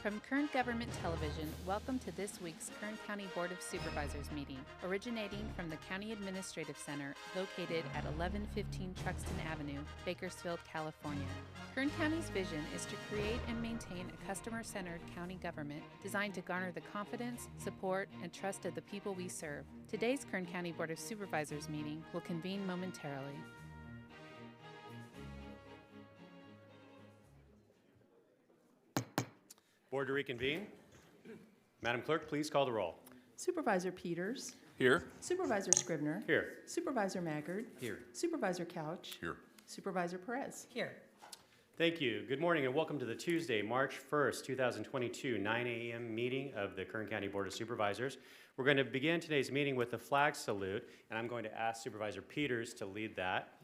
From Kern Government Television, welcome to this week's Kern County Board of Supervisors meeting, originating from the County Administrative Center located at 1115 Truxton Avenue, Bakersfield, California. Kern County's vision is to create and maintain a customer-centered county government designed to garner the confidence, support, and trust of the people we serve. Today's Kern County Board of Supervisors meeting will convene momentarily. Board to reconvene. Madam Clerk, please call the roll. Supervisor Peters. Here. Supervisor Scribner. Here. Supervisor Maggard. Here. Supervisor Couch. Here. Supervisor Perez. Here. Thank you. Good morning and welcome to the Tuesday, March 1st, 2022, 9 a.m. meeting of the Kern County Board of Supervisors. We're going to begin today's meeting with the flag salute, and I'm going to ask Supervisor Peters to lead that.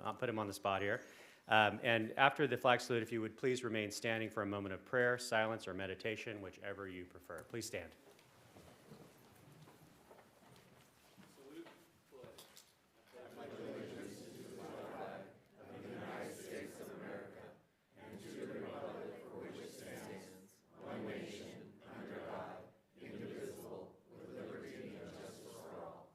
I'll put him on the spot here. And after the flag salute, if you would please remain standing for a moment of prayer, silence, or meditation, whichever you prefer. Please stand. Salute, pledge. I pledge allegiance to the flag of the United States of America and to the republic for which it stands, one nation, under God, indivisible, with liberty and justice for all.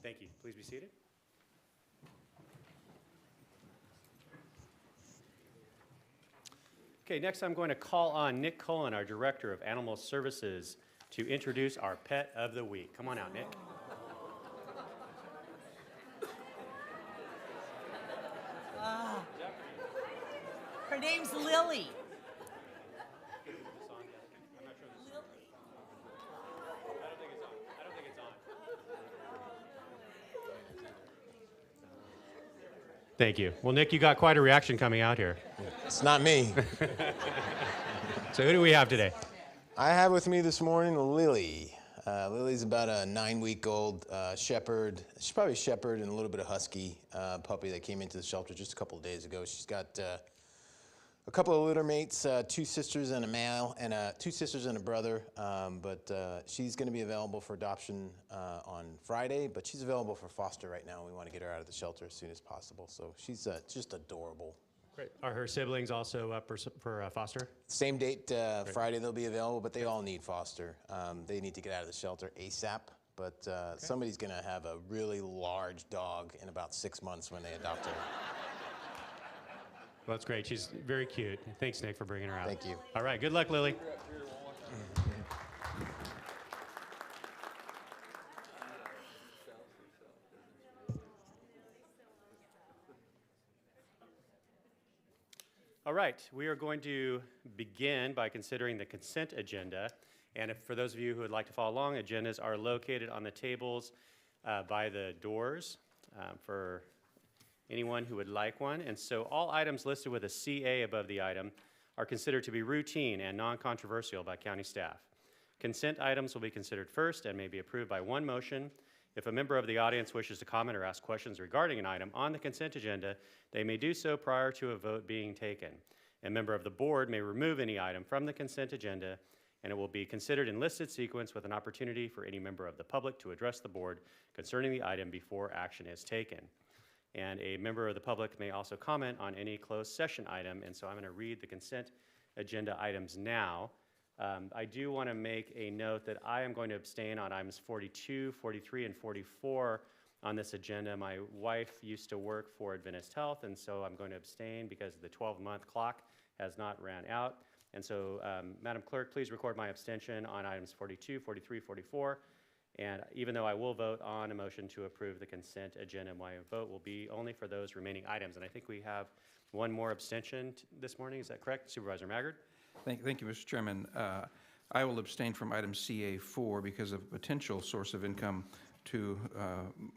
Thank you. Please be seated. Okay, next I'm going to call on Nick Cullen, our Director of Animal Services, to introduce our Pet of the Week. Come on out, Nick. Her name's Lily. Thank you. Well, Nick, you got quite a reaction coming out here. It's not me. So who do we have today? I have with me this morning Lily. Lily's about a 9-week-old shepherd. She's probably a shepherd and a little bit of husky puppy that came into the shelter just a couple of days ago. She's got a couple of litter mates, 2 sisters and a male, and 2 sisters and a brother. But she's going to be available for adoption on Friday, but she's available for foster right now. We want to get her out of the shelter as soon as possible. So she's just adorable. Great. Are her siblings also up for foster? Same date, Friday they'll be available, but they all need foster. They need to get out of the shelter ASAP. But somebody's going to have a really large dog in about 6 months when they adopt her. Well, that's great. She's very cute. Thanks, Nick, for bringing her out. Thank you. All right. Good luck, Lily. All right. We are going to begin by considering the consent agenda. And for those of you who would like to follow along, agendas are located on the tables by the doors for anyone who would like one. And so all items listed with a CA above the item are considered to be routine and non-controversial by county staff. Consent items will be considered first and may be approved by one motion. If a member of the audience wishes to comment or ask questions regarding an item on the consent agenda, they may do so prior to a vote being taken. A member of the board may remove any item from the consent agenda, and it will be considered in listed sequence with an opportunity for any member of the public to address the board concerning the item before action is taken. And a member of the public may also comment on any closed session item. And so I'm going to read the consent agenda items now. I do want to make a note that I am going to abstain on items 42, 43, and 44 on this agenda. My wife used to work for Adventist Health, and so I'm going to abstain because the 12-month clock has not ran out. And so, Madam Clerk, please record my abstention on items 42, 43, 44. And even though I will vote on a motion to approve the consent agenda, my vote will be only for those remaining items. And I think we have one more abstention this morning. Is that correct? Supervisor Maggard? Thank you, Mr. Chairman. I will abstain from item CA4 because of potential source of income to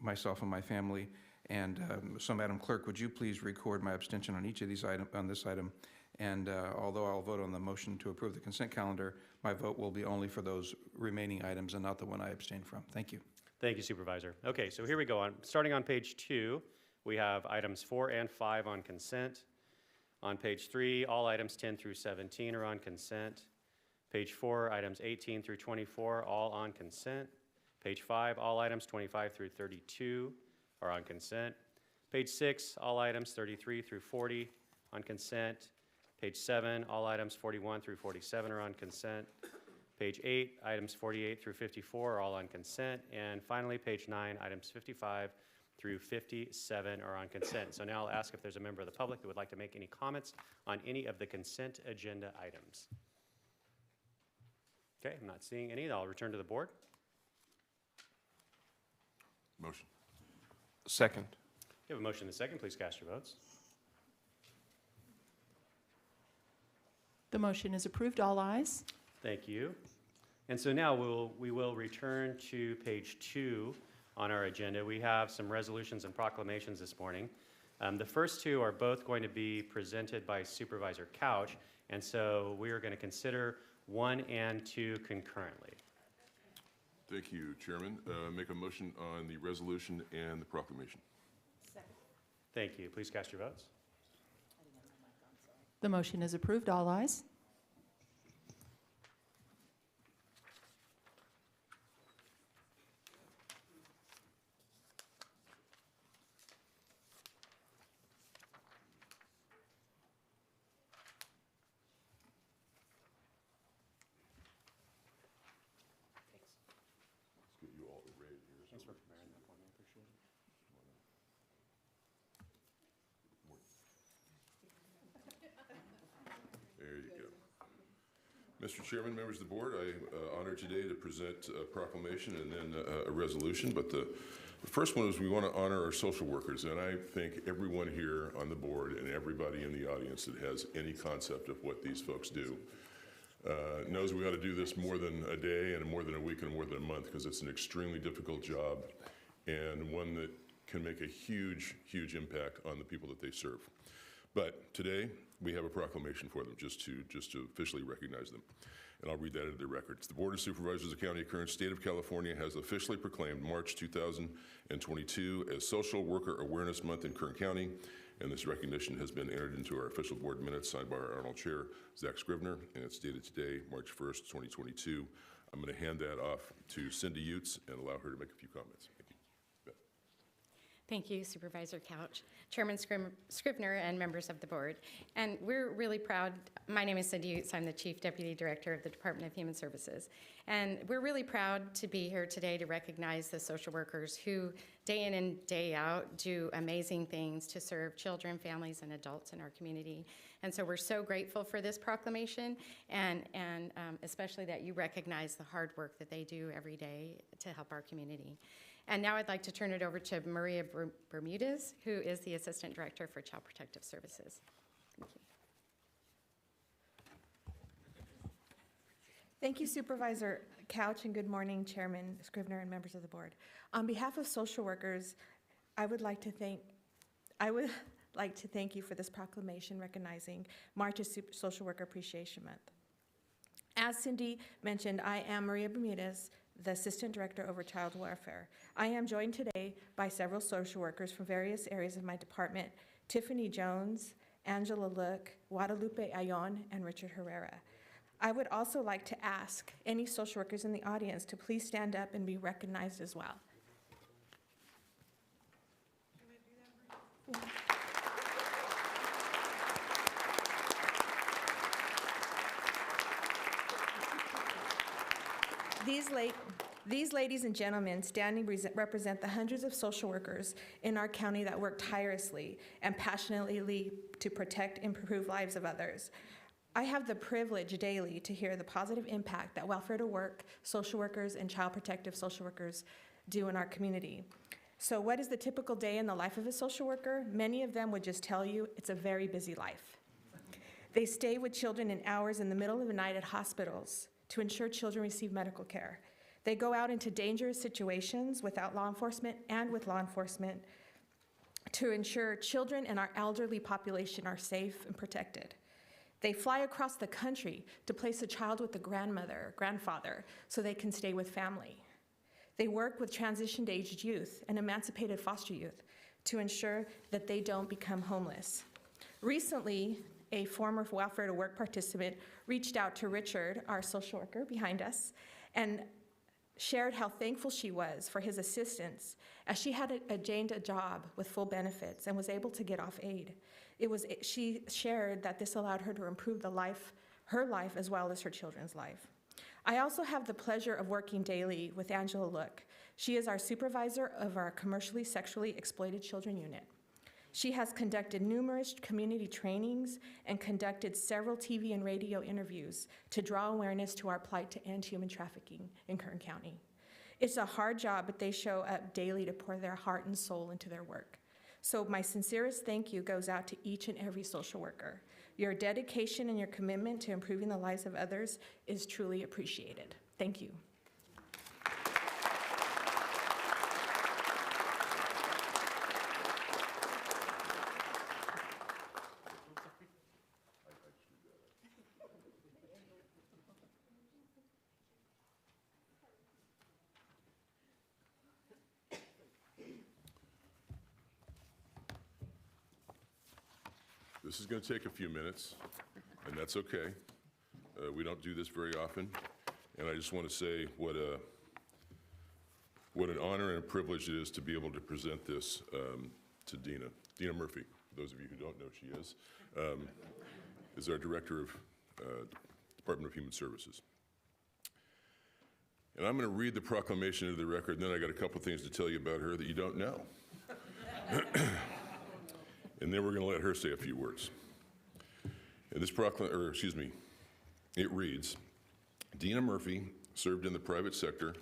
myself and my family. And so, Madam Clerk, would you please record my abstention on each of these on this item? And although I'll vote on the motion to approve the consent calendar, my vote will be only for those remaining items and not the one I abstained from. Thank you. Thank you, Supervisor. Okay, so here we go. Starting on page 2, we have items 4 and 5 on consent. On page 3, all items 10 through 17 are on consent. Page 4, items 18 through 24, all on consent. Page 5, all items 25 through 32 are on consent. Page 6, all items 33 through 40 on consent. Page 7, all items 41 through 47 are on consent. Page 8, items 48 through 54 are all on consent. And finally, page 9, items 55 through 57 are on consent. So now I'll ask if there's a member of the public that would like to make any comments on any of the consent agenda items. Okay, I'm not seeing any. I'll return to the board. Motion. Second. We have a motion and a second. Please cast your votes. The motion is approved. All ayes. Thank you. And so now we will return to page 2 on our agenda. We have some resolutions and proclamations this morning. The first two are both going to be presented by Supervisor Couch, and so we are going to consider 1 and 2 concurrently. Thank you, Chairman. Make a motion on the resolution and the proclamation. Thank you. Please cast your votes. The motion is approved. All ayes. Let's get you all arrayed here. Thanks for preparing that for me. I appreciate it. There you go. Mr. Chairman, members of the board, I honor today to present a proclamation and then a resolution. But the first one is we want to honor our social workers. And I think everyone here on the board and everybody in the audience that has any concept of what these folks do knows we ought to do this more than a day and more than a week and more than a month, because it's an extremely difficult job and one that can make a huge, huge impact on the people that they serve. But today, we have a proclamation for them just to officially recognize them. And I'll read that into the records. The Board of Supervisors of the County of Kern, State of California, has officially proclaimed March 2022 as Social Worker Awareness Month in Kern County. And this recognition has been entered into our official board minutes signed by our Honorable Chair, Zach Scrivener, and it's dated today, March 1st, 2022. I'm going to hand that off to Cindy Utes and allow her to make a few comments. Thank you. Beth. Thank you, Supervisor Couch, Chairman Scrivener, and members of the board. And we're really proud. My name is Cindy Utes. I'm the Chief Deputy Director of the Department of Human Services. And we're really proud to be here today to recognize the social workers who, day in and day out, do amazing things to serve children, families, and adults in our community. And so we're so grateful for this proclamation, and especially that you recognize the hard work that they do every day to help our community. And now I'd like to turn it over to Maria Bermudez, who is the Assistant Director for Child Protective Services. Thank you. Thank you, Supervisor Couch, and good morning, Chairman Scrivener and members of the board. On behalf of social workers, I would like to thank you for this proclamation recognizing March as Social Worker Appreciation Month. As Cindy mentioned, I am Maria Bermudez, the Assistant Director over Child Welfare. I am joined today by several social workers from various areas of my department: Tiffany Jones, Angela Look, Guadalupe Ayon, and Richard Herrera. I would also like to ask any social workers in the audience to please stand up and be recognized as well. These ladies and gentlemen standing represent the hundreds of social workers in our county that work tirelessly and passionately to protect and improve lives of others. I have the privilege daily to hear the positive impact that welfare to work social workers and child protective social workers do in our community. So what is the typical day in the life of a social worker? Many of them would just tell you it's a very busy life. They stay with children in hours in the middle of the night at hospitals to ensure children receive medical care. They go out into dangerous situations without law enforcement and with law enforcement to ensure children and our elderly population are safe and protected. They fly across the country to place a child with a grandmother or grandfather so they can stay with family. They work with transition-aged youth and emancipated foster youth to ensure that they don't become homeless. Recently, a former welfare to work participant reached out to Richard, our social worker behind us, and shared how thankful she was for his assistance as she had gained a job with full benefits and was able to get off aid. She shared that this allowed her to improve her life as well as her children's life. I also have the pleasure of working daily with Angela Look. She is our supervisor of our commercially sexually exploited children unit. She has conducted numerous community trainings and conducted several TV and radio interviews to draw awareness to our plight to end human trafficking in Kern County. It's a hard job, but they show up daily to pour their heart and soul into their work. So my sincerest thank you goes out to each and every social worker. Your dedication and your commitment to improving the lives of others is truly appreciated. Thank you. This is going to take a few minutes, and that's okay. We don't do this very often, and I just want to say what an honor and a privilege it is to be able to present this to Dina. Dina Murphy, for those of you who don't know, she is our Director of Department of Human Services. And I'm going to read the proclamation into the record, and then I got a couple things to tell you about her that you don't know. And then we're going to let her say a few words. And this it reads, Dina Murphy served in the private sector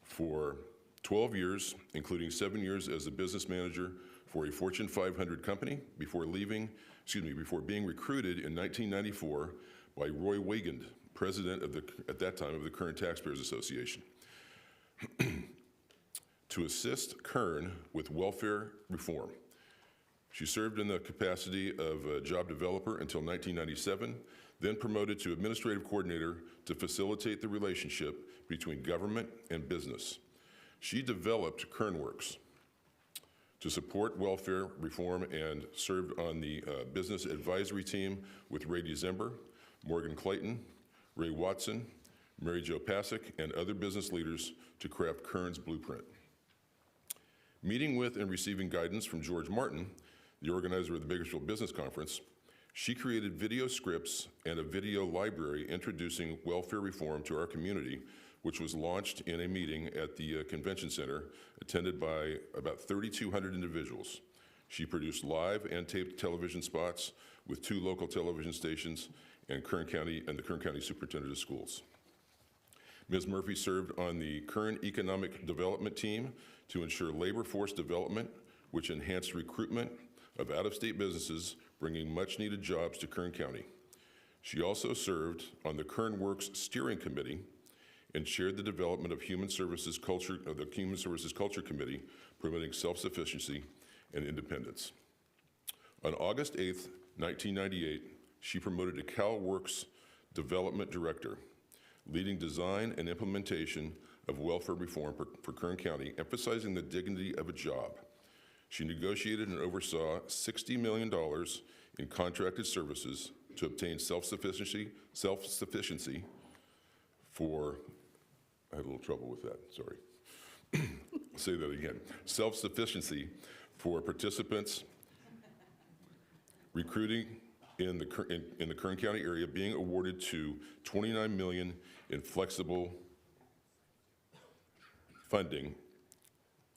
for 12 years, including 7 years as a business manager for a Fortune 500 company before being recruited in 1994 by Roy Wigand, president at that time of the Kern Taxpayers Association, to assist Kern with welfare reform. She served in the capacity of a job developer until 1997, then promoted to administrative coordinator to facilitate the relationship between government and business. She developed KernWorks to support welfare reform and served on the business advisory team with Ray December, Morgan Clayton, Ray Watson, Mary Jo Pasick, and other business leaders to craft Kern's blueprint. Meeting with and receiving guidance from George Martin, the organizer of the Bakersfield Business Conference, she created video scripts and a video library introducing welfare reform to our community, which was launched in a meeting at the convention center attended by about 3,200 individuals. She produced live and taped television spots with 2 local television stations and the Kern County Superintendent of Schools. Ms. Murphy served on the Kern Economic Development Team to ensure labor force development, which enhanced recruitment of out-of-state businesses, bringing much-needed jobs to Kern County. She also served on the KernWorks Steering Committee and chaired the development of the Human Services Culture Committee, promoting self-sufficiency and independence. On August 8th, 1998, she promoted to CalWorks Development Director, leading design and implementation of welfare reform for Kern County, emphasizing the dignity of a job. She negotiated and oversaw $60 million in contracted services to obtain self-sufficiency for, I had a little trouble with that, sorry. Say that again. Self-sufficiency for participants recruiting in the Kern County area, being awarded to $29 million in flexible funding,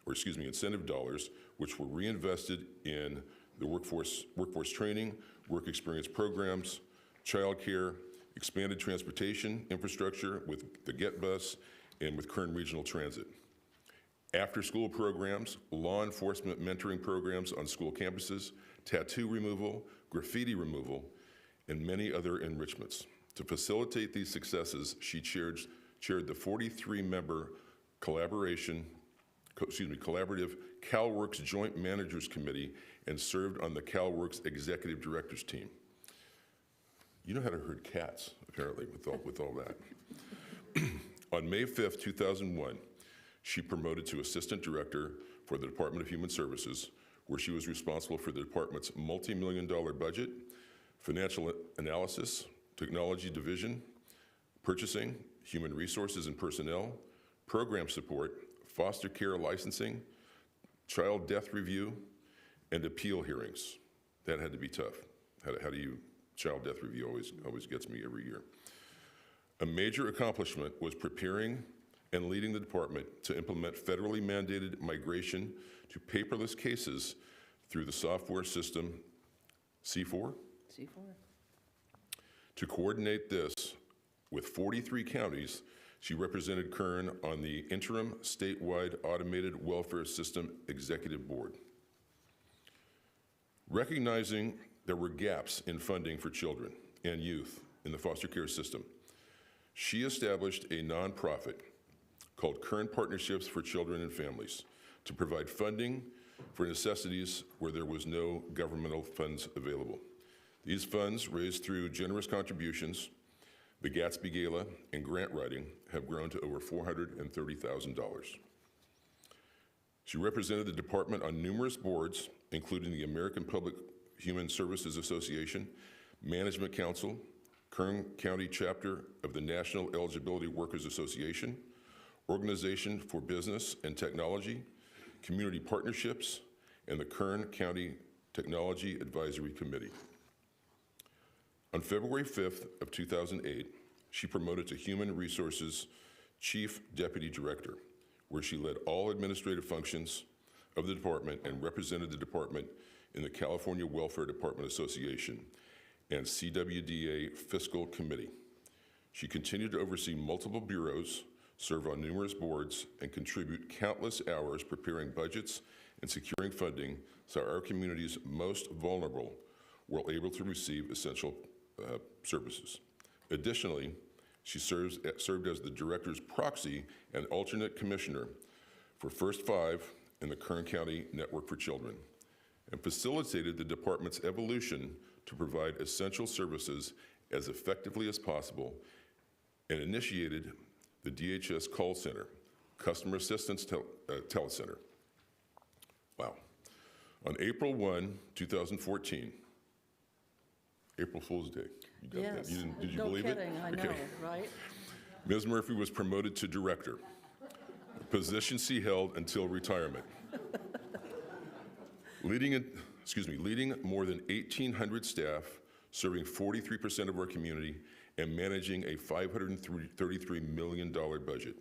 incentive dollars, which were reinvested in the workforce training, work experience programs, childcare, expanded transportation infrastructure with the Get Bus and with Kern Regional Transit. After-school programs, law enforcement mentoring programs on school campuses, tattoo removal, graffiti removal, and many other enrichments. To facilitate these successes, she chaired the 43-member collaborative CalWorks Joint Managers Committee and served on the CalWorks Executive Directors Team. You know how to herd cats, apparently, with all that. On May 5th, 2001, she promoted to Assistant Director for the Department of Human Services, where she was responsible for the department's multi-million-dollar budget, financial analysis, technology division, purchasing, human resources and personnel, program support, foster care licensing, child death review, and appeal hearings. That had to be tough. How do you, child death review always gets me every year. A major accomplishment was preparing and leading the department to implement federally mandated migration to paperless cases through the software system C4. C4. To coordinate this with 43 counties, she represented Kern on the interim statewide automated welfare system executive board. Recognizing there were gaps in funding for children and youth in the foster care system, she established a nonprofit called Kern Partnerships for Children and Families to provide funding for necessities where there was no governmental funds available. These funds, raised through generous contributions, the Gatsby Gala, and grant writing, have grown to over $430,000. She represented the department on numerous boards, including the American Public Human Services Association, Management Council, Kern County Chapter of the National Eligibility Workers Association, Organization for Business and Technology, Community Partnerships, and the Kern County Technology Advisory Committee. On February 5th of 2008, she promoted to Human Resources Chief Deputy Director, where she led all administrative functions of the department and represented the department in the California Welfare Department Association and CWDA Fiscal Committee. She continued to oversee multiple bureaus, serve on numerous boards, and contribute countless hours preparing budgets and securing funding so our community's most vulnerable were able to receive essential services. Additionally, she served as the director's proxy and alternate commissioner for First Five in the Kern County Network for Children, and facilitated the department's evolution to provide essential services as effectively as possible, and initiated the DHS Call Center, Customer Assistance Telecenter. Wow. On April 1, 2014, April Fool's Day. You got that? Yes. Did you no believe kidding. it? I know, right? Ms. Murphy was promoted to director, a position she held until retirement. leading more than 1,800 staff, serving 43% of our community, and managing a $533 million budget.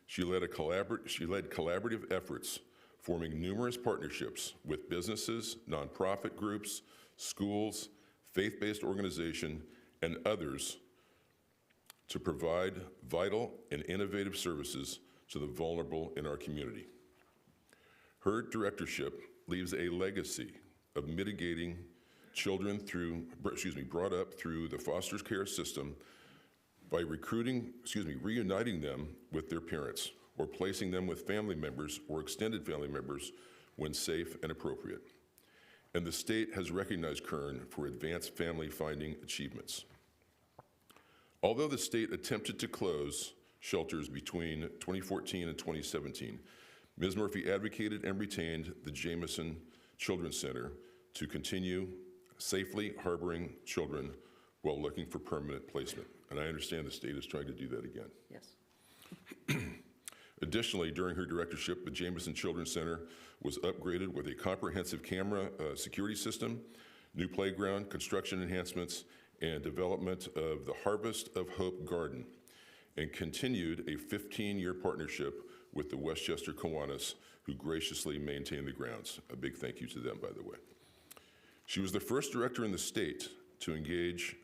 She led collaborative efforts, forming numerous partnerships with businesses, nonprofit groups, schools, faith-based organizations, and others to provide vital and innovative services to the vulnerable in our community. Her directorship leaves a legacy of mitigating children brought up through the foster care system by reuniting them with their parents or placing them with family members or extended family members when safe and appropriate. And the state has recognized Kern for advanced family finding achievements. Although the state attempted to close shelters between 2014 and 2017, Ms. Murphy advocated and retained the Jameson Children's Center to continue safely harboring children while looking for permanent placement. And I understand the state is trying to do that again. Yes. Additionally, during her directorship, the Jameson Children's Center was upgraded with a comprehensive camera security system, new playground, construction enhancements, and development of the Harvest of Hope Garden, and continued a 15-year partnership with the Westchester Kiwanis, who graciously maintained the grounds. A big thank you to them, by the way. She was the first director in the state to engage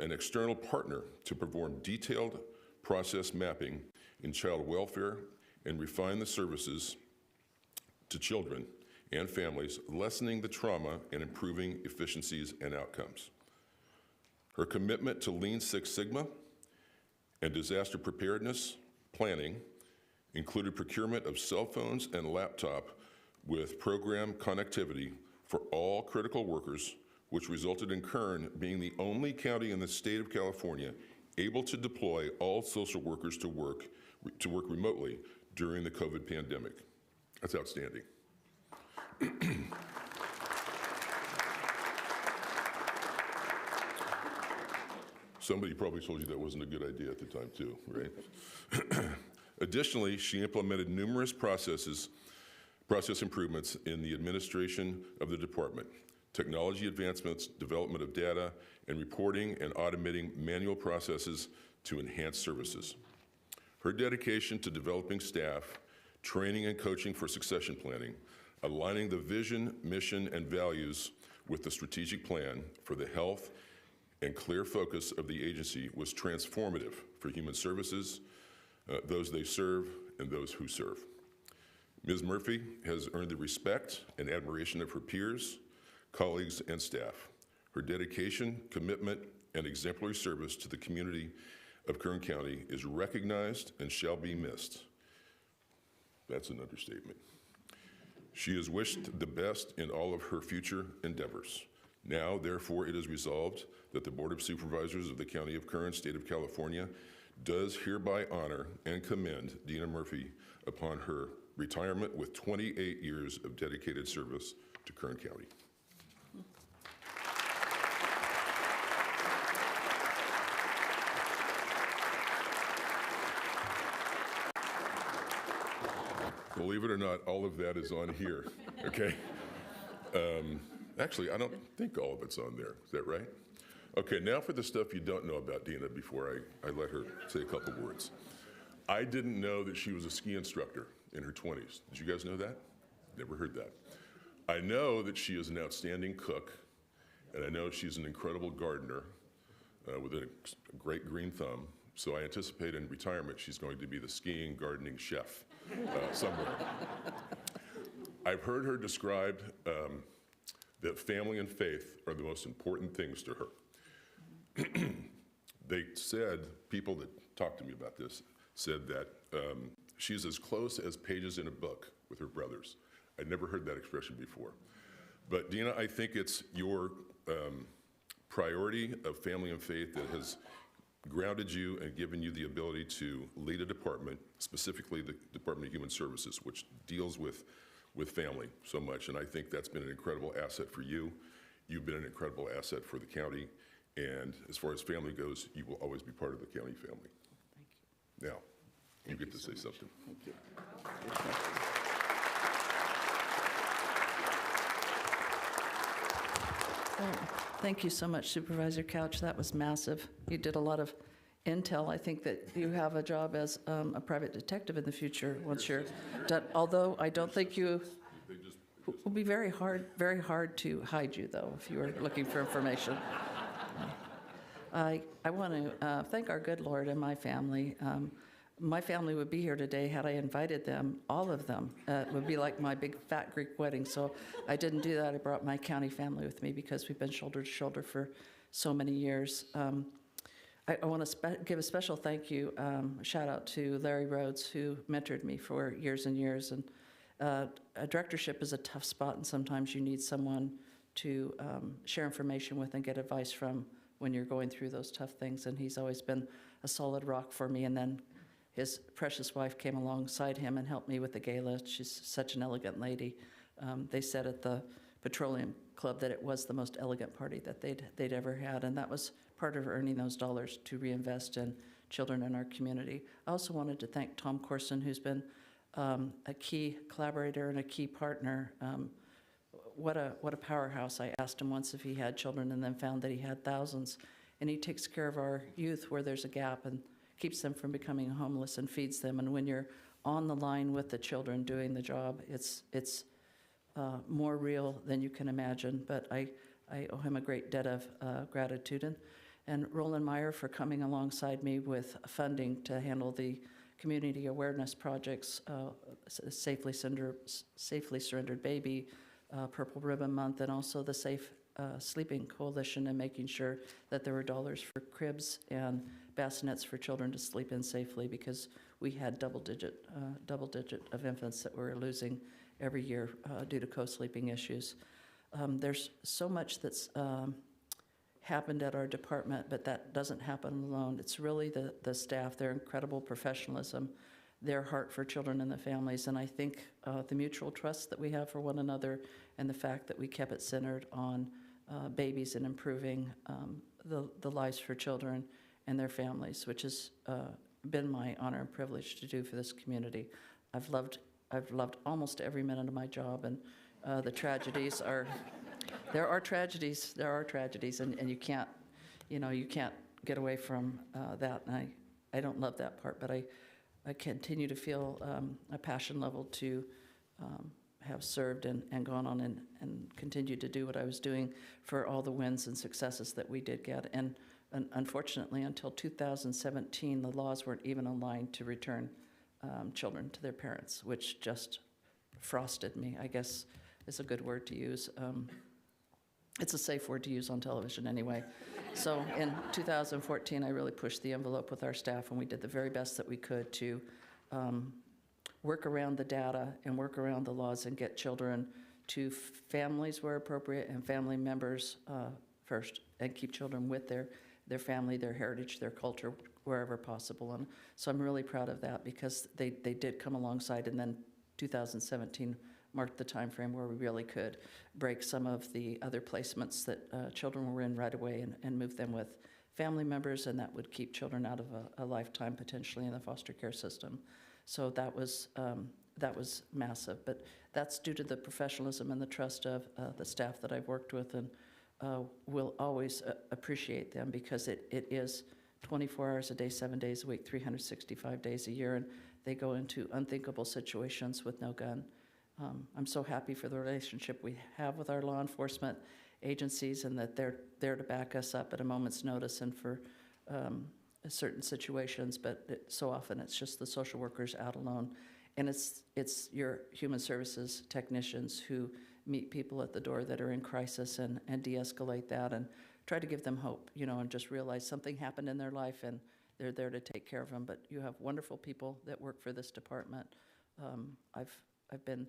an external partner to perform detailed process mapping in child welfare and refine the services to children and families, lessening the trauma and improving efficiencies and outcomes. Her commitment to Lean Six Sigma and disaster preparedness planning included procurement of cell phones and laptop with program connectivity for all critical workers, which resulted in Kern being the only county in the state of California able to deploy all social workers to work remotely during the COVID pandemic. That's outstanding. Somebody probably told you that wasn't a good idea at the time too, right? Additionally, she implemented numerous process improvements in the administration of the department, technology advancements, development of data, and reporting and automating manual processes to enhance services. Her dedication to developing staff, training and coaching for succession planning, aligning the vision, mission, and values with the strategic plan for the health and clear focus of the agency was transformative for human services, those they serve, and those who serve. Ms. Murphy has earned the respect and admiration of her peers, colleagues, and staff. Her dedication, commitment, and exemplary service to the community of Kern County is recognized and shall be missed. That's an understatement. She is wished the best in all of her future endeavors. Now, therefore, it is resolved that the Board of Supervisors of the County of Kern, State of California, does hereby honor and commend Dina Murphy upon her retirement with 28 years of dedicated service to Kern County. Believe it or not, all of that is on here, okay? Actually, I don't think all of it's on there. Is that right? Okay, now for the stuff you don't know about Dina before I let her say a couple words. I didn't know that she was a ski instructor in her 20s. Did you guys know that? Never heard that. I know that she is an outstanding cook, and I know she's an incredible gardener with a great green thumb. So I anticipate in retirement she's going to be the skiing, gardening chef somewhere. I've heard her describe that family and faith are the most important things to her. They said, people that talked to me about this, said that she's as close as pages in a book with her brothers. I'd never heard that expression before. But Dina, I think it's your priority of family and faith that has grounded you and given you the ability to lead a department, specifically the Department of Human Services, which deals with family so much. And I think that's been an incredible asset for you. You've been an incredible asset for the county. And as far as family goes, you will always be part of the county family. Thank you. Now, you get to say something. Thank you. Thank you so much, Supervisor Couch. That was massive. You did a lot of intel. I think that you have a job as a private detective in the future once you're done. Although I don't think you will be very hard to hide you, though, if you were looking for information. I want to thank our good Lord and my family. My family would be here today had I invited them, all of them. It would be like my big fat Greek wedding, so I didn't do that. I brought my county family with me because we've been shoulder to shoulder for so many years. I want to give a special thank you, shout out to Larry Rhodes, who mentored me for years and years. And a directorship is a tough spot, and sometimes you need someone to share information with and get advice from when you're going through those tough things. And he's always been a solid rock for me. And then his precious wife came alongside him and helped me with the gala. She's such an elegant lady. They said at the Petroleum Club that it was the most elegant party that they'd ever had, and that was part of earning those dollars to reinvest in children in our community. I also wanted to thank Tom Corson, who's been a key collaborator and a key partner. What a powerhouse. I asked him once if he had children and then found that he had thousands. And he takes care of our youth where there's a gap and keeps them from becoming homeless and feeds them. And when you're on the line with the children doing the job, it's more real than you can imagine. But I owe him a great debt of gratitude. And Roland Meyer for coming alongside me with funding to handle the community awareness projects, Safely Surrendered Baby, Purple Ribbon Month, and also the Safe Sleeping Coalition, and making sure that there were dollars for cribs and bassinets for children to sleep in safely, because we had double digit of infants that we're losing every year due to co-sleeping issues. There's so much that's happened at our department, but that doesn't happen alone. It's really the staff, their incredible professionalism, their heart for children and the families, and I think the mutual trust that we have for one another, and the fact that we kept it centered on babies and improving the lives for children and their families, which is been my honor and privilege to do for this community. I've loved almost every minute of my job, and the tragedies are, there are tragedies, and you can't, you can't get away from that. And I don't love that part, but I continue to feel a passion level to have served and gone on and continued to do what I was doing for all the wins and successes that we did get. And unfortunately, until 2017, the laws weren't even aligned to return children to their parents, which just frosted me, I guess is a good word to use. It's a safe word to use on television anyway. So in 2014, I really pushed the envelope with our staff, and we did the very best that we could to work around the data and work around the laws and get children to families where appropriate and family members first, and keep children with their family, their heritage, their culture, wherever possible. And so I'm really proud of that, because they did come alongside, and then 2017 marked the time frame where we really could break some of the other placements that children were in right away and move them with family members, and that would keep children out of a lifetime potentially in the foster care system. So that was massive, but that's due to the professionalism and the trust of the staff that I've worked with, and will always appreciate them, because it is 24 hours a day, 7 days a week, 365 days a year, and they go into unthinkable situations with no gun. I'm so happy for the relationship we have with our law enforcement agencies, and that they're there to back us up at a moment's notice and for certain situations, but so often it's just the social workers out alone. And it's your human services technicians who meet people at the door that are in crisis and de-escalate that and try to give them hope, and just realize something happened in their life and they're there to take care of them. But you have wonderful people that work for this department. I've been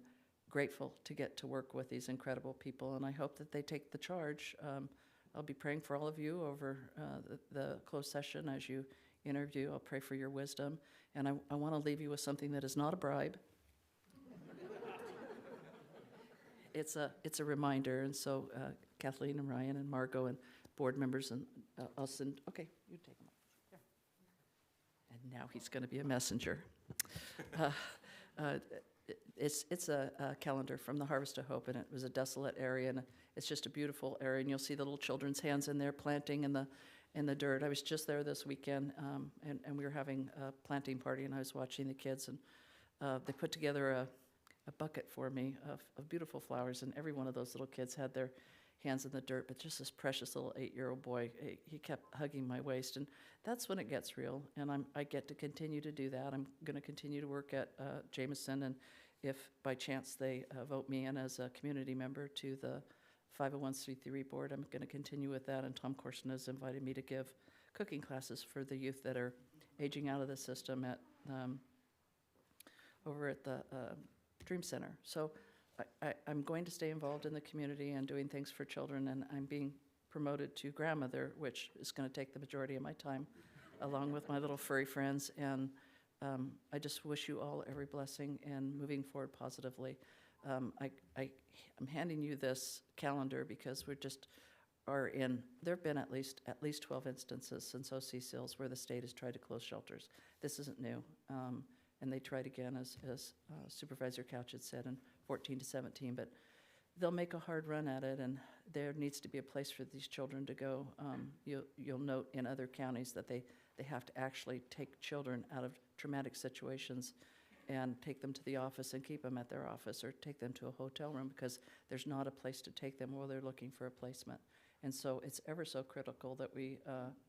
grateful to get to work with these incredible people, and I hope that they take the charge. I'll be praying for all of you over the closed session as you interview. I'll pray for your wisdom, and I want to leave you with something that is not a bribe. It's a reminder, and so Kathleen and Ryan and Margot and board members and I'll send. Okay, you take them. Yeah. And now he's going to be a messenger. It's a calendar from the Harvest of Hope, and it was a desolate area, and it's just a beautiful area, and you'll see the little children's hands in there planting in the dirt. I was just there this weekend, and we were having a planting party, and I was watching the kids, and they put together a bucket for me of beautiful flowers, and every one of those little kids had their hands in the dirt, but just this precious little 8-year-old boy, he kept hugging my waist, and that's when it gets real, and I get to continue to do that. I'm going to continue to work at Jameson, and if by chance they vote me in as a community member to the 501c3 board, I'm going to continue with that, and Tom Corson has invited me to give cooking classes for the youth that are aging out of the system at over at the Dream Center. So I'm going to stay involved in the community and doing things for children, and I'm being promoted to grandmother, which is going to take the majority of my time, along with my little furry friends, and I just wish you all every blessing and moving forward positively. I'm handing you this calendar because there have been at least 12 instances since OC Seals where the state has tried to close shelters. This isn't new. And they tried again, as Supervisor Couch had said, in 14 to 17, but they'll make a hard run at it, and there needs to be a place for these children to go. You'll note in other counties that they have to actually take children out of traumatic situations and take them to the office and keep them at their office, or take them to a hotel room because there's not a place to take them while they're looking for a placement. And so it's ever so critical that we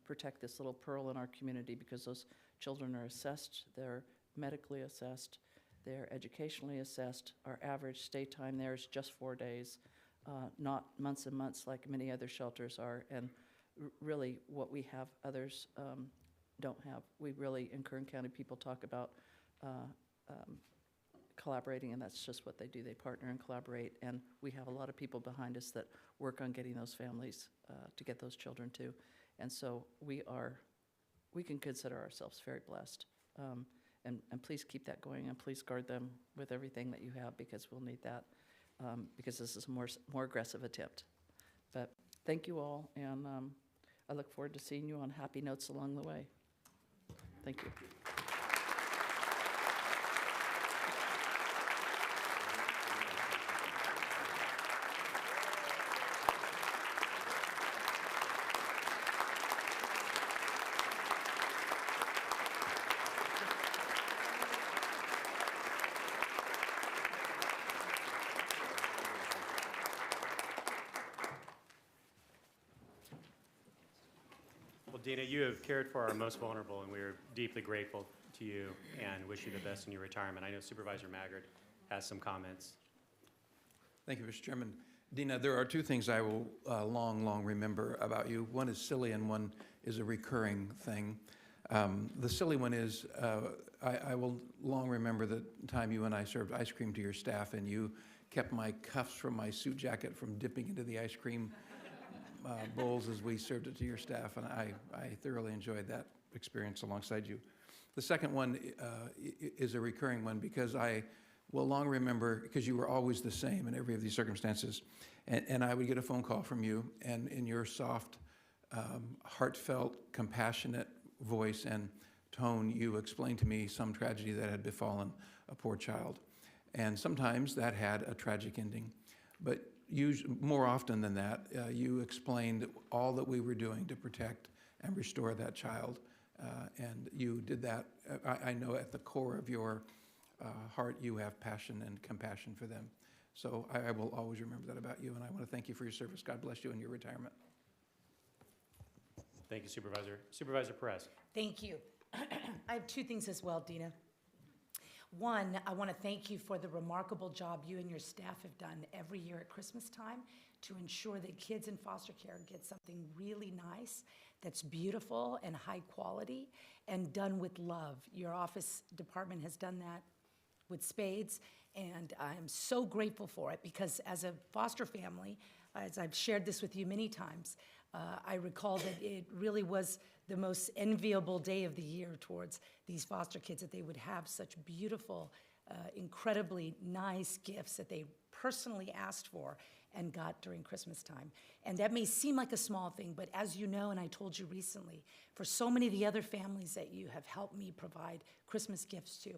protect this little pearl in our community, because those children are assessed, they're medically assessed, they're educationally assessed. Our average stay time there is just 4 days, not months and months like many other shelters are. And really what we have, others don't have. We really, in Kern County, people talk about collaborating, and that's just what they do. They partner and collaborate, and we have a lot of people behind us that work on getting those families to get those children to. And so we can consider ourselves very blessed. And please keep that going, and please guard them with everything that you have, because we'll need that, because this is a more aggressive attempt. But thank you all, and I look forward to seeing you on happy notes along the way. Thank you. Dina, you have cared for our most vulnerable, and we are deeply grateful to you and wish you the best in your retirement. I know Supervisor Maggard has some comments. Thank you, Mr. Chairman. Dina, there are two things I will long remember about you. One is silly and one is a recurring thing. The silly one is I will long remember the time you and I served ice cream to your staff and you kept my cuffs from my suit jacket from dipping into the ice cream bowls as we served it to your staff, and I thoroughly enjoyed that experience alongside you. The second one is a recurring one because I will long remember, because you were always the same in every of these circumstances, and I would get a phone call from you, and in your soft, heartfelt, compassionate voice and tone, you explained to me some tragedy that had befallen a poor child. And sometimes that had a tragic ending. But more often than that, you explained all that we were doing to protect and restore that child. And you did that. I know at the core of your heart, you have passion and compassion for them. So I will always remember that about you, and I want to thank you for your service. God bless you in your retirement. Thank you, Supervisor. Supervisor Perez. Thank you. I have two things as well, Dina. One, I want to thank you for the remarkable job you and your staff have done every year at Christmas time to ensure that kids in foster care get something really nice, that's beautiful and high quality, and done with love. Your office department has done that with spades, and I'm so grateful for it because as a foster family, as I've shared this with you many times, I recall that it really was the most enviable day of the year towards these foster kids, that they would have such beautiful, incredibly nice gifts that they personally asked for and got during Christmas time. And that may seem like a small thing, but as you know, and I told you recently, for so many of the other families that you have helped me provide Christmas gifts to,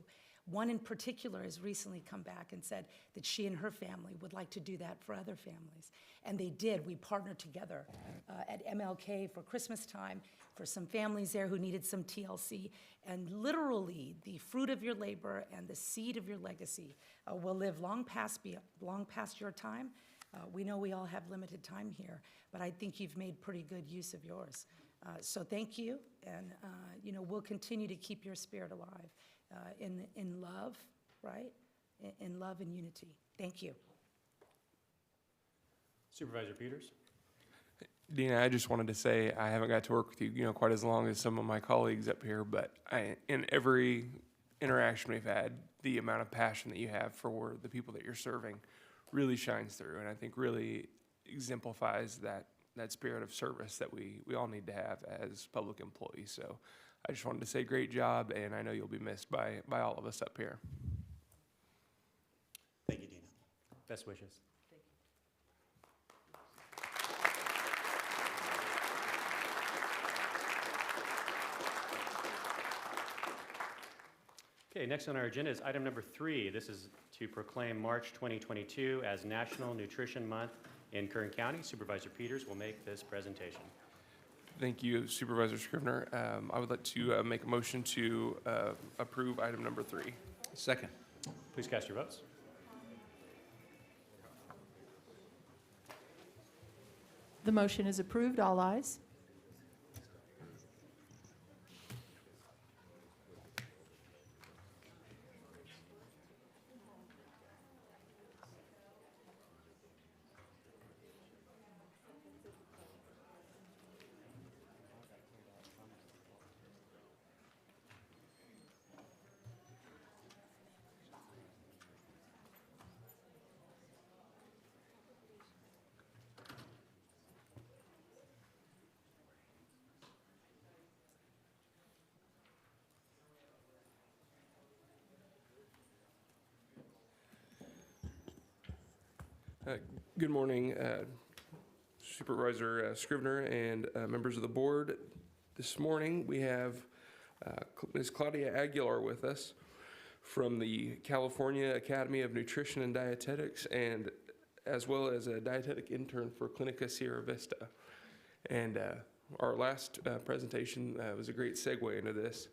one in particular has recently come back and said that she and her family would like to do that for other families. And they did. We partnered together at MLK for Christmas time for some families there who needed some TLC. And literally, the fruit of your labor and the seed of your legacy will live long past your time. We know we all have limited time here, but I think you've made pretty good use of yours. So thank you, and we'll continue to keep your spirit alive. In love, right? In love and unity. Thank you. Supervisor Peters. Dina, I just wanted to say I haven't got to work with you, quite as long as some of my colleagues up here, but in every interaction we've had, the amount of passion that you have for the people that you're serving really shines through, and I think really exemplifies that spirit of service that we all need to have as public employees. So I just wanted to say great job, and I know you'll be missed by all of us up here. Thank you, Dina. Best wishes. Thank you. Okay, next on our agenda is item number 3. This is to proclaim March 2022 as National Nutrition Month in Kern County. Supervisor Peters will make this presentation. Thank you, Supervisor Scrivener. I would like to make a motion to approve item number 3. Second. Please cast your votes. The motion is approved. All ayes. Good morning, Supervisor Scrivener and members of the board. This morning we have Ms. Claudia Aguilar with us from the California Academy of Nutrition and Dietetics, and as well as a dietetic intern for Clinica Sierra Vista. And our last presentation was a great segue into this,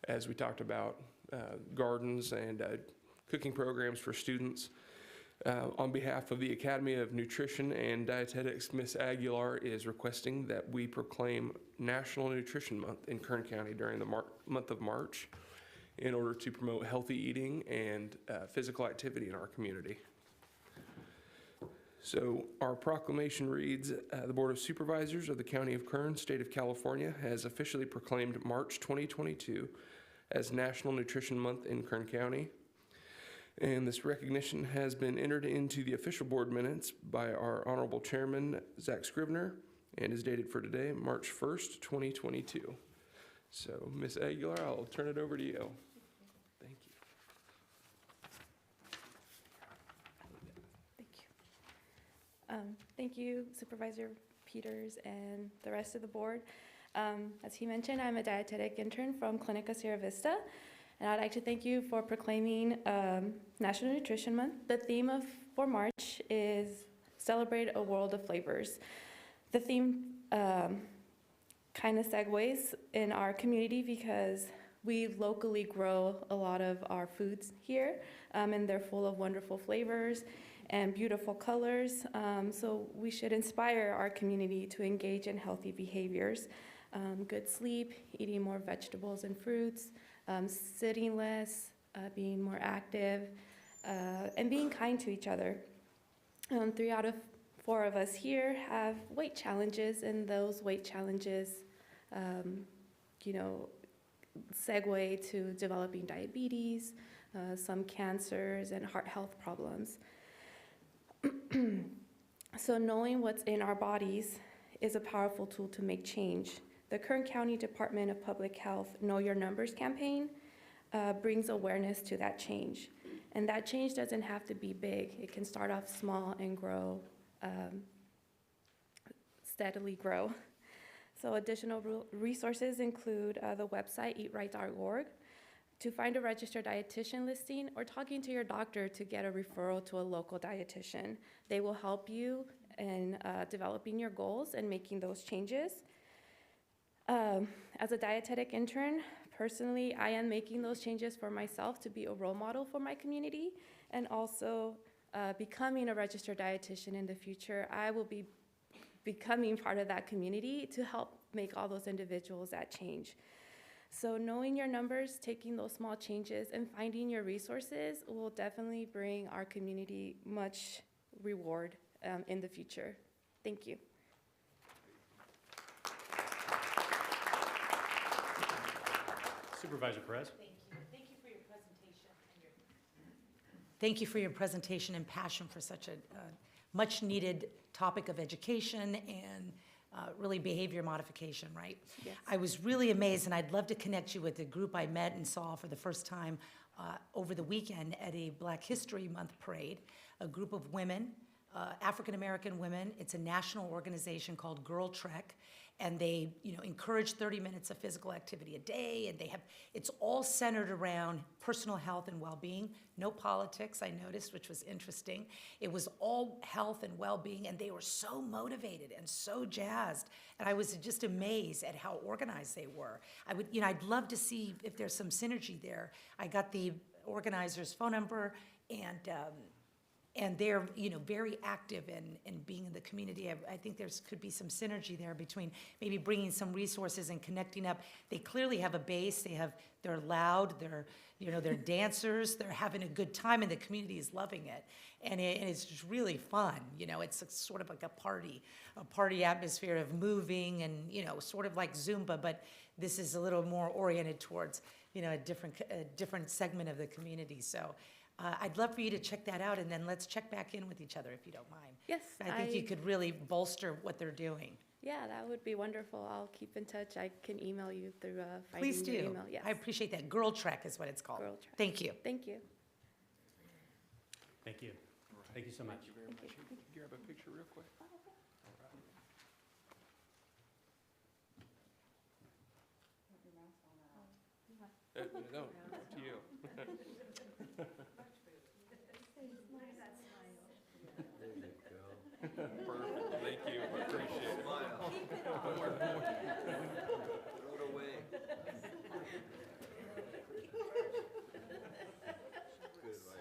as we talked about gardens and cooking programs for students. On behalf of the Academy of Nutrition and Dietetics, Ms. Aguilar is requesting that we proclaim National Nutrition Month in Kern County during the month of March in order to promote healthy eating and physical activity in our community. So our proclamation reads, the Board of Supervisors of the County of Kern, State of California, has officially proclaimed March 2022 as National Nutrition Month in Kern County. And this recognition has been entered into the official board minutes by our Honorable Chairman, Zach Scrivener, and is dated for today, March 1st, 2022. So, Ms. Aguilar, I'll turn it over to you. Thank you. Thank you, Supervisor Peters and the rest of the board. As he mentioned, I'm a dietetic intern from Clinica Sierra Vista, and I'd like to thank you for proclaiming National Nutrition Month. The theme for March is Celebrate a World of Flavors. The theme kind of segues in our community because we locally grow a lot of our foods here, and they're full of wonderful flavors and beautiful colors. So we should inspire our community to engage in healthy behaviors. Good sleep, eating more vegetables and fruits, sitting less, being more active, and being kind to each other. 3 out of 4 of us here have weight challenges, and those weight challenges, segue to developing diabetes, some cancers, and heart health problems. So knowing what's in our bodies is a powerful tool to make change. The Kern County Department of Public Health Know Your Numbers campaign brings awareness to that change. And that change doesn't have to be big. It can start off small and grow, steadily grow. So additional resources include the website eatright.org to find a registered dietitian listing, or talking to your doctor to get a referral to a local dietitian. They will help you in developing your goals and making those changes. As a dietetic intern, personally, I am making those changes for myself to be a role model for my community, and also becoming a registered dietitian in the future. I will be becoming part of that community to help make all those individuals that change. So knowing your numbers, taking those small changes, and finding your resources will definitely bring our community much reward in the future. Thank you. Supervisor Perez. Thank you. Thank you for your presentation. Thank you for your presentation and passion for such a much-needed topic of education and really behavior modification, right? Yes. I was really amazed, and I'd love to connect you with the group I met and saw for the first time over the weekend at a Black History Month parade, a group of women, African-American women. It's a national organization called Girl Trek, and they encourage 30 minutes of physical activity a day, and it's all centered around personal health and well-being. No politics, I noticed, which was interesting. It was all health and well-being, and they were so motivated and so jazzed, and I was just amazed at how organized they were. I'd love to see if there's some synergy there. I got the organizer's phone number, and they're very active in being in the community. I think could be some synergy there between maybe bringing some resources and connecting up. They clearly have a base. They're loud. They're dancers. They're having a good time, and the community is loving it. And it's just really fun. It's sort of like a party atmosphere of moving and sort of like Zumba, but this is a little more oriented towards a different segment of the community. So. I'd love for you to check that out, and then let's check back in with each other if you don't mind. Yes. I think you could really bolster what they're doing. Yeah, that would be wonderful. I'll keep in touch. I can email you through Please do. your email. Yes. I appreciate that. Girl Trek is what it's called. Girl Trek. Thank you. Thank you. Thank you. Thank you so much. Thank you very much. Can you grab a picture real quick? No, up to you. Perfect. Thank you. I appreciate it. Keep it on. Throw it away. Good advice.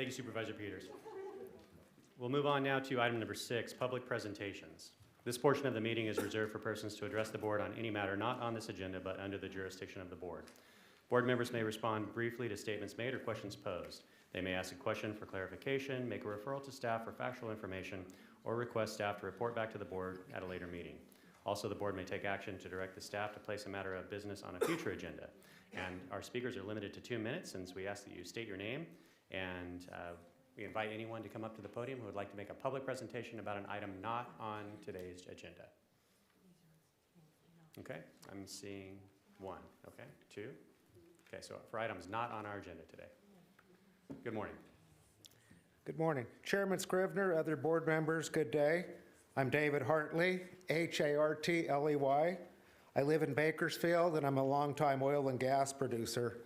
Thank you, Supervisor Peters. We'll move on now to item number 6, public presentations. This portion of the meeting is reserved for persons to address the board on any matter not on this agenda but under the jurisdiction of the board. Board members may respond briefly to statements made or questions posed. They may ask a question for clarification, make a referral to staff for factual information, or request staff to report back to the board at a later meeting. Also, the board may take action to direct the staff to place a matter of business on a future agenda. And our speakers are limited to 2 minutes, since we ask that you state your name, and we invite anyone to come up to the podium who would like to make a public presentation about an item not on today's agenda. Okay, I'm seeing 1, okay, 2. Okay, so for items not on our agenda today. Good morning. Good morning. Chairman Scrivener, other board members, good day. I'm David Hartley, Hartley. I live in Bakersfield, and I'm a longtime oil and gas producer.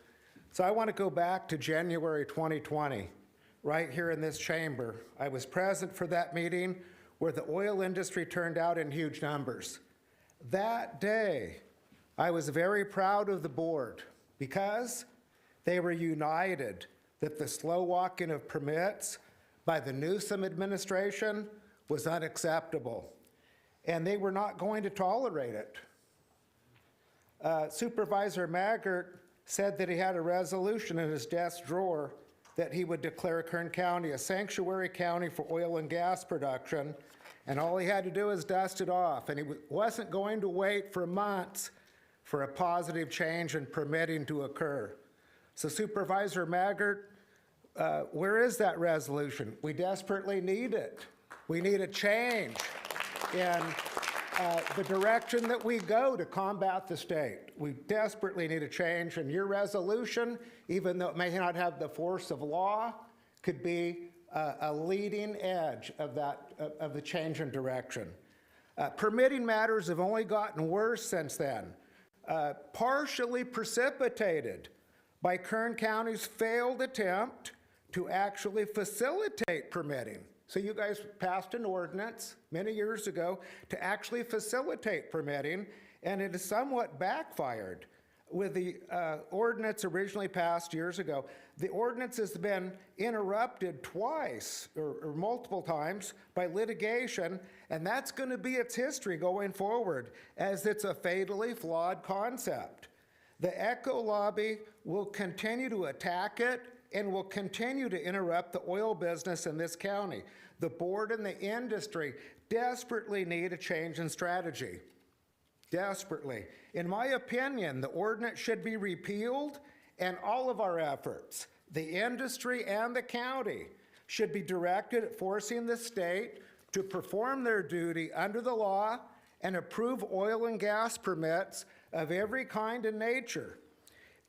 So I want to go back to January 2020, right here in this chamber. I was present for that meeting where the oil industry turned out in huge numbers. That day, I was very proud of the board because they were united that the slow walking of permits by the Newsom administration was unacceptable, and they were not going to tolerate it. Supervisor Maggart said that he had a resolution in his desk drawer that he would declare Kern County a sanctuary county for oil and gas production, and all he had to do is dust it off, and he wasn't going to wait for months for a positive change in permitting to occur. So Supervisor Maggart, where is that resolution? We desperately need it. We need a change in the direction that we go to combat the state. We desperately need a change, and your resolution, even though it may not have the force of law, could be a leading edge of the change in direction. Permitting matters have only gotten worse since then, partially precipitated by Kern County's failed attempt to actually facilitate permitting. So you guys passed an ordinance many years ago to actually facilitate permitting, and it has somewhat backfired. With the ordinance originally passed years ago, the ordinance has been interrupted twice or multiple times by litigation, and that's going to be its history going forward, as it's a fatally flawed concept. The eco lobby will continue to attack it and will continue to interrupt the oil business in this county. The board and the industry desperately need a change in strategy. Desperately. In my opinion, the ordinance should be repealed, and all of our efforts, the industry and the county, should be directed at forcing the state to perform their duty under the law and approve oil and gas permits of every kind and nature.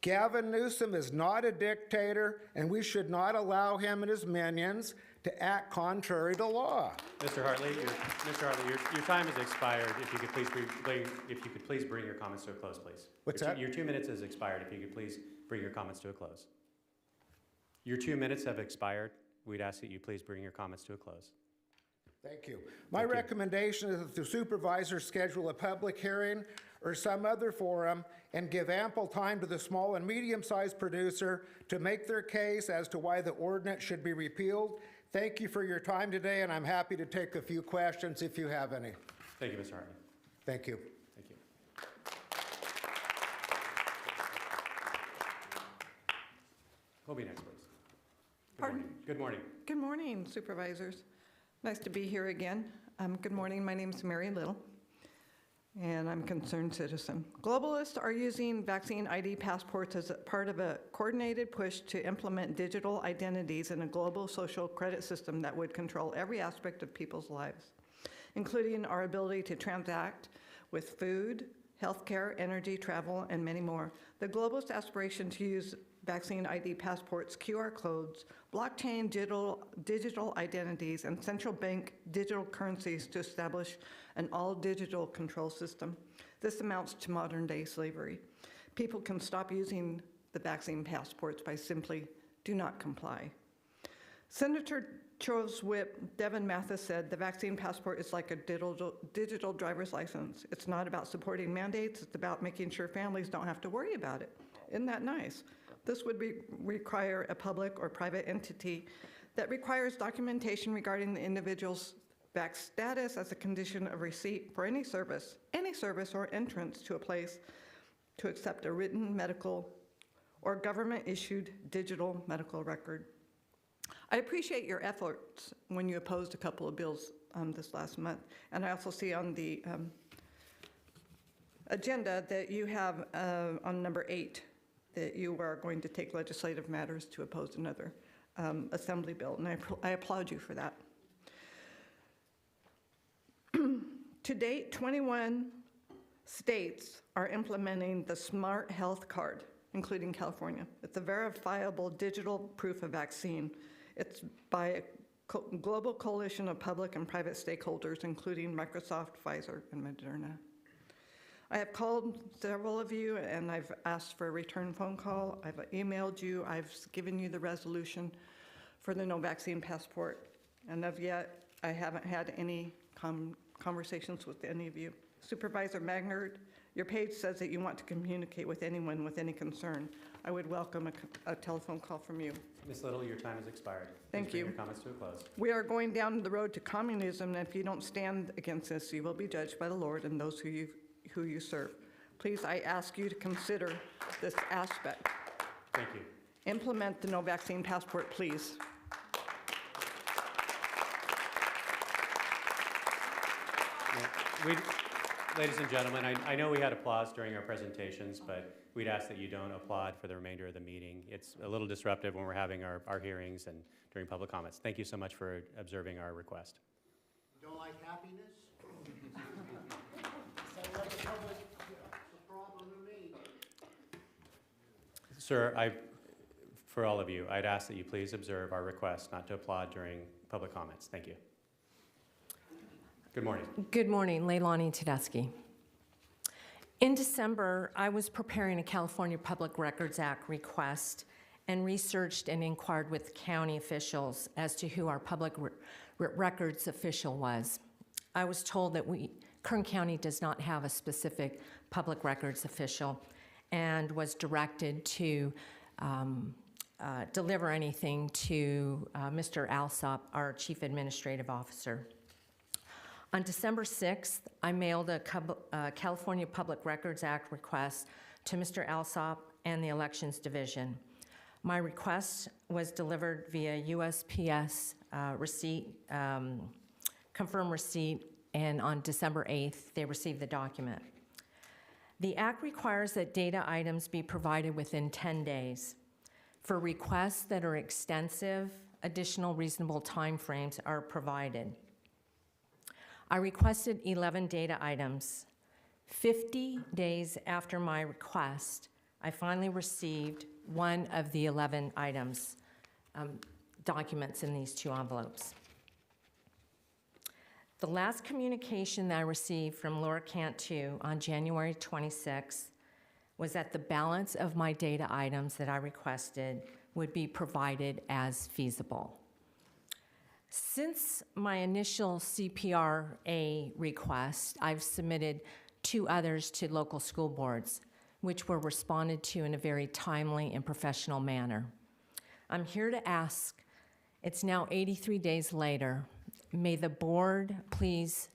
Gavin Newsom is not a dictator, and we should not allow him and his minions to act contrary to law. Mr. Hartley, your time has expired. If you could please bring your comments to a close, please. What's that? Your 2 minutes has expired. If you could please bring your comments to a close. Your 2 minutes have expired. We'd ask that you please bring your comments to a close. Thank you. My recommendation is that the supervisors schedule a public hearing or some other forum and give ample time to the small and medium-sized producer to make their case as to why the ordinance should be repealed. Thank you for your time today, and I'm happy to take a few questions if you have any. Thank you, Mr. Hartley. Thank you. Thank you. Who'll be next, please? Pardon? Good morning. Good morning, supervisors. Nice to be here again. Good morning. My name is Mary Little, and I'm a concerned citizen. Globalists are using vaccine ID passports as a part of a coordinated push to implement digital identities in a global social credit system that would control every aspect of people's lives, including our ability to transact with food, healthcare, energy, travel, and many more. The globalist aspiration to use vaccine ID passports, QR codes, blockchain digital identities, and central bank digital currencies to establish an all-digital control system. This amounts to modern-day slavery. People can stop using the vaccine passports by simply do not comply. Senator Cho's whip, Devin Mathis, said the vaccine passport is like a digital driver's license. It's not about supporting mandates, it's about making sure families don't have to worry about it. Isn't that nice? This would require a public or private entity that requires documentation regarding the individual's vax status as a condition of receipt for any service or entrance to a place to accept a written medical or government-issued digital medical record. I appreciate your efforts when you opposed a couple of bills this last month, and I also see on the agenda that you have on number 8 that you are going to take legislative matters to oppose another assembly bill, and I applaud you for that. To date, 21 states are implementing the Smart Health Card, including California. It's a verifiable digital proof of vaccine. It's by a global coalition of public and private stakeholders, including Microsoft, Pfizer, and Moderna. I have called several of you, and I've asked for a return phone call. I've emailed you. I've given you the resolution for the no vaccine passport. And of yet, I haven't had any conversations with any of you. Supervisor Magnard, your page says that you want to communicate with anyone with any concern. I would welcome a telephone call from you. Ms. Little, your time has expired. Thank Please bring you. your comments to a close. We are going down the road to communism, and if you don't stand against this, you will be judged by the Lord and those who you serve. Please, I ask you to consider this aspect. Thank you. Implement the no vaccine passport, please. Ladies and gentlemen, I know we had applause during our presentations, but we'd ask that you don't applaud for the remainder of the meeting. It's a little disruptive when we're having our hearings and during public comments. Thank you so much for observing our request. You don't like happiness? So let the public, it's a problem to me. Sir, for all of you, I'd ask that you please observe our request not to applaud during public comments. Thank you. Good morning. Good morning, Leilani Tedeschi. In December, I was preparing a California Public Records Act request and researched and inquired with county officials as to who our public records official was. I was told that Kern County does not have a specific public records official and was directed to deliver anything to Mr. Alsop, our Chief Administrative Officer. On December 6th, I mailed a California Public Records Act request to Mr. Alsop and the Elections Division. My request was delivered via USPS receipt, confirmed receipt, and on December 8th, they received the document. The Act requires that data items be provided within 10 days. For requests that are extensive, additional reasonable timeframes are provided. I requested 11 data items. 50 days after my request, I finally received one of the 11 items, documents in these 2 envelopes. The last communication that I received from Laura Cantu on January 26th was that the balance of my data items that I requested would be provided as feasible. Since my initial CPRA request, I've submitted 2 others to local school boards, which were responded to in a very timely and professional manner. I'm here to ask, it's now 83 days later, may the board please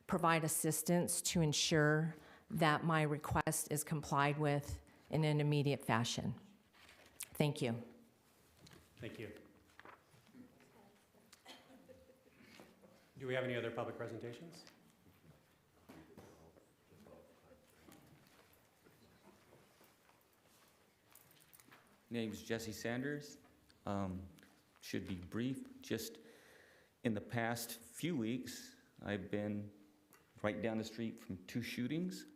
provide assistance to ensure that my request is complied with in an immediate fashion. Thank you. Thank you. Do we have any other public presentations? Name's Jesse Sanders. Should be brief. Just in the past few weeks, I've been right down the street from 2 shootings.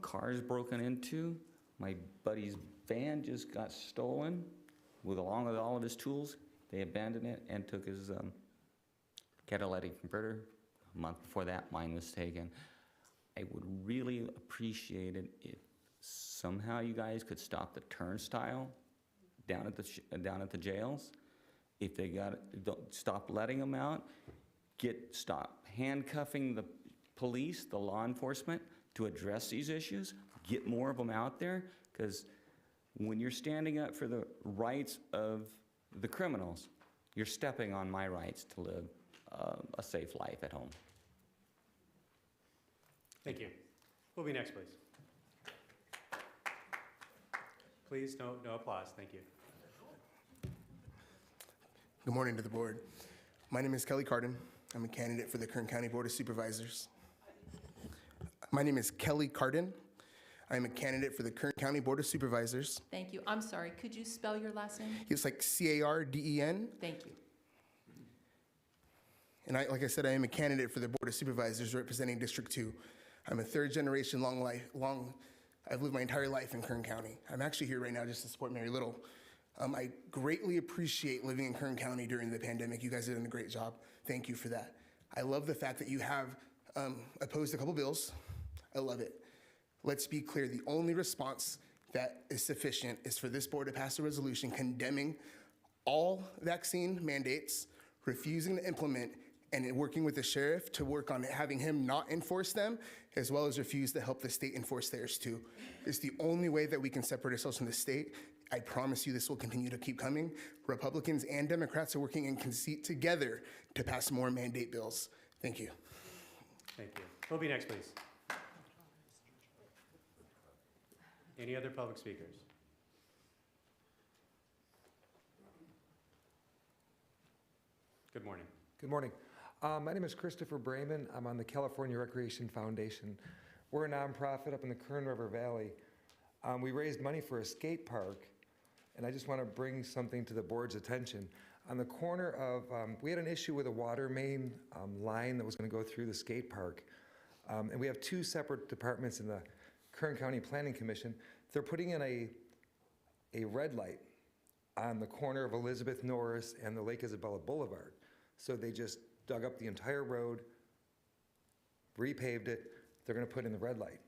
Cars broken into. My buddy's van just got stolen along with all of his tools. They abandoned it and took his catalytic converter. A month before that, mine was taken. I would really appreciate it if somehow you guys could stop the turnstile down at the jails. If they don't stop letting them out, stop handcuffing the police, the law enforcement, to address these issues. Get more of them out there, because when you're standing up for the rights of the criminals, you're stepping on my rights to live a safe life at home. Thank you. Who'll be next, please? Please, no applause. Thank you. Good morning to the board. My name is Kelly Cardin. I'm a candidate for the Kern County Board of Supervisors. My name is Kelly Cardin. I'm a candidate for the Kern County Board of Supervisors. Thank you. I'm sorry, could you spell your last name? It's like C-A-R-D-E-N. Thank you. And like I said, I am a candidate for the Board of Supervisors representing District 2. I'm a third generation I've lived my entire life in Kern County. I'm actually here right now just to support Mary Little. I greatly appreciate living in Kern County during the pandemic. You guys have done a great job. Thank you for that. I love the fact that you have opposed a couple bills. I love it. Let's be clear, the only response that is sufficient is for this board to pass a resolution condemning all vaccine mandates, refusing to implement, and working with the sheriff to work on having him not enforce them, as well as refuse to help the state enforce theirs too. It's the only way that we can separate ourselves from the state. I promise you this will continue to keep coming. Republicans and Democrats are working in conceit together to pass more mandate bills. Thank you. Thank you. Who'll be next, please? Any other public speakers? Good morning. Good morning. My name is Christopher Brayman. I'm on the California Recreation Foundation. We're a nonprofit up in the Kern River Valley. We raised money for a skate park, and I just want to bring something to the board's attention. On the corner of, we had an issue with a water main line that was going to go through the skate park. And we have two separate departments in the Kern County Planning Commission. They're putting in a red light on the corner of Elizabeth Norris and the Lake Isabella Boulevard. So they just dug up the entire road, repaved it. They're going to put in the red light.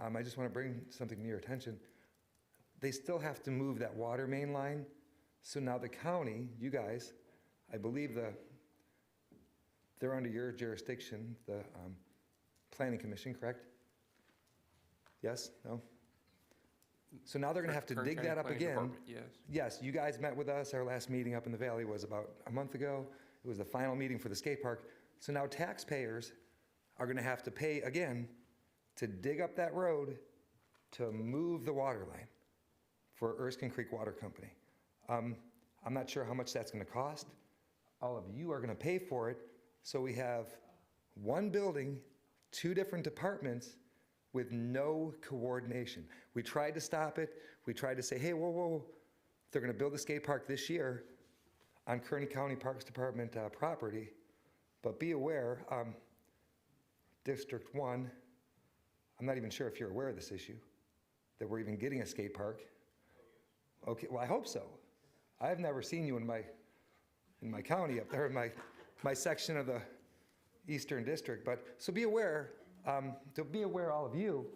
I just want to bring something to your attention. They still have to move that water main line. So now the county, you guys, I believe they're under your jurisdiction, the Planning Commission, correct? Yes? No? So now they're going to have to Kern dig County that up Planning again. Department, yes. Yes, you guys met with us. Our last meeting up in the valley was about a month ago. It was the final meeting for the skate park. So now taxpayers are going to have to pay again to dig up that road to move the water line for Erskine Creek Water Company. I'm not sure how much that's going to cost. All of you are going to pay for it. So we have one building, two different departments with no coordination. We tried to stop it. We tried to say, hey, whoa, they're going to build a skate park this year on Kern County Parks Department property. But be aware, District 1, I'm not even sure if you're aware of this issue, that we're even getting a skate park. Okay, well, I hope so. I've never seen you in my county up there, in my section of the Eastern District. But so be aware, all of you,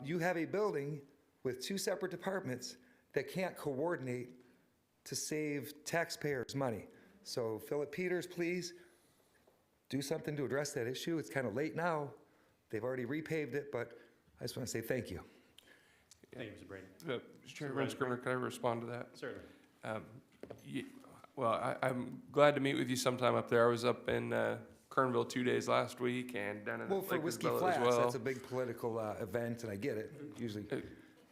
you have a building with two separate departments that can't coordinate to save taxpayers money. So Philip Peters, please do something to address that issue. It's kind of late now. They've already repaved it, but I just want to say thank you. Thank you, Mr. Brady. Chairman Scrivener, can I respond to that? Certainly. Well, I'm glad to meet with you sometime up there. I was up in Kernville 2 days last week and down in Well, for Lake Whiskey Isabella as Flats, well. that's a big political event, and I get it. Usually,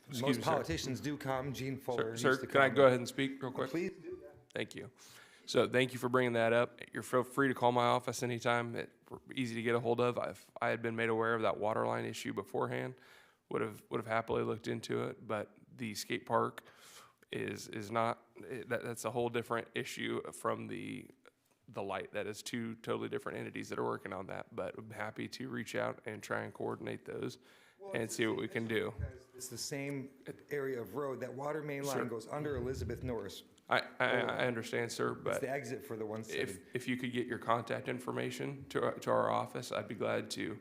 Excuse most me, sir. politicians do come. Gene Fuller Sir, used to can I come. go ahead and speak real quick? Please do that. Thank you. So thank you for bringing that up. You're free to call my office anytime. It's easy to get a hold of. I had been made aware of that water line issue beforehand. Would have happily looked into it, but the skate park is not. That's a whole different issue from the light. That is two totally different entities that are working on that. But I'm happy to reach out and try and coordinate those and see what we can do. It's the same area of road. That water main line Sure. goes under Elizabeth Norris. I understand, sir, It's but the exit for the 170. if you could get your contact information to our office, I'd be glad to,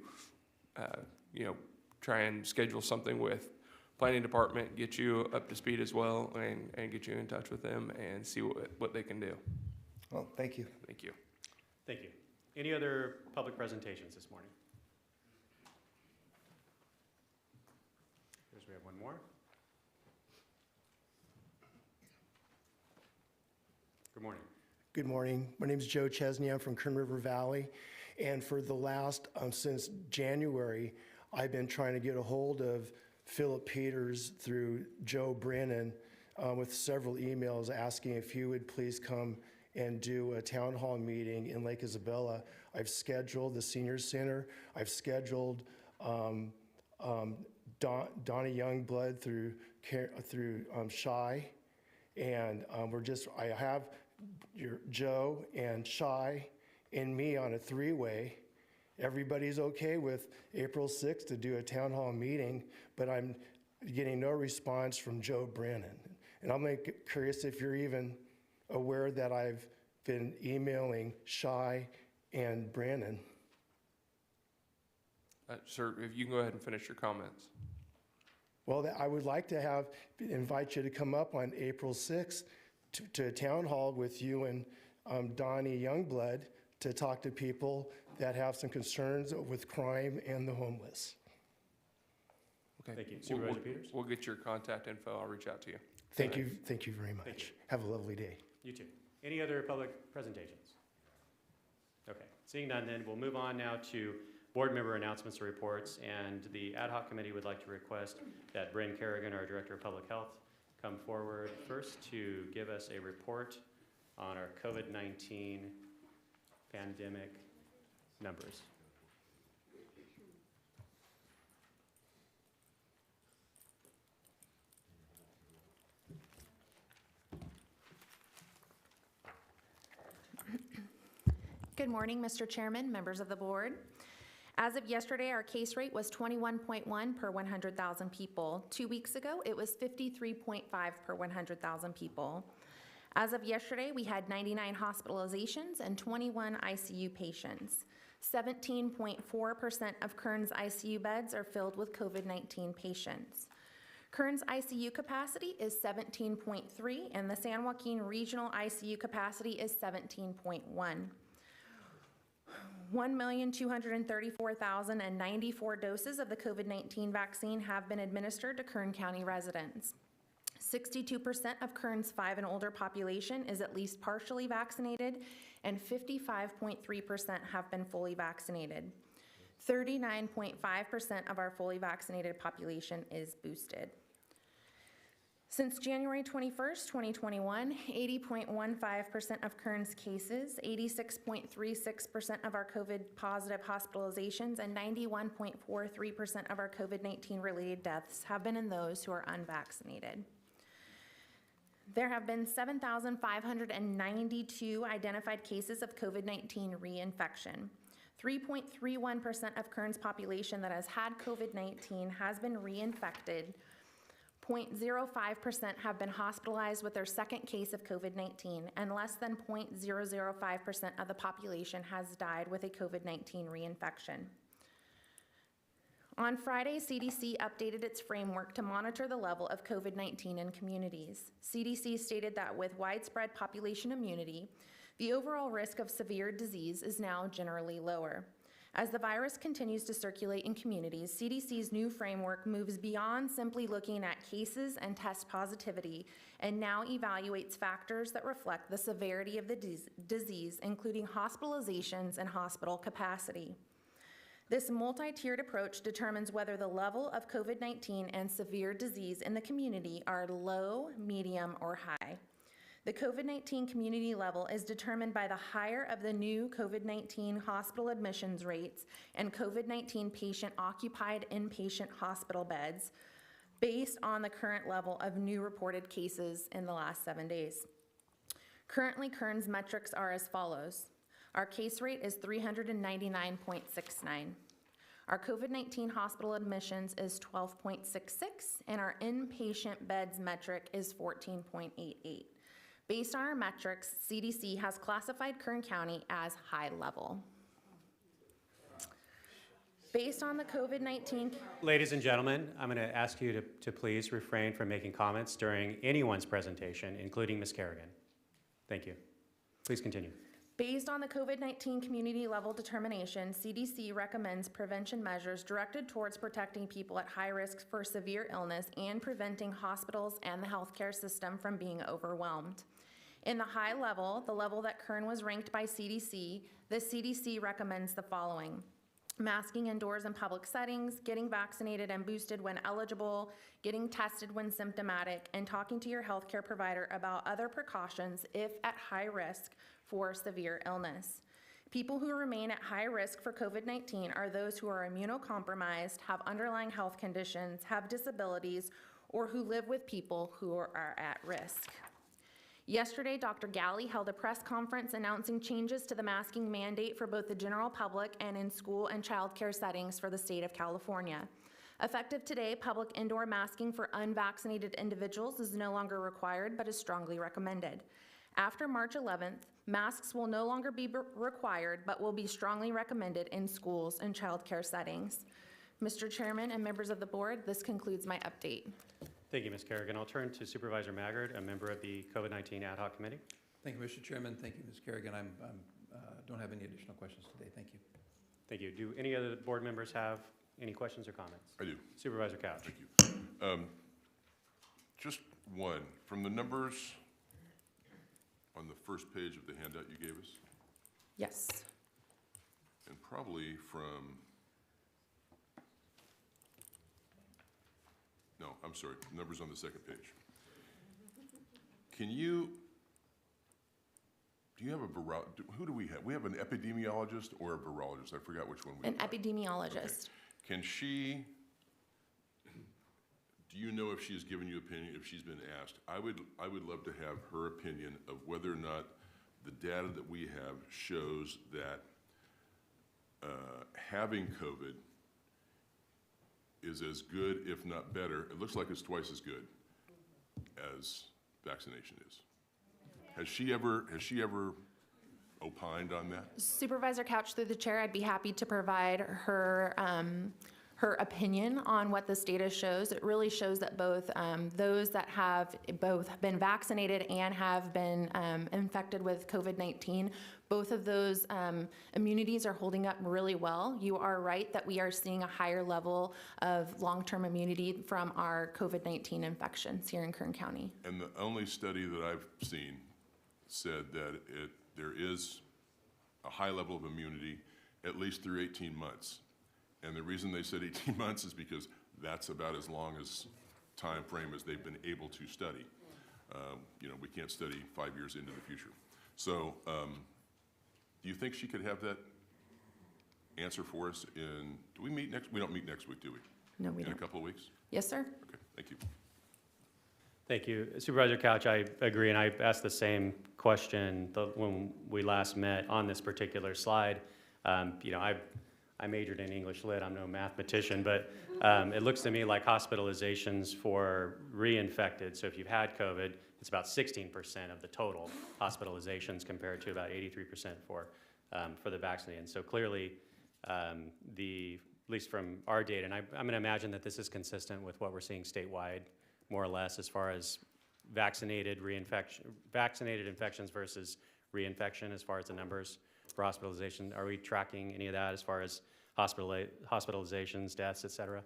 try and schedule something with planning department, get you up to speed as well, and get you in touch with them and see what they can do. Well, thank you. Thank you. Thank you. Any other public presentations this morning? We have one more. Good morning. Good morning. My name is Joe Chesney. I'm from Kern River Valley. And for the last, since January, I've been trying to get a hold of Philip Peters through Joe Brennan with several emails asking if he would please come and do a town hall meeting in Lake Isabella. I've scheduled the senior center. I've scheduled Donnie Youngblood through Shy. And I have Joe and Shy and me on a three-way. Everybody's okay with April 6th to do a town hall meeting, but I'm getting no response from Joe Brennan. And I'm curious if you're even aware that I've been emailing Shy and Brennan. Sir, if you can go ahead and finish your comments. Well, I would like to invite you to come up on April 6th to a town hall with you and Donnie Youngblood to talk to people that have some concerns with crime and the homeless. Okay. Thank you. Supervisor Peters? We'll get your contact info. I'll reach out to you. Thank you very much. Have a lovely day. You too. Any other public presentations? Okay. Seeing none, then we'll move on now to board member announcements or reports. And the ad hoc committee would like to request that Bryn Kerrigan, our Director of Public Health, come forward first to give us a report on our COVID-19 pandemic numbers. Good morning, Mr. Chairman, members of the board. As of yesterday, our case rate was 21.1 per 100,000 people. 2 weeks ago, it was 53.5 per 100,000 people. As of yesterday, we had 99 hospitalizations and 21 ICU patients. 17.4% of Kern's ICU beds are filled with COVID-19 patients. Kern's ICU capacity is 17.3, and the San Joaquin Regional ICU capacity is 17.1. 1,234,094 doses of the COVID-19 vaccine have been administered to Kern County residents. 62% of Kern's 5 and older population is at least partially vaccinated, and 55.3% have been fully vaccinated. 39.5% of our fully vaccinated population is boosted. Since January 21st, 2021, 80.15% of Kern's cases, 86.36% of our COVID-positive hospitalizations, and 91.43% of our COVID-19 related deaths have been in those who are unvaccinated. There have been 7,592 identified cases of COVID-19 reinfection. 3.31% of Kern's population that has had COVID-19 has been reinfected. 0.05% have been hospitalized with their second case of COVID-19, and less than 0.005% of the population has died with a COVID-19 reinfection. On Friday, CDC updated its framework to monitor the level of COVID-19 in communities. CDC stated that with widespread population immunity, the overall risk of severe disease is now generally lower. As the virus continues to circulate in communities, CDC's new framework moves beyond simply looking at cases and test positivity and now evaluates factors that reflect the severity of the disease, including hospitalizations and hospital capacity. This multi-tiered approach determines whether the level of COVID-19 and severe disease in the community are low, medium, or high. The COVID-19 community level is determined by the higher of the new COVID-19 hospital admissions rates and COVID-19 patient-occupied inpatient hospital beds based on the current level of new reported cases in the last 7 days. Currently, Kern's metrics are as follows. Our case rate is 399.69. Our COVID-19 hospital admissions is 12.66, and our inpatient beds metric is 14.88. Based on our metrics, CDC has classified Kern County as high level. Based on the COVID-19... Ladies and gentlemen, I'm going to ask you to please refrain from making comments during anyone's presentation, including Ms. Kerrigan. Thank you. Please continue. Based on the COVID-19 community level determination, CDC recommends prevention measures directed towards protecting people at high risk for severe illness and preventing hospitals and the healthcare system from being overwhelmed. In the high level, the level that Kern was ranked by CDC, the CDC recommends the following: masking indoors in public settings, getting vaccinated and boosted when eligible, getting tested when symptomatic, and talking to your healthcare provider about other precautions if at high risk for severe illness. People who remain at high risk for COVID-19 are those who are immunocompromised, have underlying health conditions, have disabilities, or who live with people who are at risk. Yesterday, Dr. Galley held a press conference announcing changes to the masking mandate for both the general public and in school and child care settings for the state of California. Effective today, public indoor masking for unvaccinated individuals is no longer required but is strongly recommended. After March 11th, masks will no longer be required but will be strongly recommended in schools and child care settings. Mr. Chairman and members of the board, this concludes my update. Thank you, Ms. Kerrigan. I'll turn to Supervisor Maggard, a member of the COVID-19 Ad Hoc Committee. Thank you, Mr. Chairman. Thank you, Ms. Kerrigan. I don't have any additional questions today. Thank you. Thank you. Do any other board members have any questions or comments? I do. Supervisor Couch. Thank you. Just one. From the numbers on the first page of the handout you gave us? Yes. And probably from, no, I'm sorry, numbers on the second page. Do you have who do we have? We have an epidemiologist or a virologist? I forgot which one we have. An epidemiologist. Okay. Do you know if she's given you opinion, if she's been asked? I would love to have her opinion of whether or not the data that we have shows that having COVID is as good, if not better. It looks like it's twice as good as vaccination is. Has she ever opined on that? Supervisor Couch, through the chair, I'd be happy to provide her her opinion on what this data shows. It really shows that both those that have both been vaccinated and have been infected with COVID-19, both of those immunities are holding up really well. You are right that we are seeing a higher level of long-term immunity from our COVID-19 infections here in Kern County. And the only study that I've seen said that there is a high level of immunity at least through 18 months. And the reason they said 18 months is because that's about as long as time frame as they've been able to study. We can't study 5 years into the future. So do you think she could have that answer for us do we meet next? We don't meet next week, do we? No, we don't. In a couple of weeks? Yes, sir. Okay, thank you. Thank you. Supervisor Couch, I agree, and I asked the same question when we last met on this particular slide. I majored in English Lit. I'm no mathematician, but it looks to me like hospitalizations for reinfected, so if you've had COVID, it's about 16% of the total hospitalizations compared to about 83% for the vaccinated. So clearly, at least from our data, and I'm going to imagine that this is consistent with what we're seeing statewide, more or less, as far as vaccinated infections versus reinfection, as far as the numbers for hospitalization. Are we tracking any of that as far as hospitalizations, deaths, et cetera?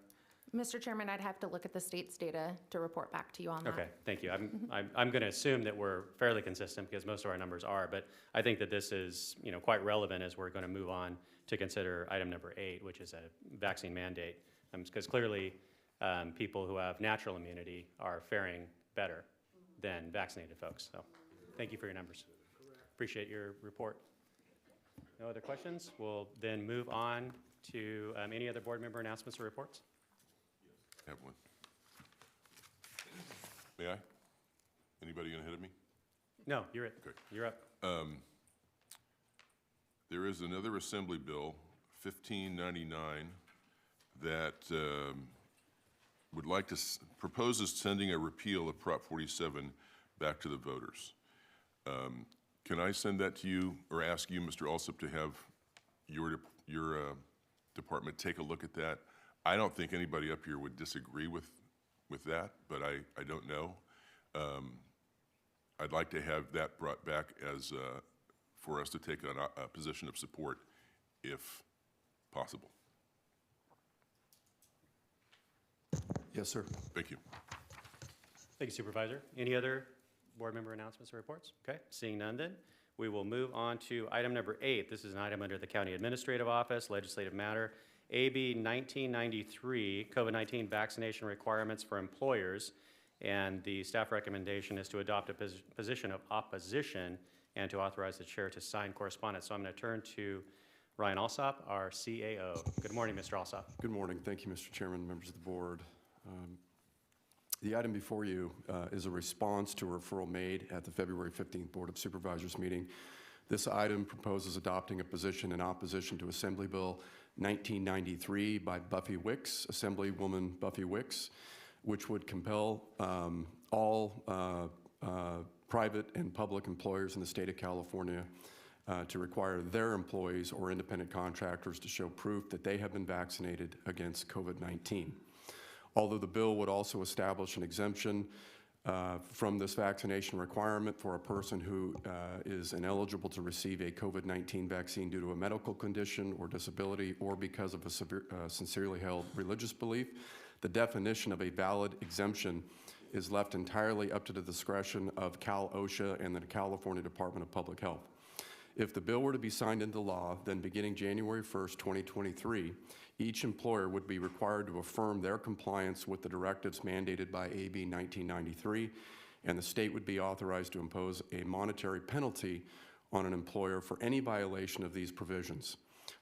Mr. Chairman, I'd have to look at the state's data to report back to you on that. Okay, thank you. I'm going to assume that we're fairly consistent because most of our numbers are, but I think that this is quite relevant as we're going to move on to consider item number 8, which is a vaccine mandate, because clearly people who have natural immunity are faring better than vaccinated folks. So thank you for your numbers. Appreciate your report. No other questions? We'll then move on to any other board member announcements or reports? I have one. May I? Anybody ahead of me? No, you're it. Okay. You're up. There is another Assembly Bill, 1599, that proposes sending a repeal of Prop 47 back to the voters. Can I send that to you or ask you, Mr. Alsop, to have your department take a look at that? I don't think anybody up here would disagree with that, but I don't know. I'd like to have that brought back as for us to take a position of support if possible. Yes, sir. Thank you. Thank you, Supervisor. Any other board member announcements or reports? Okay, seeing none then, we will move on to item number 8. This is an item under the County Administrative Office, legislative matter, AB 1993, COVID-19 vaccination requirements for employers. And the staff recommendation is to adopt a position of opposition and to authorize the chair to sign correspondence. So I'm going to turn to Ryan Alsop, our CAO. Good morning, Mr. Alsop. Good morning. Thank you, Mr. Chairman, members of the board. The item before you is a response to a referral made at the February 15th Board of Supervisors meeting. This item proposes adopting a position in opposition to Assembly Bill 1993 by Buffy Wicks, Assemblywoman Buffy Wicks, which would compel all private and public employers in the state of California to require their employees or independent contractors to show proof that they have been vaccinated against COVID-19. Although the bill would also establish an exemption from this vaccination requirement for a person who is ineligible to receive a COVID-19 vaccine due to a medical condition or disability or because of a sincerely held religious belief, the definition of a valid exemption is left entirely up to the discretion of Cal OSHA and the California Department of Public Health. If the bill were to be signed into law, then beginning January 1st, 2023, each employer would be required to affirm their compliance with the directives mandated by AB 1993, and the state would be authorized to impose a monetary penalty on an employer for any violation of these provisions.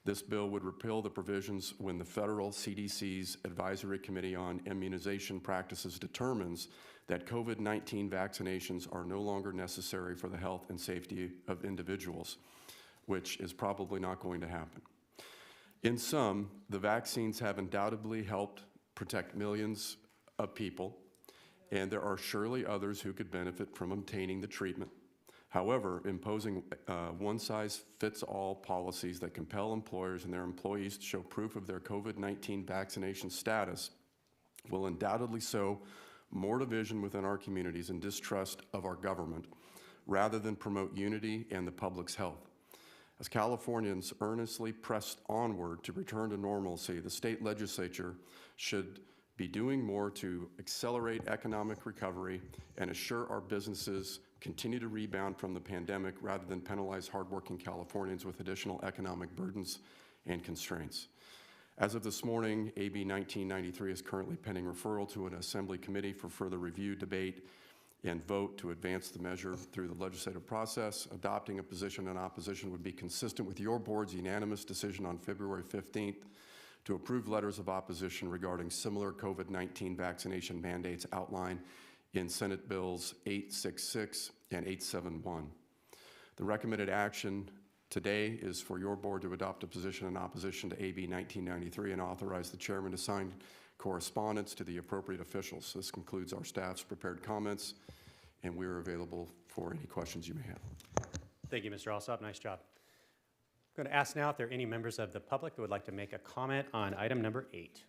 This bill would repeal the provisions when the federal CDC's Advisory Committee on Immunization Practices determines that COVID-19 vaccinations are no longer necessary for the health and safety of individuals, which is probably not going to happen. In sum, the vaccines have undoubtedly helped protect millions of people, and there are surely others who could benefit from obtaining the treatment. However, imposing one-size-fits-all policies that compel employers and their employees to show proof of their COVID-19 vaccination status will undoubtedly sow more division within our communities and distrust of our government, rather than promote unity and the public's health. As Californians earnestly press onward to return to normalcy, the state legislature should be doing more to accelerate economic recovery and assure our businesses continue to rebound from the pandemic rather than penalize hardworking Californians with additional economic burdens and constraints. As of this morning, AB 1993 is currently pending referral to an Assembly committee for further review, debate, and vote to advance the measure through the legislative process. Adopting a position in opposition would be consistent with your board's unanimous decision on February 15th to approve letters of opposition regarding similar COVID-19 vaccination mandates outlined in Senate Bills 866 and 871. The recommended action today is for your board to adopt a position in opposition to AB 1993 and authorize the chairman to sign correspondence to the appropriate officials. This concludes our staff's prepared comments, and we are available for any questions you may have. Thank you, Mr. Alsop. Nice job. I'm going to ask now if there are any members of the public that would like to make a comment on item number 8.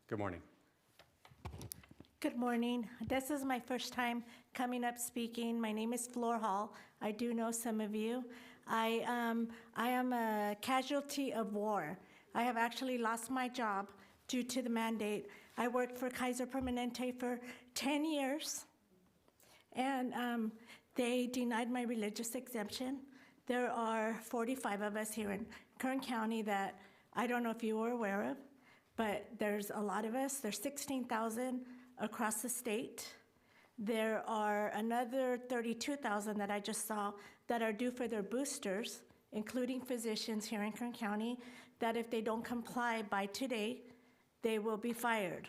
Good morning. Good morning. This is my first time coming up speaking. My name is Flor Hall. I do know some of you. I am a casualty of war. I have actually lost my job due to the mandate. I worked for Kaiser Permanente for 10 years, and they denied my religious exemption. There are 45 of us here in Kern County that I don't know if you were aware of, but there's a lot of us. There's 16,000 across the state. There are another 32,000 that I just saw that are due for their boosters, including physicians here in Kern County, that if they don't comply by today, they will be fired.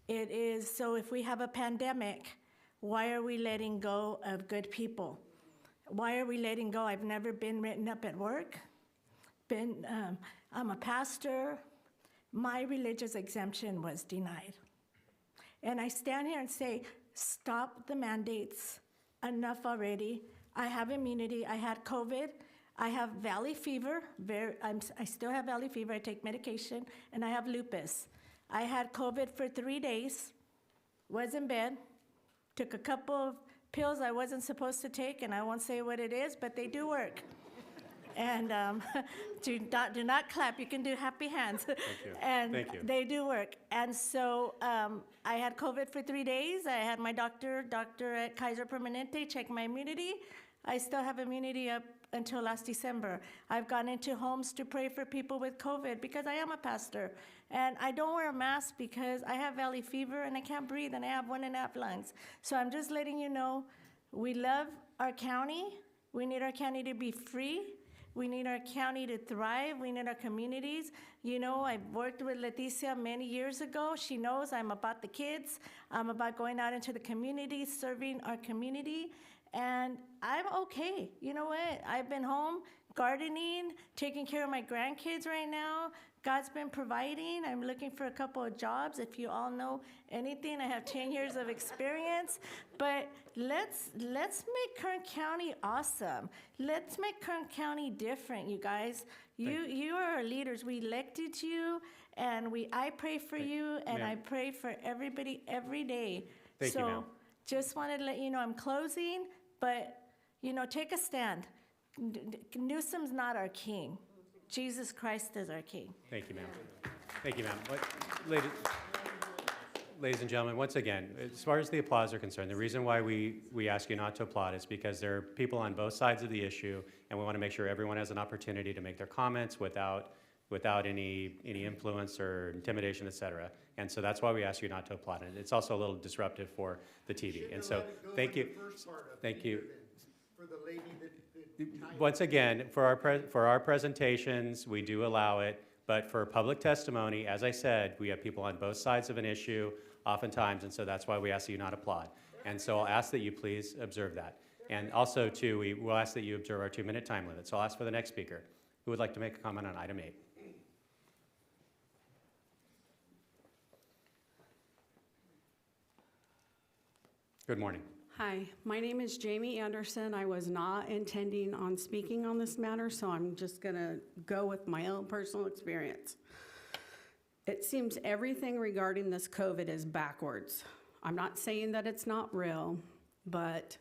It is, so if we have a pandemic, why are we letting go of good people? Why are we letting go? I've never been written up at work. I'm a pastor. My religious exemption was denied. And I stand here and say, stop the mandates. Enough already. I have immunity. I had COVID. I have valley fever. I still have valley fever. I take medication. And I have lupus. I had COVID for 3 days. Was in bed. Took a couple of pills I wasn't supposed to take, and I won't say what it is, but they do work. And do not clap. You can do happy hands. Thank you. And Thank you. they do work. And so I had COVID for 3 days. I had my doctor at Kaiser Permanente check my immunity. I still have immunity up until last December. I've gone into homes to pray for people with COVID because I am a pastor. And I don't wear a mask because I have valley fever and I can't breathe and I have 1.5 lungs. So I'm just letting you know, we love our county. We need our county to be free. We need our county to thrive. We need our communities. You know, I worked with Leticia many years ago. She knows I'm about the kids. I'm about going out into the community, serving our community. And I'm okay. You know what? I've been home gardening, taking care of my grandkids right now. God's been providing. I'm looking for a couple of jobs. If you all know anything, I have 10 years of experience. But let's make Kern County awesome. Let's make Kern County different, you guys. You are our leaders. We elected you, and I pray for you, and I pray for everybody every day. Thank you, ma'am. Just wanted to let you know I'm closing, but, you know, take a stand. Newsom's not our king. Jesus Christ is our king. Thank you, ma'am. Thank you, ma'am. Ladies and gentlemen, once again, as far as the applause are concerned, the reason why we ask you not to applaud is because there are people on both sides of the issue, and we want to make sure everyone has an opportunity to make their comments without any influence or intimidation, et cetera. And so that's why we ask you not to applaud. And it's also a little disruptive for the TV. And so thank you. Thank you. For the lady that Once again, for our presentations, we do allow it, but for public testimony, as I said, we have people on both sides of an issue oftentimes, and so that's why we ask that you not applaud. And so I'll ask that you please observe that. And also, too, we will ask that you observe our 2-minute time limit. So I'll ask for the next speaker who would like to make a comment on item 8. Good morning. Hi, my name is Jamie Anderson. I was not intending on speaking on this matter, so I'm just going to go with my own personal experience. It seems everything regarding this COVID is backwards. I'm not saying that it's not real, but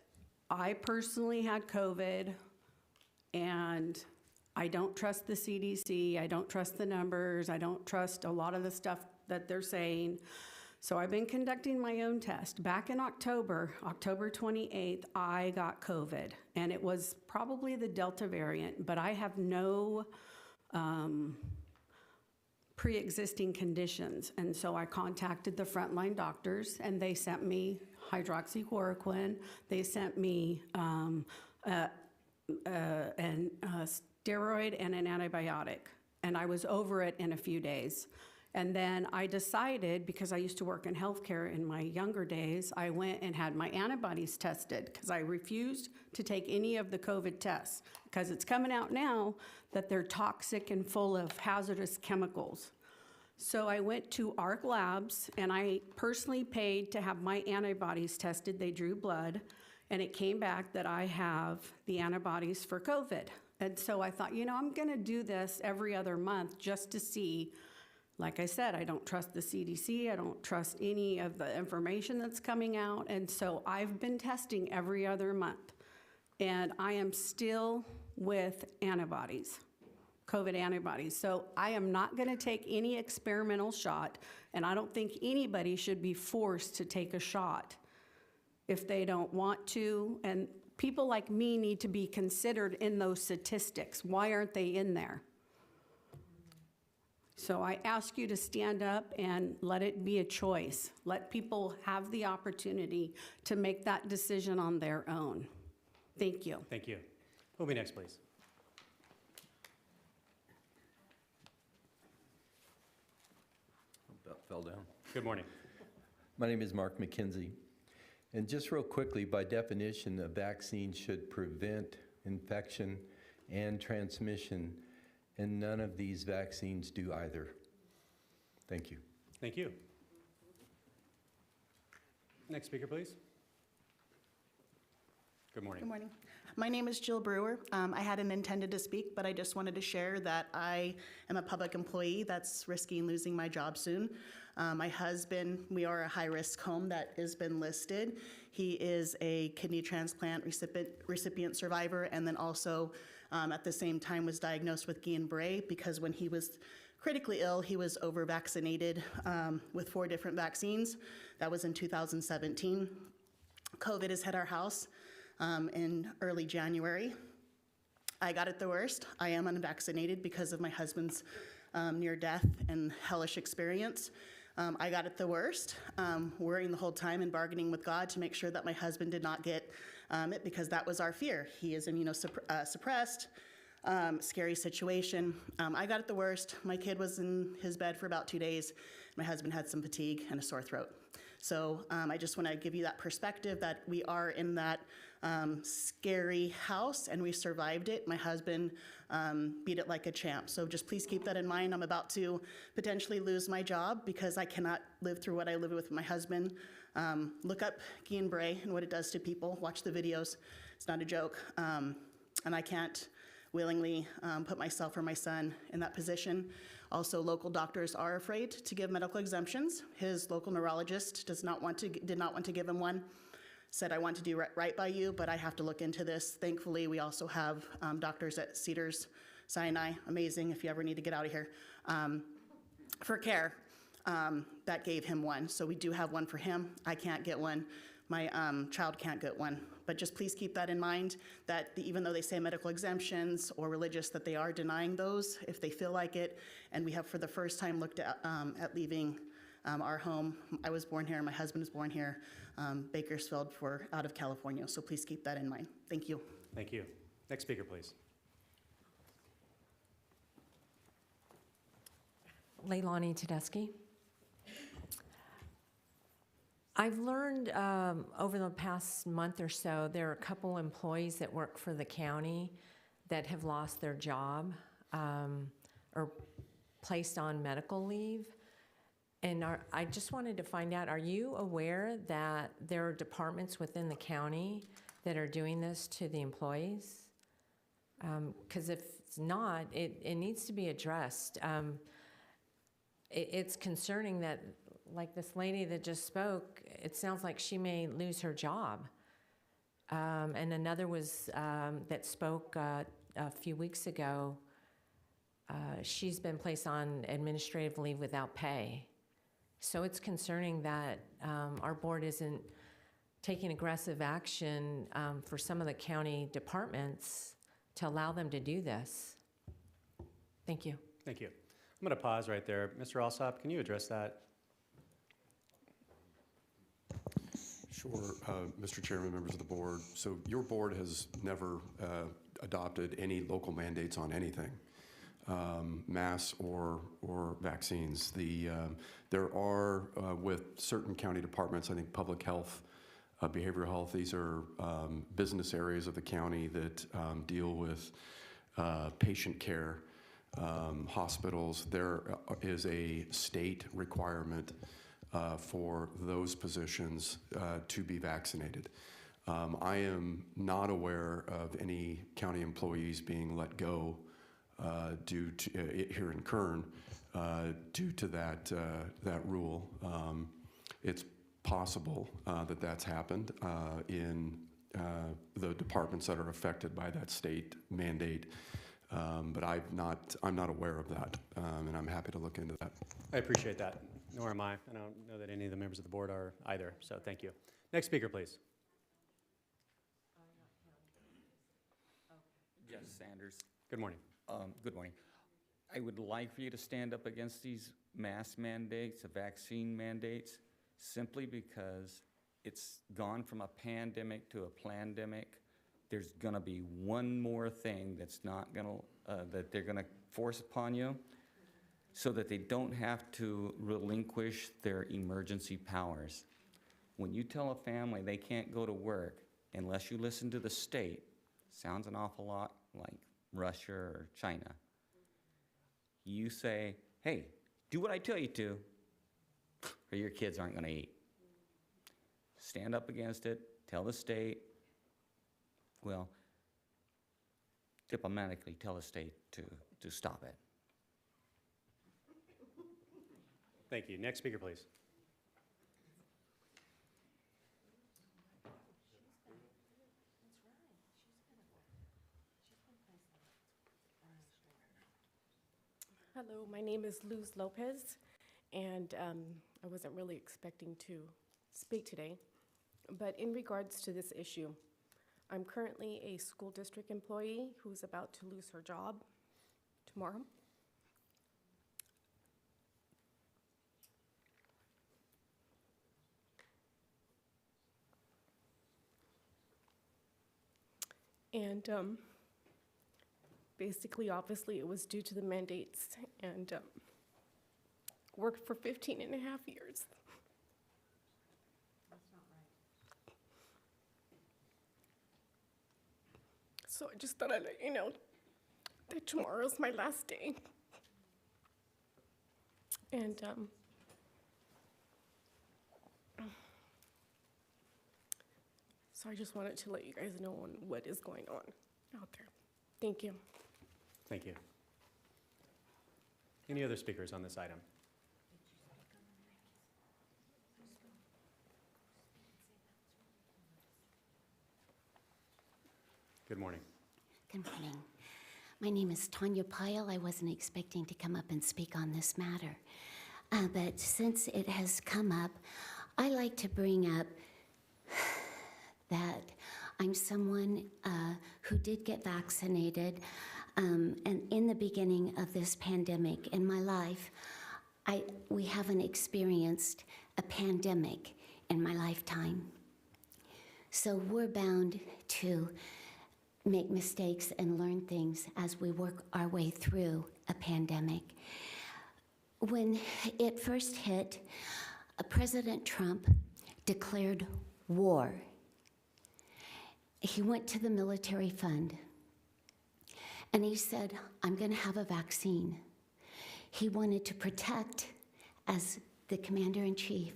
I personally had COVID, and I don't trust the CDC. I don't trust the numbers. I don't trust a lot of the stuff that they're saying. So I've been conducting my own test. Back in October 28th, I got COVID, and it was probably the Delta variant, but I have no pre-existing conditions. And so I contacted the frontline doctors, and they sent me hydroxychloroquine. They sent me a steroid and an antibiotic, and I was over it in a few days. And then I decided, because I used to work in healthcare in my younger days, I went and had my antibodies tested because I refused to take any of the COVID tests because it's coming out now that they're toxic and full of hazardous chemicals. So I went to ARC Labs, and I personally paid to have my antibodies tested. They drew blood, and it came back that I have the antibodies for COVID. And so I thought, you know, I'm going to do this every other month just to see. Like I said, I don't trust the CDC. I don't trust any of the information that's coming out. And so I've been testing every other month. And I am still with antibodies, COVID antibodies. So I am not going to take any experimental shot. And I don't think anybody should be forced to take a shot if they don't want to. And people like me need to be considered in those statistics. Why aren't they in there? So I ask you to stand up and let it be a choice. Let people have the opportunity to make that decision on their own. Thank you. Thank you. Who'll be next, please? About fell down. Good morning. My name is Mark McKenzie. And just real quickly, by definition, a vaccine should prevent infection and transmission, and none of these vaccines do either. Thank you. Thank you. Next speaker, please. Good morning. Good morning. My name is Jill Brewer. I hadn't intended to speak, but I just wanted to share that I am a public employee that's risking losing my job soon. My husband, we are a high-risk home that has been listed. He is a kidney transplant recipient survivor, and then also At the same time was diagnosed with Guillain-Barré because when he was critically ill, he was over-vaccinated with 4 different vaccines. That was in 2017. COVID has hit our house in early January. I got it the worst. I am unvaccinated because of my husband's near death and hellish experience. I got it the worst, worrying the whole time and bargaining with God to make sure that my husband did not get it because that was our fear. He is immunosuppressed, scary situation. I got it the worst. My kid was in his bed for about 2 days. My husband had some fatigue and a sore throat. So I just want to give you that perspective that we are in that scary house and we survived it. My husband beat it like a champ. So just please keep that in mind. I'm about to potentially lose my job because I cannot live through what I live with my husband. Look up Guillain-Barré and what it does to people. Watch the videos. It's not a joke. And I can't willingly put myself or my son in that position. Also, local doctors are afraid to give medical exemptions. His local neurologist did not want to give him one. Said, I want to do right by you, but I have to look into this. Thankfully, we also have doctors at Cedars Sinai, amazing if you ever need to get out of here, for care, that gave him one. So we do have one for him. I can't get one. My child can't get one. But just please keep that in mind, that even though they say medical exemptions or religious, that they are denying those if they feel like it. And we have, for the first time, looked at leaving our home. I was born here, my husband was born here, Bakersfield, out of California. So please keep that in mind. Thank you. Thank you. Next speaker, please. Leilani Tedeschi. I've learned over the past month or so, there are a couple employees that work for the county that have lost their job or placed on medical leave. And I just wanted to find out, are you aware that there are departments within the county that are doing this to the employees? Because if it's not, it needs to be addressed. It's concerning that, like this lady that just spoke, it sounds like she may lose her job. And another was that spoke a few weeks ago. She's been placed on administrative leave without pay. So it's concerning that our board isn't taking aggressive action for some of the county departments to allow them to do this. Thank you. Thank you. I'm going to pause right there. Mr. Alsop, can you address that? Sure, Mr. Chairman, members of the board. So your board has never adopted any local mandates on anything, masks or vaccines. There are, with certain county departments, I think public health, behavioral health, these are business areas of the county that deal with patient care, hospitals. There is a state requirement for those positions to be vaccinated. I am not aware of any county employees being let go due to here in Kern due to that rule. It's possible that that's happened in the departments that are affected by that state mandate. But I'm not aware of that, and I'm happy to look into that. I appreciate that. Nor am I. I don't know that any of the members of the board are either, so thank you. Next speaker, please. Jess Sanders. Good morning. Good morning. I would like for you to stand up against these mask mandates, the vaccine mandates, simply because it's gone from a pandemic to a plandemic. There's going to be one more thing that's not going to, that they're going to force upon you so that they don't have to relinquish their emergency powers. When you tell a family they can't go to work unless you listen to the state, sounds an awful lot like Russia or China. You say, hey, do what I tell you to, or your kids aren't going to eat. Stand up against it, tell the state, well, diplomatically tell the state to stop it. Thank you. Next speaker, please. Hello, my name is Luz Lopez, and I wasn't really expecting to speak today. But in regards to this issue, I'm currently a school district employee who's about to lose her job tomorrow. And basically, obviously, it was due to the mandates, and worked for 15 and a half years. So I just thought I'd let you know that tomorrow's my last day. And so I just wanted to let you guys know on what is going on out there. Thank you. Thank you. Any other speakers on this item? Good morning. Good morning. My name is Tanya Pyle. I wasn't expecting to come up and speak on this matter. But since it has come up, I like to bring up that I'm someone who did get vaccinated, and in the beginning of this pandemic in my life, we haven't experienced a pandemic in my lifetime. So we're bound to make mistakes and learn things as we work our way through a pandemic. When it first hit, President Trump declared war. He went to the military fund and he said, I'm going to have a vaccine. He wanted to protect, as the commander-in-chief,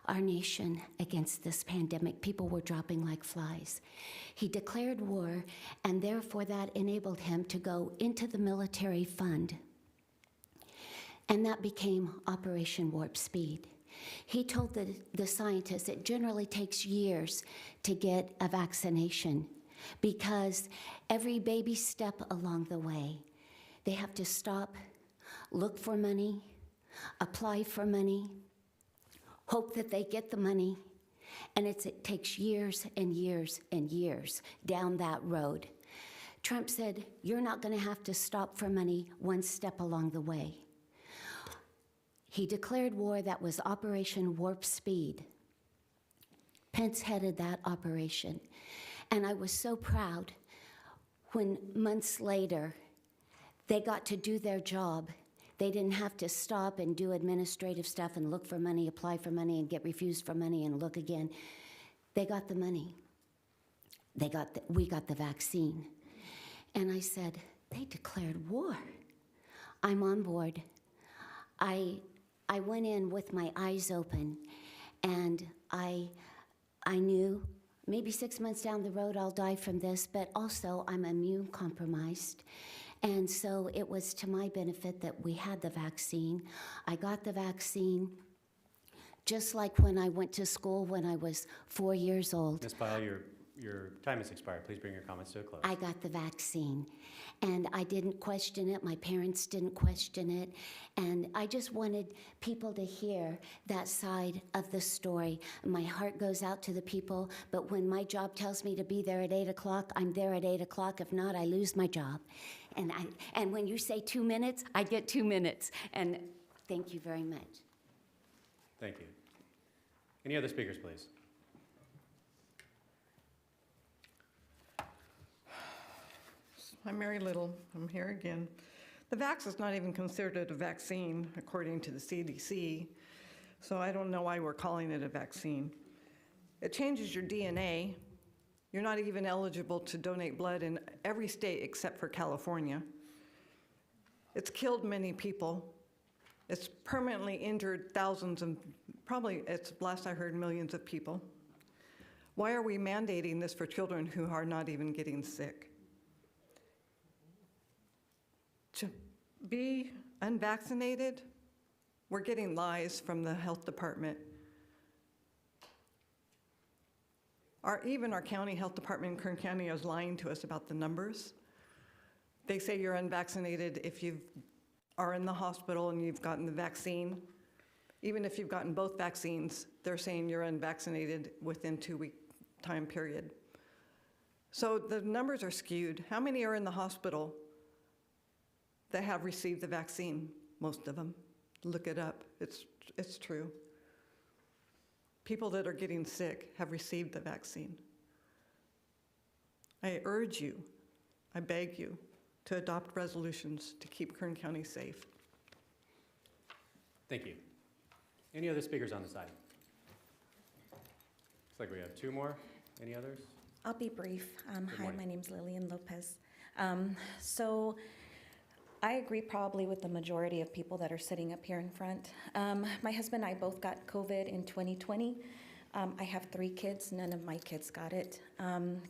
our nation against this pandemic. People were dropping like flies. He declared war, and therefore that enabled him to go into the military fund. And that became Operation Warp Speed. He told the scientists it generally takes years to get a vaccination because every baby step along the way, they have to stop, look for money, apply for money, hope that they get the money, and it takes years and years and years down that road. Trump said, you're not going to have to stop for money one step along the way. He declared war. That was Operation Warp Speed. Pence headed that operation. And I was so proud when months later they got to do their job. They didn't have to stop and do administrative stuff and look for money, apply for money, and get refused for money and look again. They got the money. We got the vaccine. And I said, they declared war. I'm on board. I went in with my eyes open, and I knew maybe 6 months down the road I'll die from this, but also I'm immune compromised. And so it was to my benefit that we had the vaccine. I got the vaccine just like when I went to school when I was 4 years old. Ms. Pyle, your time has expired. Please bring your comments to a close. I got the vaccine, and I didn't question it. My parents didn't question it, and I just wanted people to hear that side of the story. My heart goes out to the people, but when my job tells me to be there at 8 o'clock, I'm there at 8 o'clock. If not, I lose my job. And when you say 2 minutes, I get 2 minutes, and thank you very much. Thank you. Any other speakers, please? I'm Mary Little. I'm here again. The vax is not even considered a vaccine according to the CDC, so I don't know why we're calling it a vaccine. It changes your DNA. You're not even eligible to donate blood in every state except for California. It's killed many people. It's permanently injured thousands and probably, it's last I heard, millions of people. Why are we mandating this for children who are not even getting sick? To be unvaccinated, we're getting lies from the health department. Even our county health department in Kern County is lying to us about the numbers. They say you're unvaccinated if you are in the hospital and you've gotten the vaccine, even if you've gotten both vaccines, they're saying you're unvaccinated within 2-week time period. So the numbers are skewed. How many are in the hospital that have received the vaccine? Most of them. Look it up. It's true. People that are getting sick have received the vaccine. I urge you, I beg you, to adopt resolutions to keep Kern County safe. Thank you. Any other speakers on this item? Looks like we have 2 more. Any others? I'll be brief. Hi, morning. my name's Lillian Lopez. So I agree probably with the majority of people that are sitting up here in front. My husband and I both got COVID in 2020. I have 3 kids. None of my kids got it.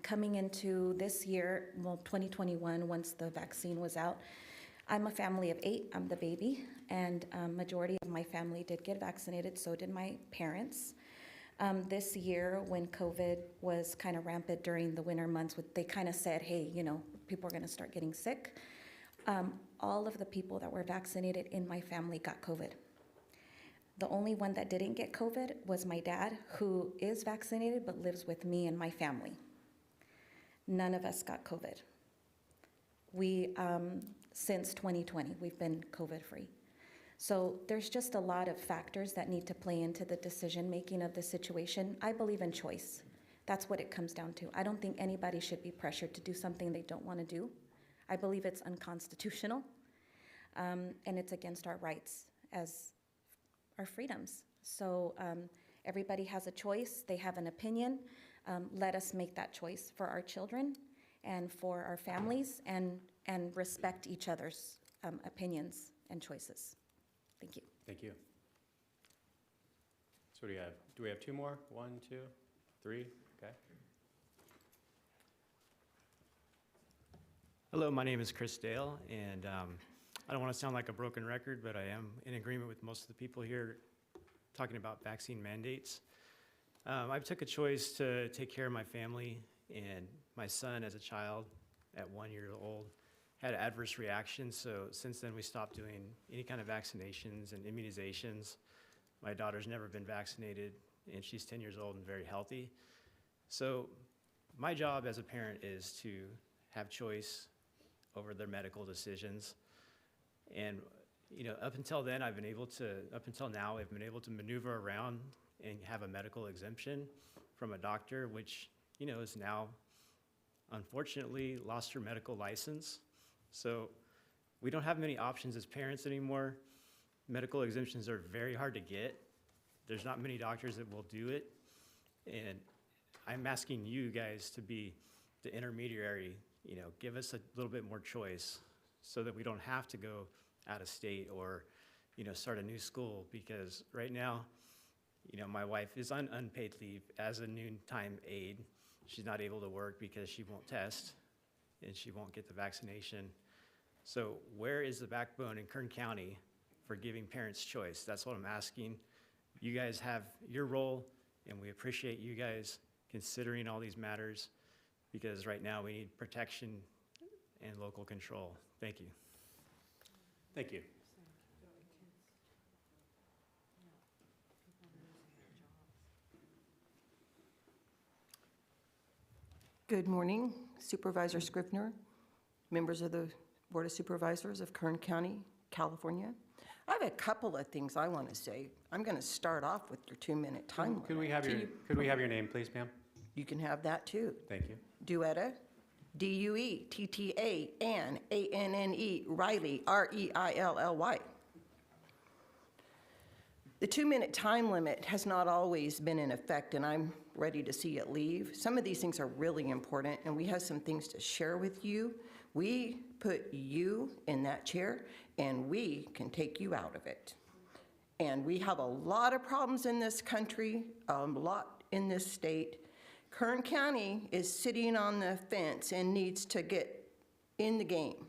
Coming into this year, well, 2021, once the vaccine was out, I'm a family of 8. I'm the baby, and majority of my family did get vaccinated, so did my parents. This year, when COVID was kind of rampant during the winter months, they kind of said, hey, you know, people are going to start getting sick. All of the people that were vaccinated in my family got COVID. The only one that didn't get COVID was my dad, who is vaccinated but lives with me and my family. None of us got COVID. We, since 2020, we've been COVID-free. So there's just a lot of factors that need to play into the decision-making of the situation. I believe in choice. That's what it comes down to. I don't think anybody should be pressured to do something they don't want to do. I believe it's unconstitutional, and it's against our rights as our freedoms. So everybody has a choice. They have an opinion. Let us make that choice for our children and for our families, and respect each other's opinions and choices. Thank you. Thank you. So what do you have? Do we have 2 more? 1, 2, 3? Okay. Hello, my name is Chris Dale, and I don't want to sound like a broken record, but I am in agreement with most of the people here talking about vaccine mandates. I took a choice to take care of my family, and my son as a child at 1 year old had adverse reactions, so since then we stopped doing any kind of vaccinations and immunizations. My daughter's never been vaccinated, and she's 10 years old and very healthy. So my job as a parent is to have choice over their medical decisions. And you know, up until now, I've been able to maneuver around and have a medical exemption from a doctor, which, you know, is now unfortunately lost her medical license. So we don't have many options as parents anymore. Medical exemptions are very hard to get. There's not many doctors that will do it. And I'm asking you guys to be the intermediary, you know, give us a little bit more choice so that we don't have to go out of state or, you know, start a new school, because right now, you know, my wife is on unpaid leave as a noontime aide. She's not able to work because she won't test and she won't get the vaccination. So where is the backbone in Kern County for giving parents choice? That's what I'm asking. You guys have your role, and we appreciate you guys considering all these matters, because right now we need protection and local control. Thank you. Thank you. Good morning, Supervisor Scrivener, members of the Board of Supervisors of Kern County, California. I have a couple of things I want to say. I'm going to start off with your 2-minute time limit. Could we have your name, please, ma'am? You can have that too. Thank you. Duetta, D-U-E-T-T-A-N-A-N-N-E, Riley, R-E-I-L-L-Y. The 2-minute time limit has not always been in effect, and I'm ready to see it leave. Some of these things are really important, and we have some things to share with you. We put you in that chair, and we can take you out of it. And we have a lot of problems in this country, a lot in this state. Kern County is sitting on the fence and needs to get in the game.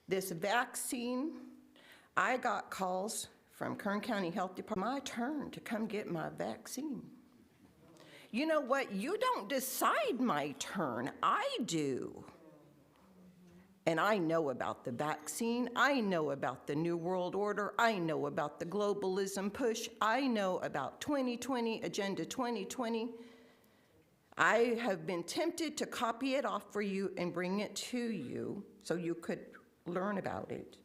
This vaccine, I got calls from Kern County Health Department, my turn to come get my vaccine. You know what? You don't decide my turn, I do. And I know about the vaccine. I know about the New World Order. I know about the globalism push. I know about 2020, Agenda 2020. I have been tempted to copy it off for you and bring it to you so you could learn about it.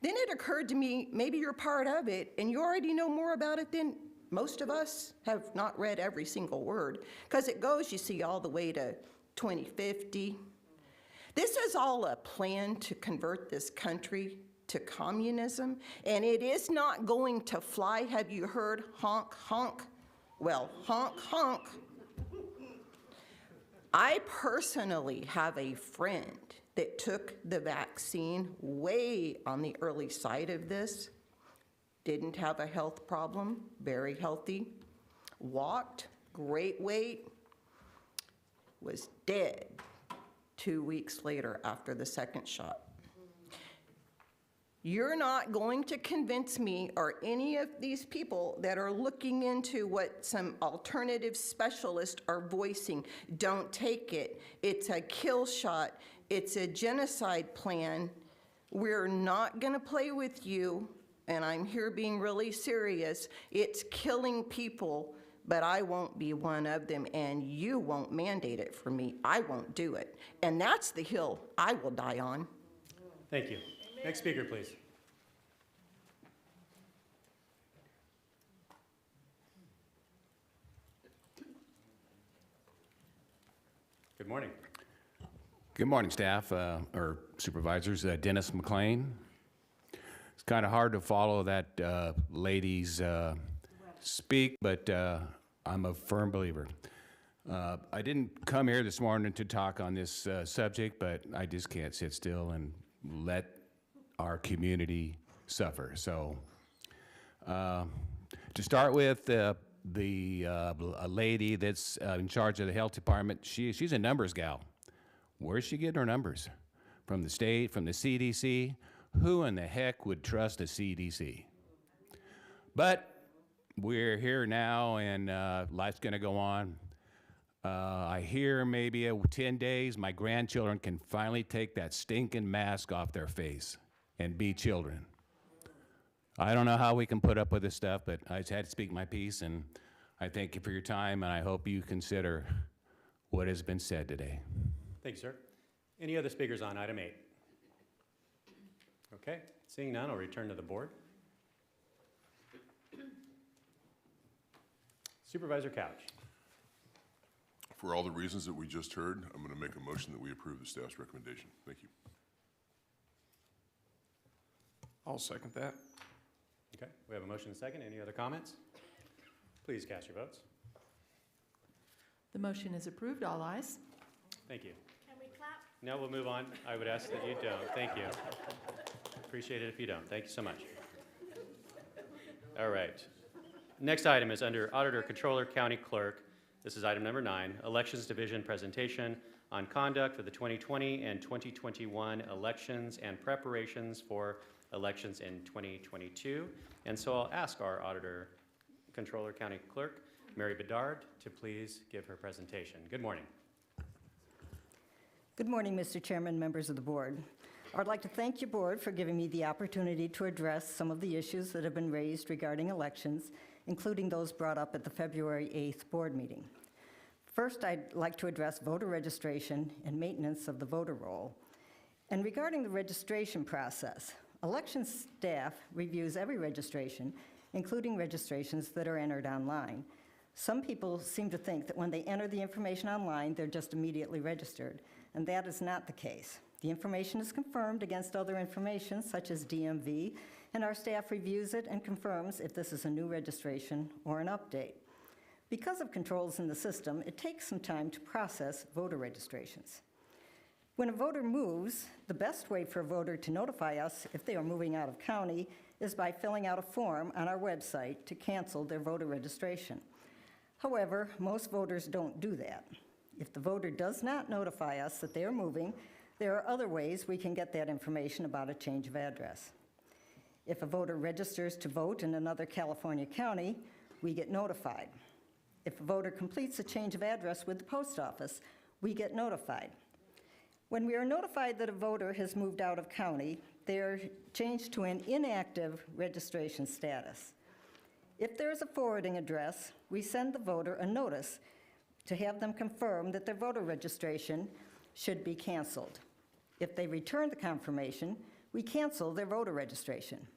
Then it occurred to me, maybe you're part of it and you already know more about it than most of us have not read every single word, because it goes, you see, all the way to 2050. This is all a plan to convert this country to communism, and it is not going to fly. Have you heard honk, honk? Well, honk, honk. I personally have a friend that took the vaccine way on the early side of this, didn't have a health problem, very healthy, walked, great weight, was dead 2 weeks later after the second shot. You're not going to convince me or any of these people that are looking into what some alternative specialists are voicing. Don't take it. It's a kill shot. It's a genocide plan. We're not going to play with you, and I'm here being really serious. It's killing people, but I won't be one of them, and you won't mandate it for me. I won't do it. And that's the hill I will die on. Thank you. Next speaker, please. Good morning. Good morning, staff, or supervisors. Dennis McLean. It's kind of hard to follow that lady's speak, but I'm a firm believer. I didn't come here this morning to talk on this subject, but I just can't sit still and let our community suffer. So to start with, a lady that's in charge of the health department, she's a numbers gal. Where's she getting her numbers? From the state, from the CDC? Who in the heck would trust the CDC? But we're here now, and life's going to go on. I hear maybe 10 days, my grandchildren can finally take that stinking mask off their face and be children. I don't know how we can put up with this stuff, but I just had to speak my piece, and I thank you for your time, and I hope you consider what has been said today. Thank you, sir. Any other speakers on item 8? Okay, seeing none, I'll return to the board. Supervisor Couch. For all the reasons that we just heard, I'm going to make a motion that we approve the staff's recommendation. Thank you. I'll second that. Okay, we have a motion and a second. Any other comments? Please cast your votes. The motion is approved. All ayes. Thank you. Can we clap? Now we'll move on. I would ask that you don't. Thank you. Appreciate it if you don't. Thank you so much. All right. Next item is under Auditor, Controller, County Clerk. This is item number 9, Elections Division Presentation on Conduct for the 2020 and 2021 elections and preparations for elections in 2022. And so I'll ask our Auditor, Controller, County Clerk, Mary Bedard, to please give her presentation. Good morning. Good morning, Mr. Chairman, members of the board. I would like to thank your board for giving me the opportunity to address some of the issues that have been raised regarding elections, including those brought up at the February 8th board meeting. First, I'd like to address voter registration and maintenance of the voter roll. And regarding the registration process, elections staff reviews every registration, including registrations that are entered online. Some people seem to think that when they enter the information online, they're just immediately registered, and that is not the case. The information is confirmed against other information, such as DMV, and our staff reviews it and confirms if this is a new registration or an update. Because of controls in the system, it takes some time to process voter registrations. When a voter moves, the best way for a voter to notify us if they are moving out of county is by filling out a form on our website to cancel their voter registration. However, most voters don't do that. If the voter does not notify us that they are moving, there are other ways we can get that information about a change of address. If a voter registers to vote in another California county, we get notified. If a voter completes a change of address with the post office, we get notified. When we are notified that a voter has moved out of county, they are changed to an inactive registration status. If there is a forwarding address, we send the voter a notice to have them confirm that their voter registration should be canceled. If they return the confirmation, we cancel their voter registration.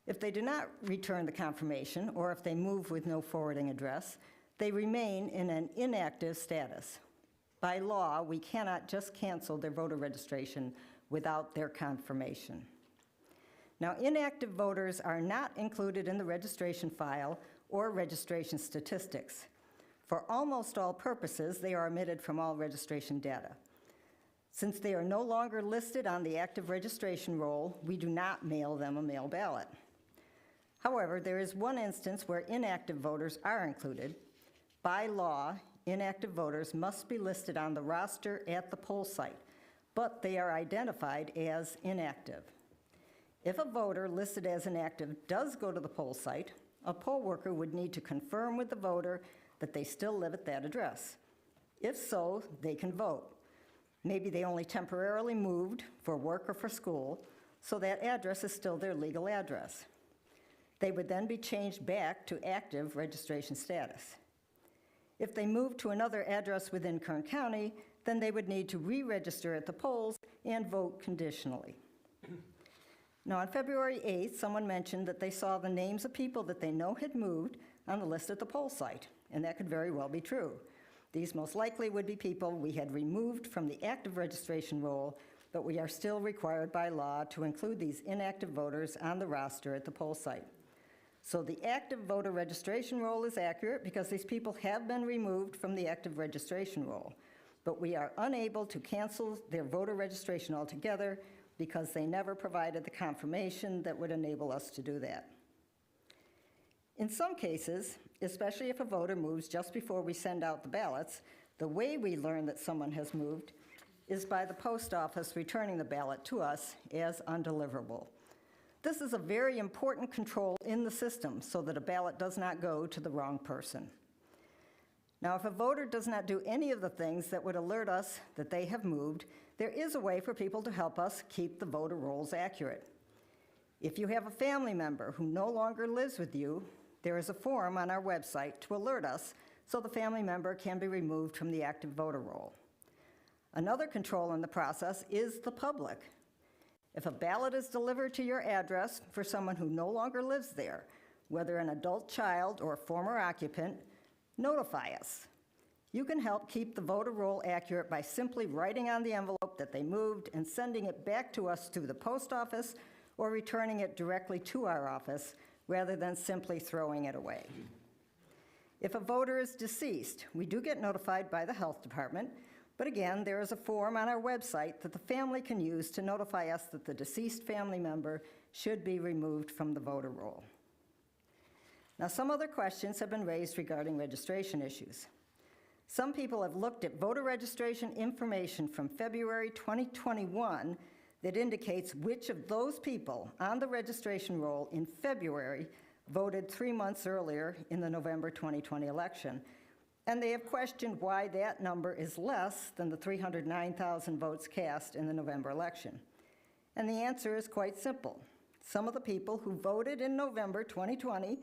If they do not return the confirmation, or if they move with no forwarding address, they remain in an inactive status. By law, we cannot just cancel their voter registration without their confirmation. Now, inactive voters are not included in the registration file or registration statistics. For almost all purposes, they are omitted from all registration data. Since they are no longer listed on the active registration roll, we do not mail them a mail ballot. However, there is one instance where inactive voters are included. By law, inactive voters must be listed on the roster at the poll site, but they are identified as inactive. If a voter listed as inactive does go to the poll site, a poll worker would need to confirm with the voter that they still live at that address. If so, they can vote. Maybe they only temporarily moved for work or for school, so that address is still their legal address. They would then be changed back to active registration status. If they move to another address within Kern County, then they would need to re-register at the polls and vote conditionally. Now, on February 8th, someone mentioned that they saw the names of people that they know had moved on the list at the poll site, and that could very well be true. These most likely would be people we had removed from the active registration roll, but we are still required by law to include these inactive voters on the roster at the poll site. So the active voter registration roll is accurate because these people have been removed from the active registration roll, but we are unable to cancel their voter registration altogether because they never provided the confirmation that would enable us to do that. In some cases, especially if a voter moves just before we send out the ballots, the way we learn that someone has moved is by the post office returning the ballot to us as undeliverable. This is a very important control in the system so that a ballot does not go to the wrong person. Now, if a voter does not do any of the things that would alert us that they have moved, there is a way for people to help us keep the voter rolls accurate. If you have a family member who no longer lives with you, there is a form on our website to alert us so the family member can be removed from the active voter roll. Another control in the process is the public. If a ballot is delivered to your address for someone who no longer lives there, whether an adult child or a former occupant, notify us. You can help keep the voter roll accurate by simply writing on the envelope that they moved and sending it back to us through the post office or returning it directly to our office rather than simply throwing it away. If a voter is deceased, we do get notified by the health department, but again, there is a form on our website that the family can use to notify us that the deceased family member should be removed from the voter roll. Now, some other questions have been raised regarding registration issues. Some people have looked at voter registration information from February 2021 that indicates which of those people on the registration roll in February voted 3 months earlier in the November 2020 election. And they have questioned why that number is less than the 309,000 votes cast in the November election. And the answer is quite simple. Some of the people who voted in November 2020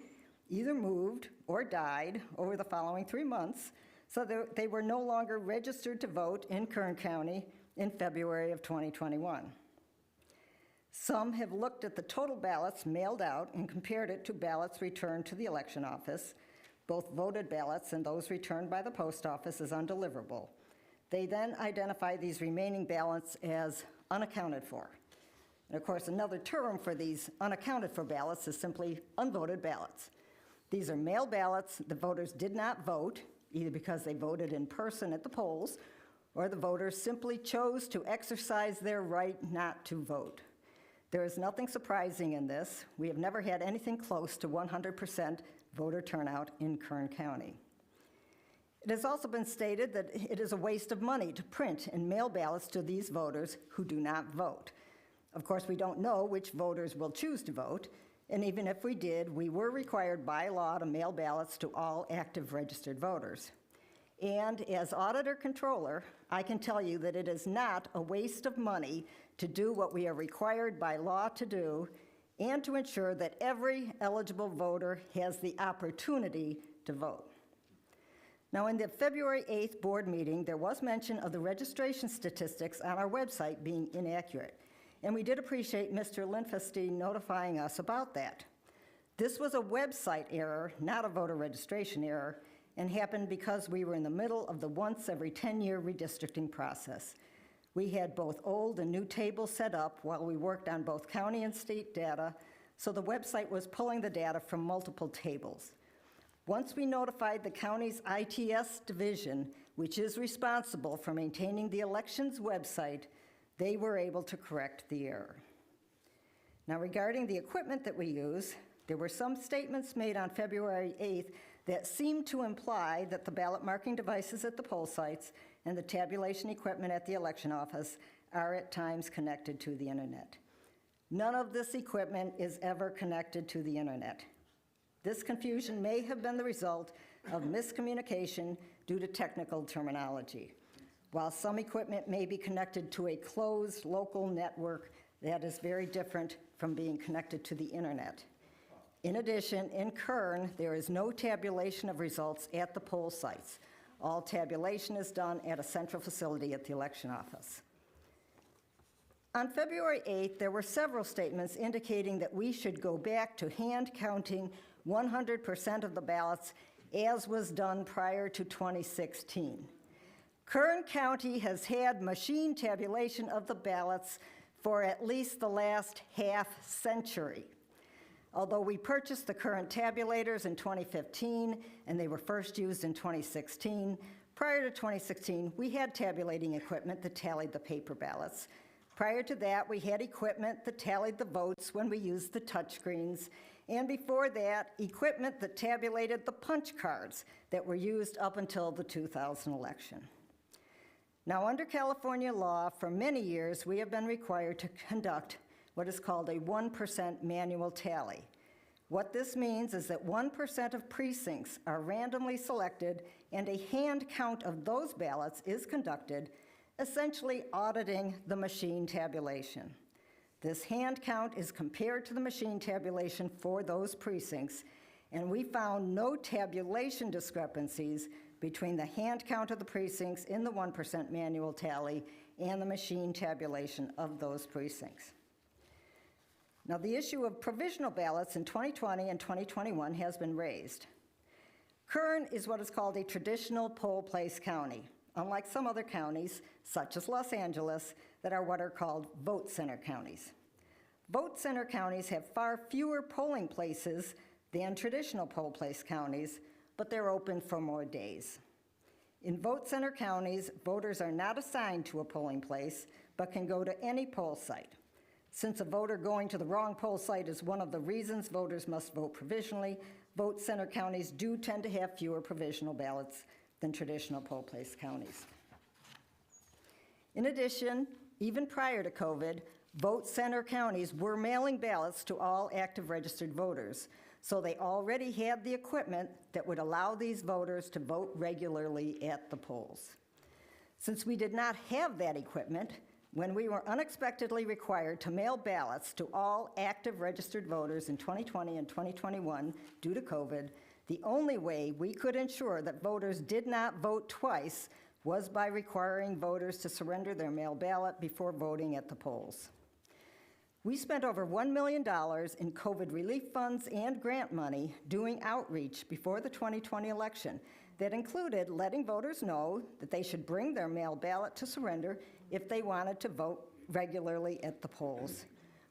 either moved or died over the following 3 months, so they were no longer registered to vote in Kern County in February of 2021. Some have looked at the total ballots mailed out and compared it to ballots returned to the election office, both voted ballots and those returned by the post office as undeliverable. They then identify these remaining ballots as unaccounted for. And of course, another term for these unaccounted for ballots is simply unvoted ballots. These are mail ballots the voters did not vote, either because they voted in person at the polls, or the voters simply chose to exercise their right not to vote. There is nothing surprising in this. We have never had anything close to 100% voter turnout in Kern County. It has also been stated that it is a waste of money to print and mail ballots to these voters who do not vote. Of course, we don't know which voters will choose to vote, and even if we did, we were required by law to mail ballots to all active registered voters. And as auditor controller, I can tell you that it is not a waste of money to do what we are required by law to do and to ensure that every eligible voter has the opportunity to vote. Now, in the February 8th board meeting, there was mention of the registration statistics on our website being inaccurate, and we did appreciate Mr. Lindfestein notifying us about that. This was a website error, not a voter registration error, and happened because we were in the middle of the once every 10-year redistricting process. We had both old and new tables set up while we worked on both county and state data, so the website was pulling the data from multiple tables. Once we notified the county's ITS division, which is responsible for maintaining the elections website, they were able to correct the error. Now, regarding the equipment that we use, there were some statements made on February 8th that seemed to imply that the ballot marking devices at the poll sites and the tabulation equipment at the election office are at times connected to the internet. None of this equipment is ever connected to the internet. This confusion may have been the result of miscommunication due to technical terminology. While some equipment may be connected to a closed local network, that is very different from being connected to the internet. In addition, in Kern, there is no tabulation of results at the poll sites. All tabulation is done at a central facility at the election office. On February 8th, there were several statements indicating that we should go back to hand counting 100% of the ballots as was done prior to 2016. Kern County has had machine tabulation of the ballots for at least the last half century. Although we purchased the current tabulators in 2015 and they were first used in 2016, prior to 2016, we had tabulating equipment that tallied the paper ballots. Prior to that, we had equipment that tallied the votes when we used the touchscreens, and before that, equipment that tabulated the punch cards that were used up until the 2000 election. Now, under California law, for many years, we have been required to conduct what is called a 1% manual tally. What this means is that 1% of precincts are randomly selected and a hand count of those ballots is conducted, essentially auditing the machine tabulation. This hand count is compared to the machine tabulation for those precincts, and we found no tabulation discrepancies between the hand count of the precincts in the 1% manual tally and the machine tabulation of those precincts. Now, the issue of provisional ballots in 2020 and 2021 has been raised. Kern is what is called a traditional poll place county, unlike some other counties, such as Los Angeles, that are what are called vote center counties. Vote center counties have far fewer polling places than traditional poll place counties, but they're open for more days. In vote center counties, voters are not assigned to a polling place, but can go to any poll site. Since a voter going to the wrong poll site is one of the reasons voters must vote provisionally, vote center counties do tend to have fewer provisional ballots than traditional poll place counties. In addition, even prior to COVID, vote center counties were mailing ballots to all active registered voters, so they already had the equipment that would allow these voters to vote regularly at the polls. Since we did not have that equipment, when we were unexpectedly required to mail ballots to all active registered voters in 2020 and 2021 due to COVID, the only way we could ensure that voters did not vote twice was by requiring voters to surrender their mail ballot before voting at the polls. We spent over $1 million in COVID relief funds and grant money doing outreach before the 2020 election that included letting voters know that they should bring their mail ballot to surrender if they wanted to vote regularly at the polls.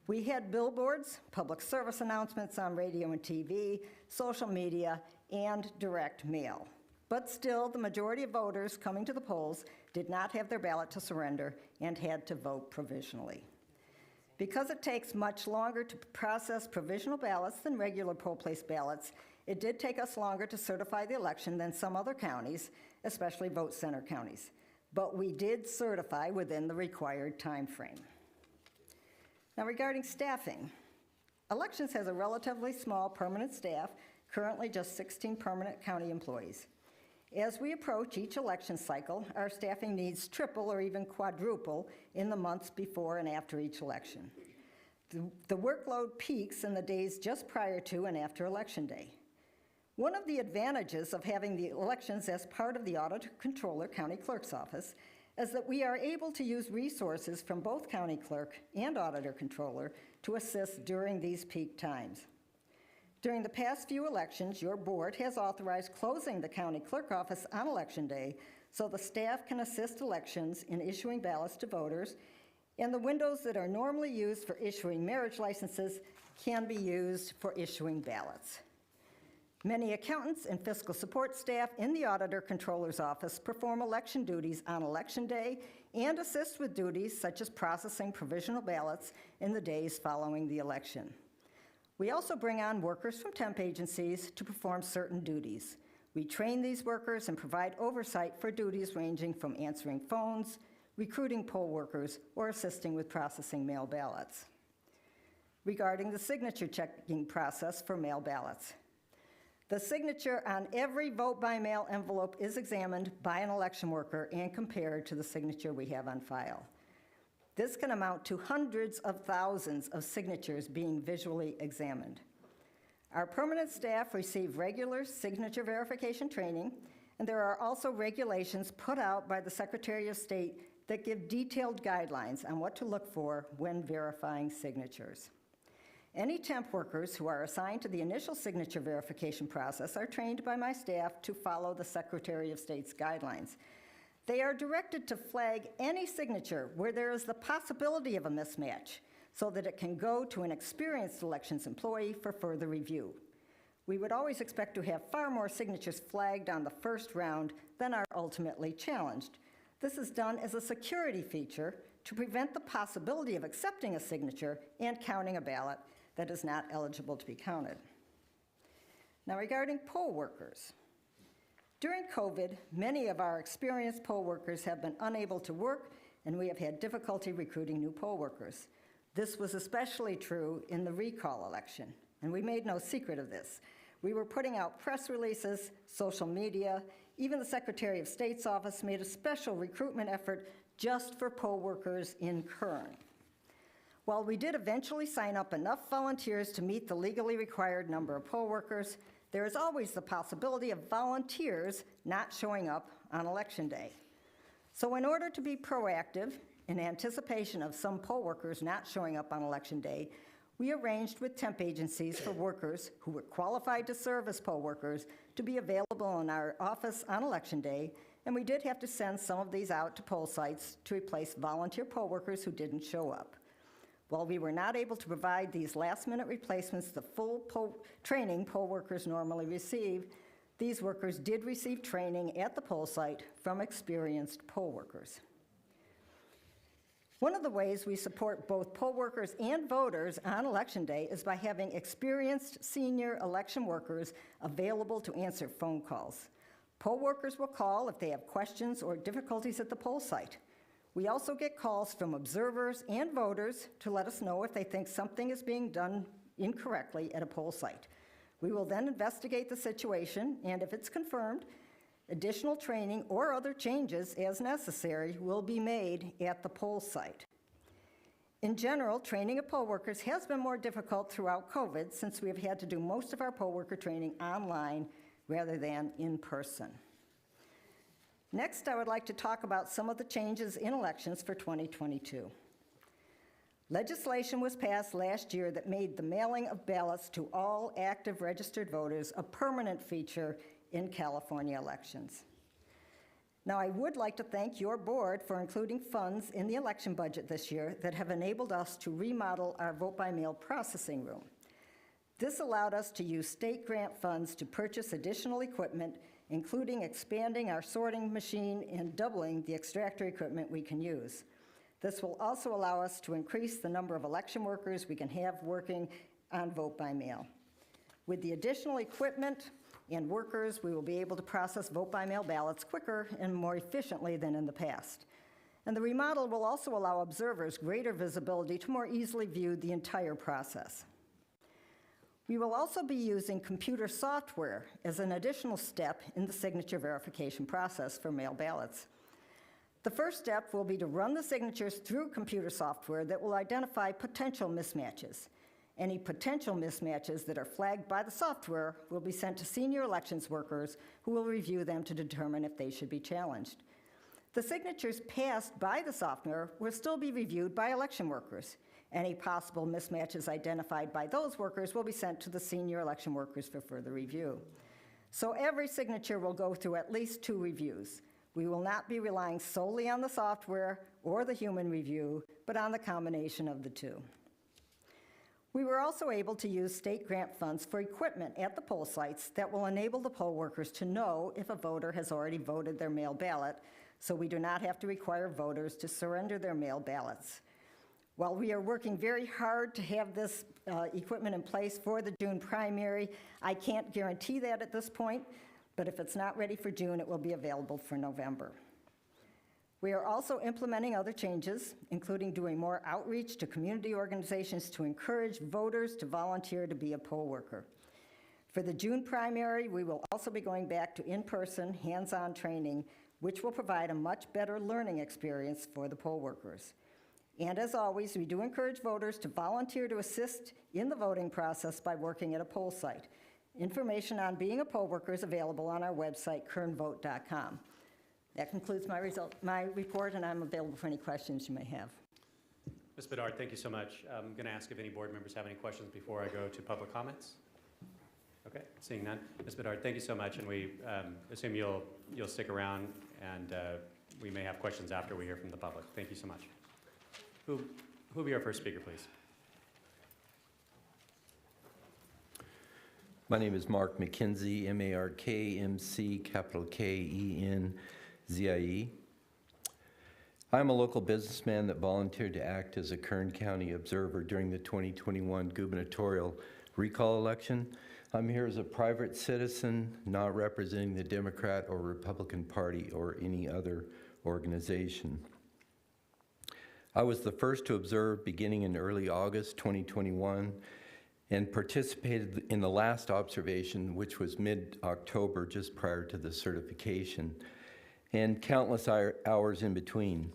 We had billboards, public service announcements on radio and TV, social media, and direct mail. But still, the majority of voters coming to the polls did not have their ballot to surrender and had to vote provisionally. Because it takes much longer to process provisional ballots than regular poll place ballots, it did take us longer to certify the election than some other counties, especially vote center counties. But we did certify within the required time frame. Now, regarding staffing, elections has a relatively small permanent staff, currently just 16 permanent county employees. As we approach each election cycle, our staffing needs triple or even quadruple in the months before and after each election. The workload peaks in the days just prior to and after Election Day. One of the advantages of having the elections as part of the Auditor Controller County Clerk's Office is that we are able to use resources from both County Clerk and Auditor Controller to assist during these peak times. During the past few elections, your board has authorized closing the County Clerk Office on Election Day so the staff can assist elections in issuing ballots to voters, and the windows that are normally used for issuing marriage licenses can be used for issuing ballots. Many accountants and fiscal support staff in the Auditor Controller's Office perform election duties on Election Day and assist with duties such as processing provisional ballots in the days following the election. We also bring on workers from temp agencies to perform certain duties. We train these workers and provide oversight for duties ranging from answering phones, recruiting poll workers, or assisting with processing mail ballots. Regarding the signature checking process for mail ballots, the signature on every vote-by-mail envelope is examined by an election worker and compared to the signature we have on file. This can amount to hundreds of thousands of signatures being visually examined. Our permanent staff receive regular signature verification training, and there are also regulations put out by the Secretary of State that give detailed guidelines on what to look for when verifying signatures. Any temp workers who are assigned to the initial signature verification process are trained by my staff to follow the Secretary of State's guidelines. They are directed to flag any signature where there is the possibility of a mismatch so that it can go to an experienced elections employee for further review. We would always expect to have far more signatures flagged on the first round than are ultimately challenged. This is done as a security feature to prevent the possibility of accepting a signature and counting a ballot that is not eligible to be counted. Now, regarding poll workers. During COVID, many of our experienced poll workers have been unable to work, and we have had difficulty recruiting new poll workers. This was especially true in the recall election, and we made no secret of this. We were putting out press releases, social media, even the Secretary of State's office made a special recruitment effort just for poll workers in Kern. While we did eventually sign up enough volunteers to meet the legally required number of poll workers, there is always the possibility of volunteers not showing up on Election Day. So in order to be proactive, in anticipation of some poll workers not showing up on Election Day, we arranged with temp agencies for workers who were qualified to serve as poll workers to be available in our office on Election Day, and we did have to send some of these out to poll sites to replace volunteer poll workers who didn't show up. While we were not able to provide these last-minute replacements the full training poll workers normally receive, these workers did receive training at the poll site from experienced poll workers. One of the ways we support both poll workers and voters on Election Day is by having experienced senior election workers available to answer phone calls. Poll workers will call if they have questions or difficulties at the poll site. We also get calls from observers and voters to let us know if they think something is being done incorrectly at a poll site. We will then investigate the situation, and if it's confirmed, additional training or other changes as necessary will be made at the poll site. In general, training of poll workers has been more difficult throughout COVID since we have had to do most of our poll worker training online rather than in person. Next, I would like to talk about some of the changes in elections for 2022. Legislation was passed last year that made the mailing of ballots to all active registered voters a permanent feature in California elections. Now, I would like to thank your board for including funds in the election budget this year that have enabled us to remodel our vote-by-mail processing room. This allowed us to use state grant funds to purchase additional equipment, including expanding our sorting machine and doubling the extractor equipment we can use. This will also allow us to increase the number of election workers we can have working on vote-by-mail. With the additional equipment and workers, we will be able to process vote-by-mail ballots quicker and more efficiently than in the past. And the remodel will also allow observers greater visibility to more easily view the entire process. We will also be using computer software as an additional step in the signature verification process for mail ballots. The first step will be to run the signatures through computer software that will identify potential mismatches. Any potential mismatches that are flagged by the software will be sent to senior elections workers who will review them to determine if they should be challenged. The signatures passed by the software will still be reviewed by election workers. Any possible mismatches identified by those workers will be sent to the senior election workers for further review. So every signature will go through at least 2 reviews. We will not be relying solely on the software or the human review, but on the combination of the 2. We were also able to use state grant funds for equipment at the poll sites that will enable the poll workers to know if a voter has already voted their mail ballot, so we do not have to require voters to surrender their mail ballots. While we are working very hard to have this equipment in place for the June primary, I can't guarantee that at this point, but if it's not ready for June, it will be available for November. We are also implementing other changes, including doing more outreach to community organizations to encourage voters to volunteer to be a poll worker. For the June primary, we will also be going back to in-person, hands-on training, which will provide a much better learning experience for the poll workers. And as always, we do encourage voters to volunteer to assist in the voting process by working at a poll site. Information on being a poll worker is available on our website, kernvote.com. That concludes my report, and I'm available for any questions you may have. Ms. Bedard, thank you so much. I'm going to ask if any board members have any questions before I go to public comments. Okay, seeing none. Ms. Bedard, thank you so much, and we assume you'll stick around, and we may have questions after we hear from the public. Thank you so much. Who will be our first speaker, please? My name is Mark McKenzie, M-A-R-K-M-C, capital K-E-N-Z-I-E. I'm a local businessman that volunteered to act as a Kern County observer during the 2021 gubernatorial recall election. I'm here as a private citizen, not representing the Democrat or Republican Party or any other organization. I was the first to observe beginning in early August 2021 and participated in the last observation, which was mid-October, just prior to the certification, and countless hours in between.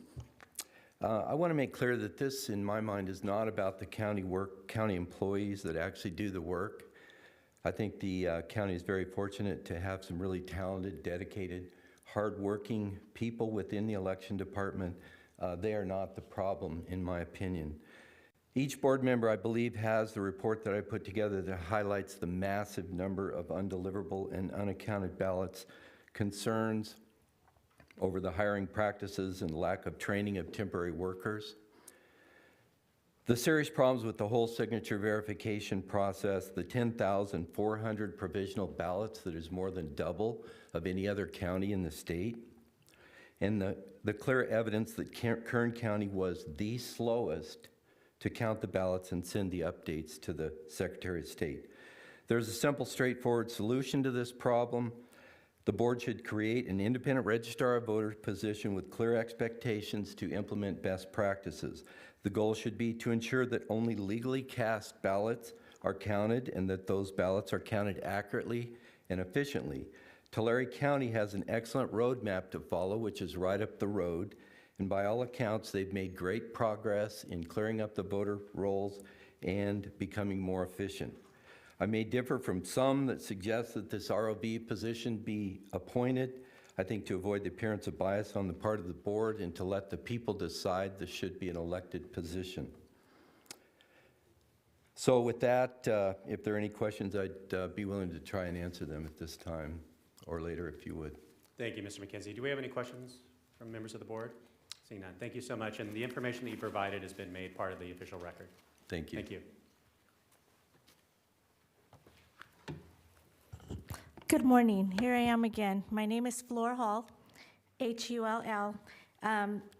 I want to make clear that this, in my mind, is not about the county employees that actually do the work. I think the county is very fortunate to have some really talented, dedicated, hardworking people within the election department. They are not the problem, in my opinion. Each board member, I believe, has the report that I put together that highlights the massive number of undeliverable and unaccounted ballots, concerns over the hiring practices and lack of training of temporary workers, the serious problems with the whole signature verification process, the 10,400 provisional ballots that is more than double of any other county in the state, and the clear evidence that Kern County was the slowest to count the ballots and send the updates to the Secretary of State. There's a simple, straightforward solution to this problem. The board should create an independent registrar of voters position with clear expectations to implement best practices. The goal should be to ensure that only legally cast ballots are counted and that those ballots are counted accurately and efficiently. Tulare County has an excellent roadmap to follow, which is right up the road, and by all accounts, they've made great progress in clearing up the voter rolls and becoming more efficient. I may differ from some that suggest that this ROV position be appointed. I think to avoid the appearance of bias on the part of the board and to let the people decide this should be an elected position. So with that, if there are any questions, I'd be willing to try and answer them at this time or later if you would. Thank you, Mr. McKenzie. Do we have any questions from members of the board? Seeing none. Thank you so much. And the information that you provided has been made part of the official record. Thank you. Thank you. Good morning. Here I am again. My name is Flor Hall, H-U-L-L.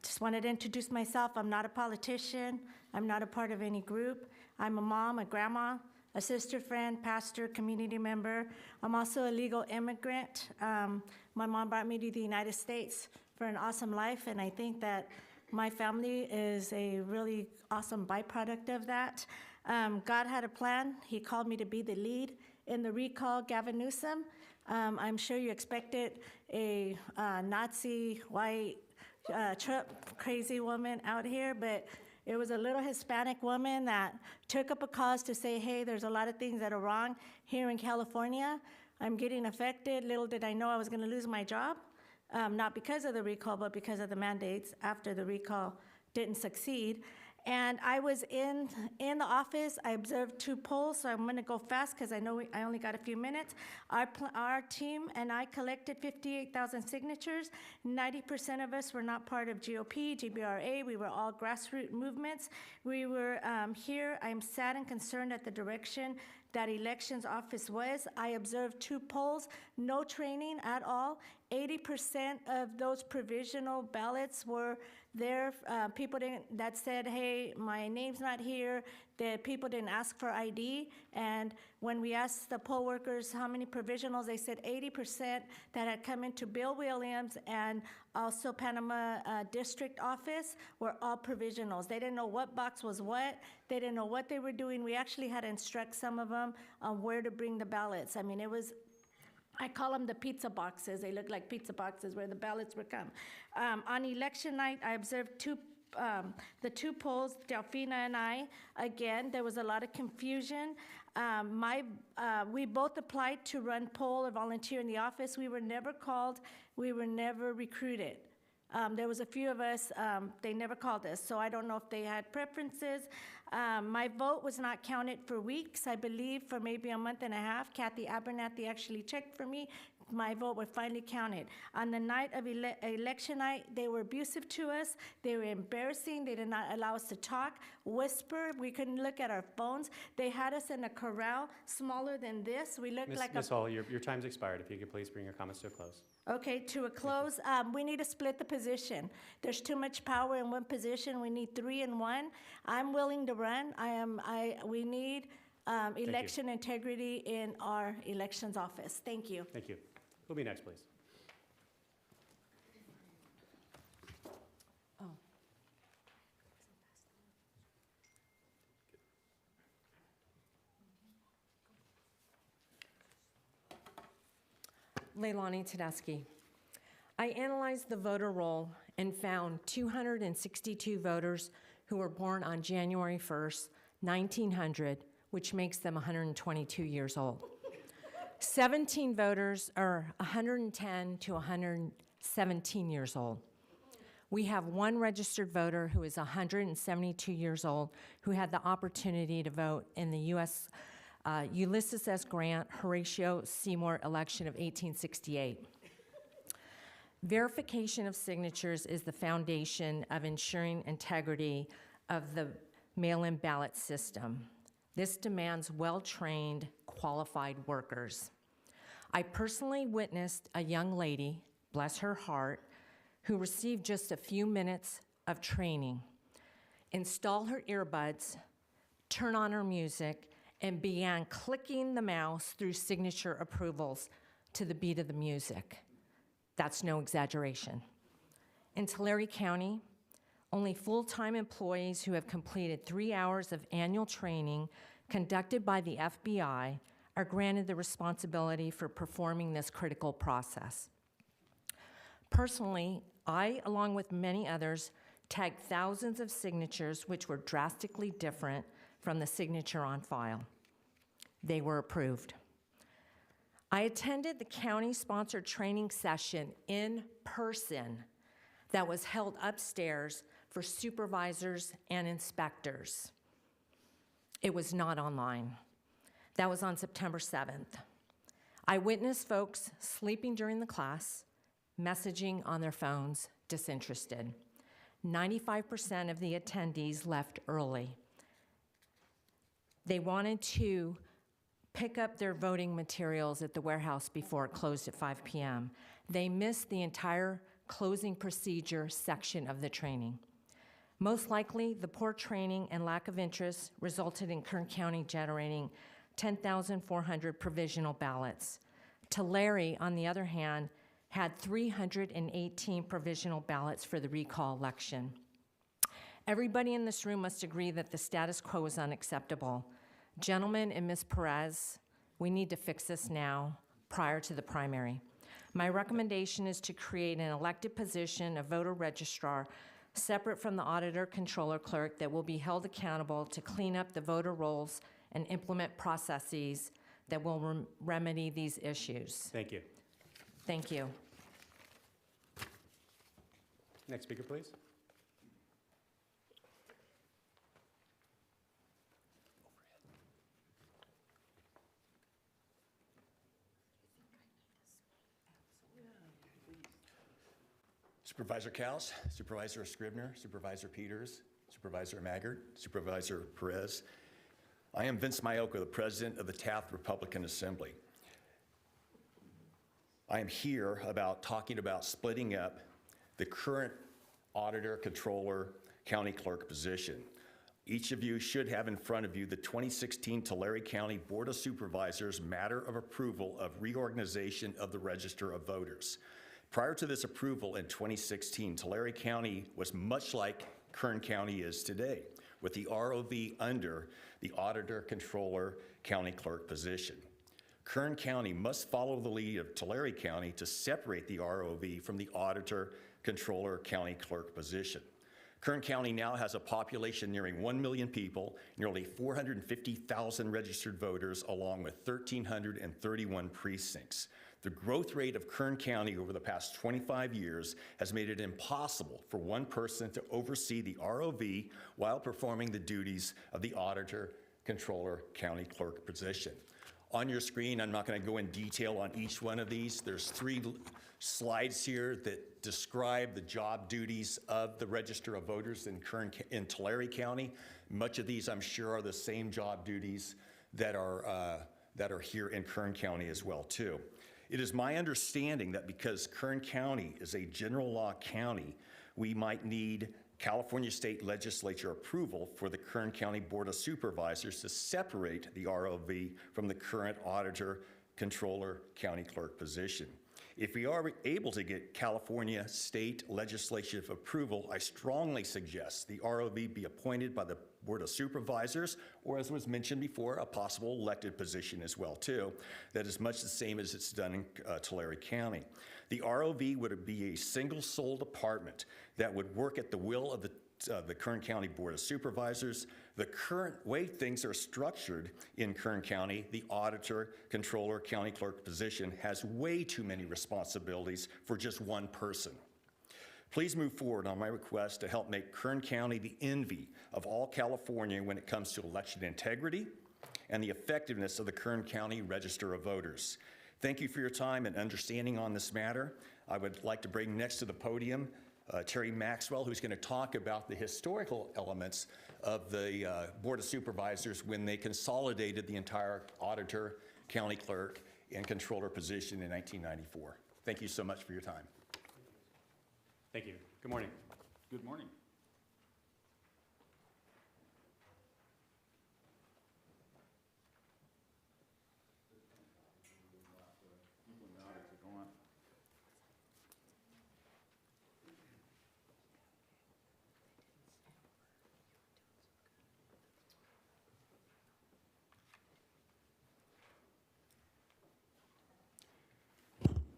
Just wanted to introduce myself. I'm not a politician. I'm not a part of any group. I'm a mom, a grandma, a sister, friend, pastor, community member. I'm also a legal immigrant. My mom brought me to the United States for an awesome life, and I think that my family is a really awesome byproduct of that. God had a plan. He called me to be the lead in the recall, Gavin Newsom. I'm sure you expected a Nazi white Trump crazy woman out here, but it was a little Hispanic woman that took up a cause to say, hey, there's a lot of things that are wrong here in California. I'm getting affected. Little did I know I was going to lose my job, not because of the recall, but because of the mandates after the recall didn't succeed. And I was in the office. I observed 2 polls, so I'm going to go fast because I know I only got a few minutes. Our team and I collected 58,000 signatures. 90% of us were not part of GOP, GBRA. We were all grassroots movements. We were here. I'm sad and concerned at the direction that elections office was. I observed 2 polls, no training at all. 80% of those provisional ballots were there. People that said, hey, my name's not here. The people didn't ask for ID. And when we asked the poll workers how many provisionals, they said 80% that had come into Bill Williams and also Panama District Office were all provisionals. They didn't know what box was what. They didn't know what they were doing. We actually had to instruct some of them on where to bring the ballots. I mean, it was, I call them the pizza boxes. They look like pizza boxes where the ballots would come. On election night, I observed the 2 polls, Delfina and I. Again, there was a lot of confusion. We both applied to run poll or volunteer in the office. We were never called. We were never recruited. There was a few of us, they never called us, so I don't know if they had preferences. My vote was not counted for weeks, I believe for maybe a month and a half. Kathy Abernathy actually checked for me. My vote was finally counted. On the night of election night, they were abusive to us. They were embarrassing. They did not allow us to talk, whisper. We couldn't look at our phones. They had us in a corral smaller than this. We looked like Ms. Hall, your time's expired. If you could please bring your comments to a close. Okay, to a close, we need to split the position. There's too much power in one position. We need 3 in 1. I'm willing to run. We need election integrity in our elections office. Thank you. Thank you. Who'll be next, please? Leilani Tedeschi. I analyzed the voter roll and found 262 voters who were born on January 1st, 1900, which makes them 122 years old. 17 voters are 110 to 117 years old. We have 1 registered voter who is 172 years old who had the opportunity to vote in the U.S. Ulysses S. Grant Horatio Seymour election of 1868. Verification of signatures is the foundation of ensuring integrity of the mail-in ballot system. This demands well-trained, qualified workers. I personally witnessed a young lady, bless her heart, who received just a few minutes of training, install her earbuds, turn on her music, and began clicking the mouse through signature approvals to the beat of the music. That's no exaggeration. In Tulare County, only full-time employees who have completed 3 hours of annual training conducted by the FBI are granted the responsibility for performing this critical process. Personally, I, along with many others, tagged thousands of signatures which were drastically different from the signature on file. They were approved. I attended the county-sponsored training session in person that was held upstairs for supervisors and inspectors. It was not online. That was on September 7th. I witnessed folks sleeping during the class, messaging on their phones, disinterested. 95% of the attendees left early. They wanted to pick up their voting materials at the warehouse before it closed at 5 p.m. They missed the entire closing procedure section of the training. Most likely, the poor training and lack of interest resulted in Kern County generating 10,400 provisional ballots. Tulare, on the other hand, had 318 provisional ballots for the recall election. Everybody in this room must agree that the status quo is unacceptable. Gentlemen and Ms. Perez, we need to fix this now, prior to the primary. My recommendation is to create an elected position of voter registrar separate from the auditor, controller, clerk that will be held accountable to clean up the voter rolls and implement processes that will remedy these issues. Thank you. Thank you. Next speaker, please. Supervisor Cowles, Supervisor Scribner, Supervisor Peters, Supervisor Maggard, Supervisor Perez. I am Vince Maioka, the President of the Taft Republican Assembly. I am here talking about splitting up the current auditor, controller, county clerk position. Each of you should have in front of you the 2016 Tulare County Board of Supervisors matter of approval of reorganization of the Register of Voters. Prior to this approval in 2016, Tulare County was much like Kern County is today, with the ROV under the auditor, controller, county clerk position. Kern County must follow the lead of Tulare County to separate the ROV from the auditor, controller, county clerk position. Kern County now has a population nearing 1 million people, nearly 450,000 registered voters, along with 1,331 precincts. The growth rate of Kern County over the past 25 years has made it impossible for one person to oversee the ROV while performing the duties of the auditor, controller, county clerk position. On your screen, I'm not going to go in detail on each one of these. There's 3 slides here that describe the job duties of the Register of Voters in Tulare County. Much of these, I'm sure, are the same job duties that are here in Kern County as well, too. It is my understanding that because Kern County is a general law county, we might need California State Legislature approval for the Kern County Board of Supervisors to separate the ROV from the current auditor, controller, county clerk position. If we are able to get California State legislative approval, I strongly suggest the ROV be appointed by the Board of Supervisors, or as was mentioned before, a possible elected position as well too, that is much the same as it's done in Tulare County. The ROV would be a single sole department that would work at the will of the Kern County Board of Supervisors. The current way things are structured in Kern County, the auditor, controller, county clerk position has way too many responsibilities for just one person. Please move forward on my request to help make Kern County the envy of all California when it comes to election integrity and the effectiveness of the Kern County Register of Voters. Thank you for your time and understanding on this matter. I would like to bring next to the podium Terry Maxwell, who's going to talk about the historical elements of the Board of Supervisors when they consolidated the entire auditor, county clerk, and controller position in 1994. Thank you so much for your time. Thank you. Good morning. Good morning.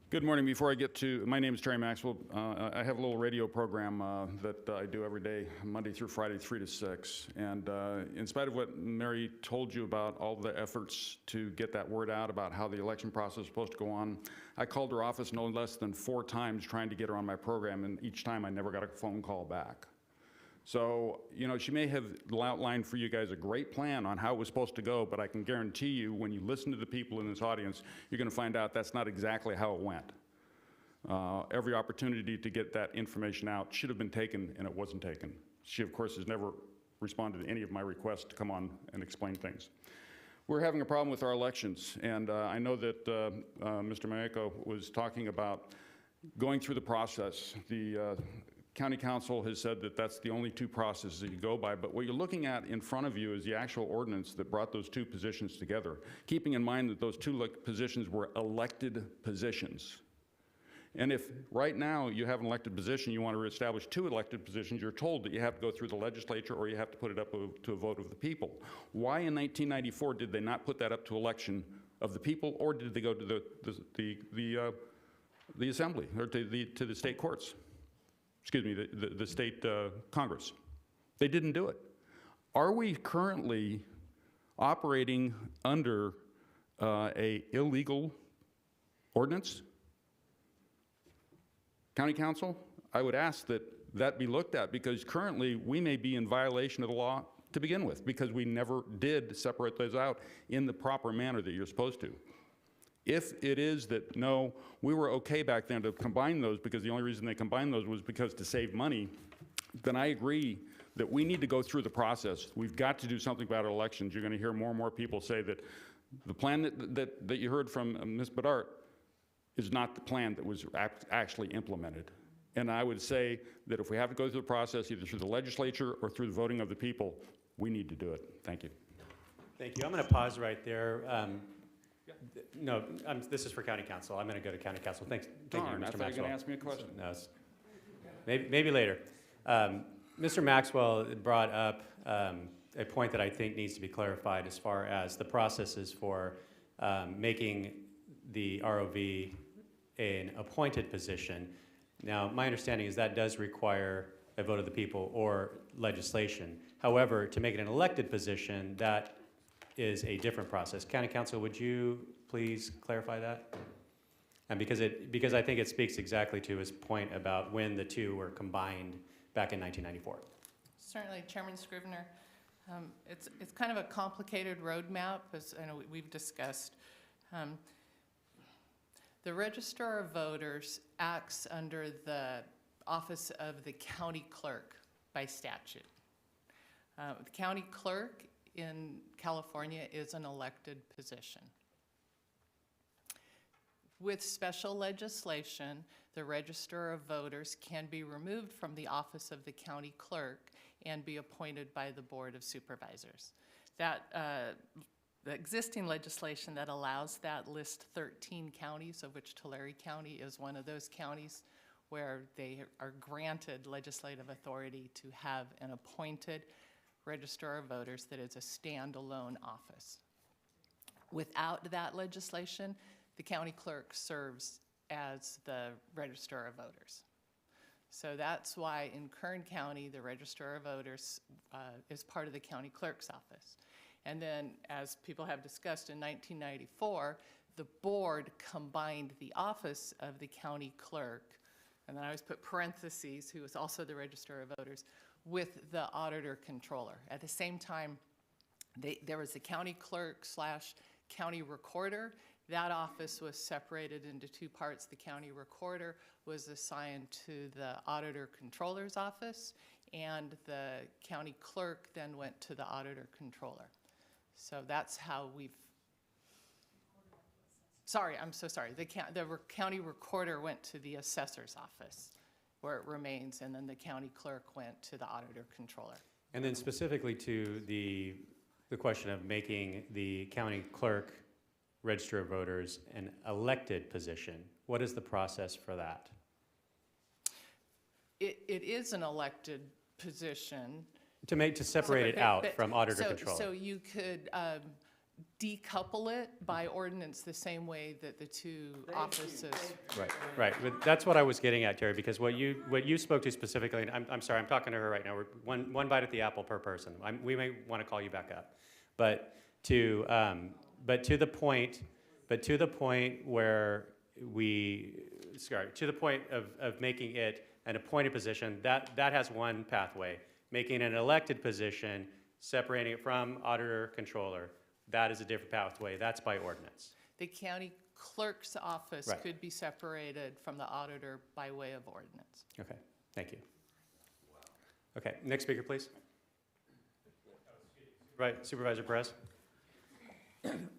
Good morning. Before I get to, my name is Terry Maxwell. I have a little radio program that I do every day, Monday through Friday, 3 to 6. And in spite of what Mary told you about all the efforts to get that word out about how the election process is supposed to go on, I called her office no less than 4 times trying to get her on my program, and each time I never got a phone call back. So, you know, she may have outlined for you guys a great plan on how it was supposed to go, but I can guarantee you when you listen to the people in this audience, you're going to find out that's not exactly how it went. Every opportunity to get that information out should have been taken, and it wasn't taken. She, of course, has never responded to any of my requests to come on and explain things. We're having a problem with our elections, and I know that Mr. Maioka was talking about going through the process. The County Council has said that that's the only 2 processes that you go by, but what you're looking at in front of you is the actual ordinance that brought those 2 positions together, keeping in mind that those 2 positions were elected positions. And if right now you have an elected position, you want to reestablish 2 elected positions, you're told that you have to go through the legislature or you have to put it up to a vote of the people. Why in 1994 did they not put that up to election of the people, or did they go to the assembly, or to the state courts? Excuse me, the state Congress. They didn't do it. Are we currently operating under a illegal ordinance? County Council, I would ask that that be looked at, because currently we may be in violation of the law to begin with, because we never did separate those out in the proper manner that you're supposed to. If it is that, no, we were okay back then to combine those because the only reason they combined those was because to save money, then I agree that we need to go through the process. We've got to do something about our elections. You're going to hear more and more people say that the plan that you heard from Ms. Bedard is not the plan that was actually implemented. And I would say that if we have to go through the process, either through the legislature or through the voting of the people, we need to do it. Thank you. Thank you. I'm going to pause right there. No, this is for County Council. I'm going to go to County Council. Thank you, Mr. Maxwell. I thought you were going to ask me a question. No, maybe later. Mr. Maxwell brought up a point that I think needs to be clarified as far as the processes for making the ROV an appointed position. Now, my understanding is that does require a vote of the people or legislation. However, to make it an elected position, that is a different process. County Council, would you please clarify that? And because I think it speaks exactly to his point about when the 2 were combined back in 1994. Certainly, Chairman Scrivener. It's kind of a complicated roadmap, as I know we've discussed. The Registrar of Voters acts under the office of the county clerk by statute. The county clerk in California is an elected position. With special legislation, the Register of Voters can be removed from the office of the county clerk and be appointed by the Board of Supervisors. The existing legislation that allows that lists 13 counties, of which Tulare County is one of those counties, where they are granted legislative authority to have an appointed Registrar of Voters that is a standalone office. Without that legislation, the county clerk serves as the Registrar of Voters. So that's why in Kern County, the Registrar of Voters is part of the county clerk's office. And then, as people have discussed, in 1994, the board combined the office of the county clerk, and then I always put parentheses, who is also the Registrar of Voters, with the auditor controller. At the same time, there was the county clerk / county recorder. That office was separated into 2 parts. The county recorder was assigned to the auditor controller's office, and the county clerk then went to the auditor controller. So that's how we've, sorry, I'm so sorry. The county recorder went to the assessor's office, where it remains, and then the county clerk went to the auditor controller. And then specifically to the question of making the county clerk Register of Voters an elected position, what is the process for that? It is an elected position. To separate it out from auditor controller. So you could decouple it by ordinance the same way that the 2 offices. Right. But that's what I was getting at, Terry, because what you spoke to specifically, and I'm sorry, I'm talking to her right now. We're one bite at the apple per person. We may want to call you back up, but to the point where to the point of making it an appointed position, that has one pathway. Making an elected position, separating it from auditor controller, that is a different pathway. That's by ordinance. The county clerk's office could be separated from the auditor by way of ordinance. Okay, thank you. Okay, next speaker, please. Right, Supervisor Perez.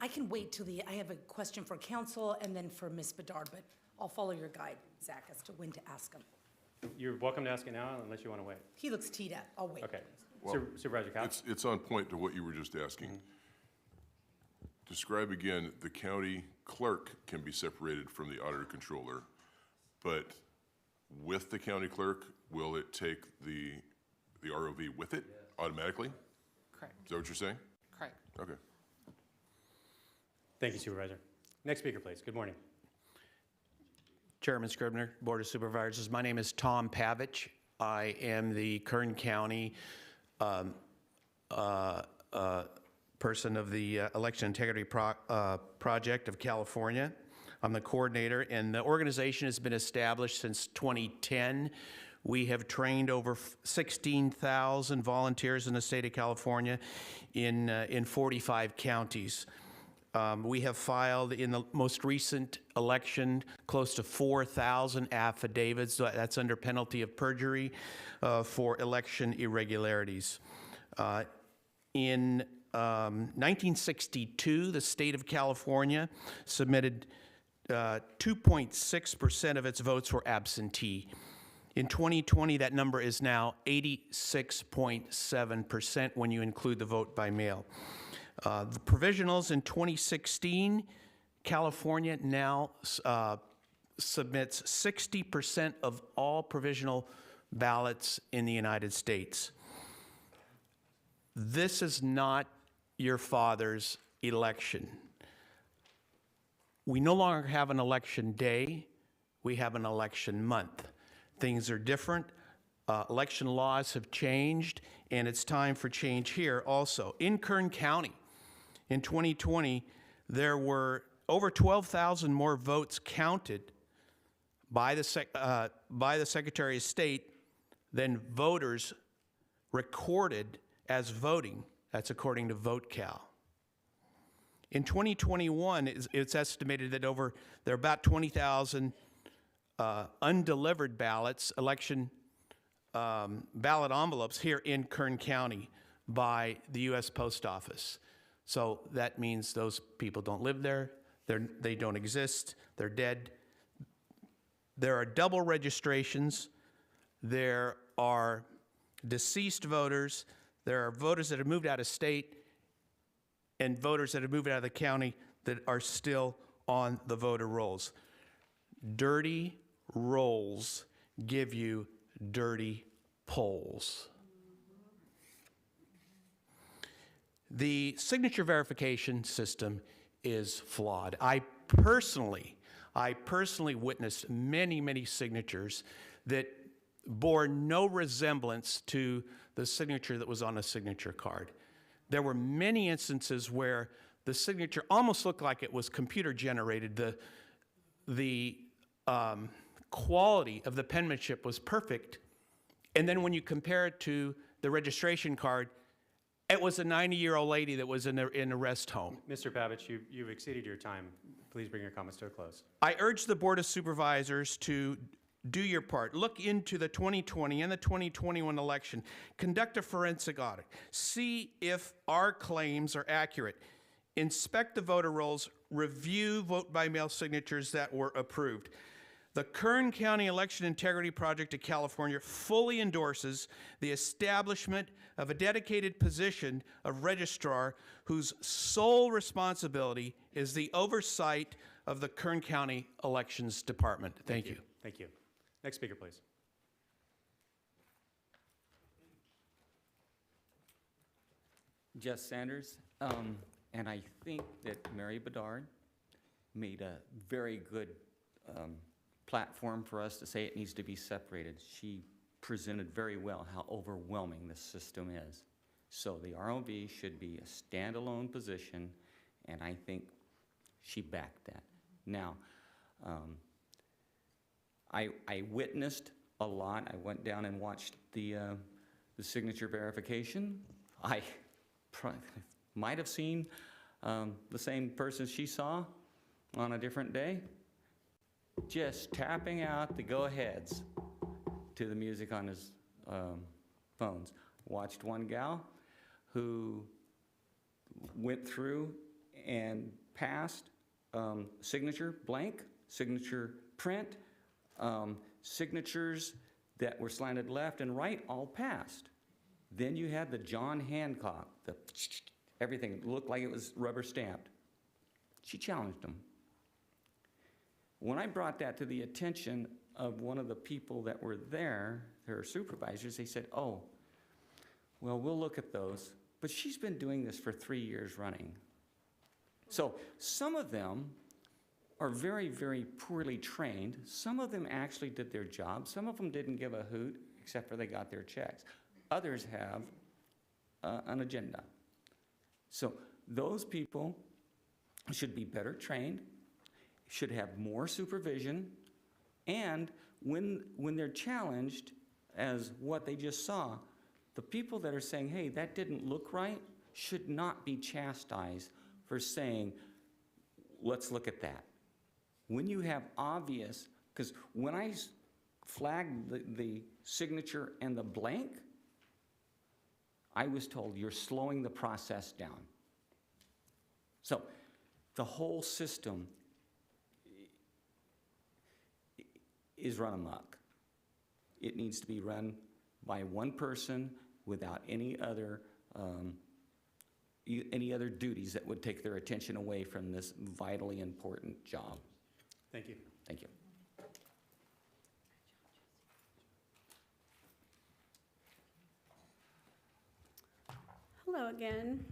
I can wait till I have a question for council and then for Ms. Bedard, but I'll follow your guide, Zach, as to when to ask him. You're welcome to ask it now, unless you want to wait. He looks teed up. I'll wait. Okay. Well, Supervisor Cox. It's on point to what you were just asking. Describe again, the county clerk can be separated from the auditor controller. but with the county clerk, will it take the ROV with it automatically? Correct. Is that what you're saying? Correct. Okay. Thank you, Supervisor. Next speaker, please. Good morning. Chairman Scribner, Board of Supervisors. My name is Tom Pavich. I am the Kern County person of the Election Integrity Project of California. I'm the coordinator, and the organization has been established since 2010. We have trained over 16,000 volunteers in the state of California in 45 counties. We have filed in the most recent election close to 4,000 affidavits. That's under penalty of perjury for election irregularities. In 1962, the state of California submitted 2.6% of its votes were absentee. In 2020, that number is now 86.7% when you include the vote by mail. The provisionals in 2016, California now submits 60% of all provisional ballots in the United States. This is not your father's election. We no longer have an election day, we have an election month. Things are different. Election laws have changed, and it's time for change here also. In Kern County, in 2020, there were over 12,000 more votes counted by the Secretary of State than voters recorded as voting. That's according to VoteCal. In 2021, it's estimated that there are about 20,000 undelivered ballots, election ballot envelopes here in Kern County by the U.S. Post Office. So that means those people don't live there, they don't exist, they're dead. There are double registrations, there are deceased voters, there are voters that have moved out of state, and voters that have moved out of the county that are still on the voter rolls. Dirty rolls give you dirty polls. The signature verification system is flawed. I personally witnessed many signatures that bore no resemblance to the signature that was on a signature card. There were many instances where the signature almost looked like it was computer generated. The quality of the penmanship was perfect, and then when you compare it to the registration card, it was a 90-year-old lady that was in a rest home. Mr. Pavich, you've exceeded your time. Please bring your comments to a close. I urge the Board of Supervisors to do your part. Look into the 2020 and the 2021 election. Conduct a forensic audit. See if our claims are accurate. Inspect the voter rolls. Review vote-by-mail signatures that were approved. The Kern County Election Integrity Project of California fully endorses the establishment of a dedicated position of registrar whose sole responsibility is the oversight of the Kern County Elections Department. Thank you. Thank you. Next speaker, please. Jess Sanders, and I think that Mary Bedard made a very good platform for us to say it needs to be separated. She presented very well how overwhelming this system is. So the ROV should be a standalone position, and I think she backed that. Now, I witnessed a lot. I went down and watched the signature verification. I might have seen the same person she saw on a different day, just tapping out the go-aheads to the music on his phones. Watched one gal who went through and passed signature blank, signature print, signatures that were slanted left and right, all passed. Then you had the John Hancock, everything looked like it was rubber stamped. She challenged him. When I brought that to the attention of one of the people that were there, her supervisors, they said, oh, well, we'll look at those. But she's been doing this for 3 years running. So some of them are very, very poorly trained. Some of them actually did their job. Some of them didn't give a hoot, except for they got their checks. Others have an agenda. So those people should be better trained, should have more supervision, and when they're challenged as what they just saw, the people that are saying, hey, that didn't look right, should not be chastised for saying, let's look at that. When you have obvious, because when I flagged the signature and the blank, I was told you're slowing the process down. So the whole system is run amok. It needs to be run by one person without any other duties that would take their attention away from this vitally important job. Thank you. Thank you. Hello again.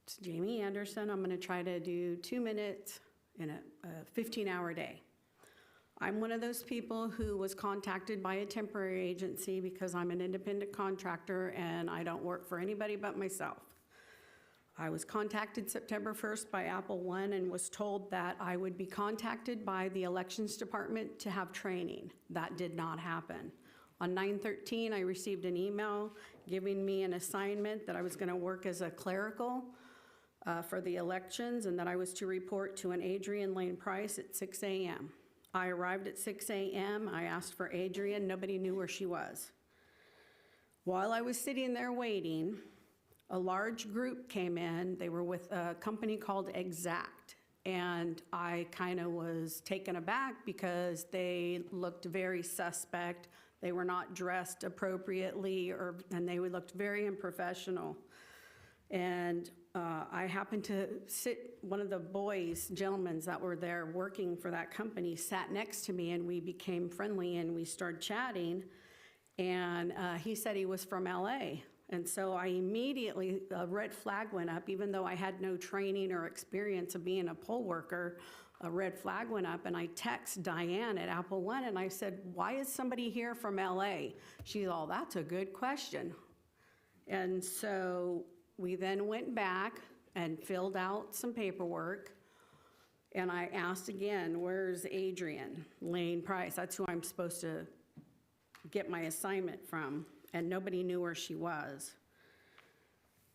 It's Jamie Anderson. I'm going to try to do 2 minutes in a 15-hour day. I'm one of those people who was contacted by a temporary agency because I'm an independent contractor and I don't work for anybody but myself. I was contacted September 1st by Apple One and was told that I would be contacted by the elections department to have training. That did not happen. On 9/13, I received an email giving me an assignment that I was going to work as a clerical for the elections and that I was to report to an Adrienne Lane Price at 6 a.m. I arrived at 6 a.m. I asked for Adrienne. Nobody knew where she was. While I was sitting there waiting, a large group came in. They were with a company called Exact. And I kind of was taken aback because they looked very suspect. They were not dressed appropriately, and they looked very unprofessional. And I happened to sit, one of the gentlemen that were there working for that company sat next to me, and we became friendly and we started chatting. And he said he was from LA. And so I immediately, a red flag went up, even though I had no training or experience of being a poll worker. A red flag went up, and I text Diane at Apple One, and I said, why is somebody here from LA? She's all, that's a good question. And so we then went back and filled out some paperwork, and I asked again, where's Adrienne Lane Price? That's who I'm supposed to get my assignment from, and nobody knew where she was.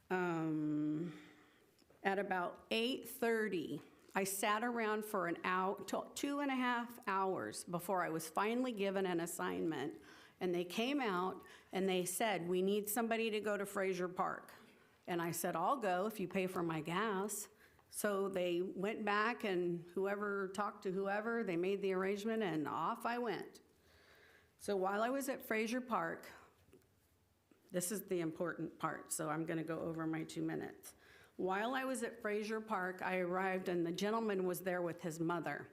At about 8:30, I sat around for an hour, 2.5 hours before I was finally given an assignment, and they came out and they said, we need somebody to go to Fraser Park. And I said, I'll go if you pay for my gas. So they went back, and whoever talked to whoever, they made the arrangement, and off I went. So while I was at Fraser Park, this is the important part, so I'm going to go over my 2 minutes. While I was at Fraser Park, I arrived, and the gentleman was there with his mother,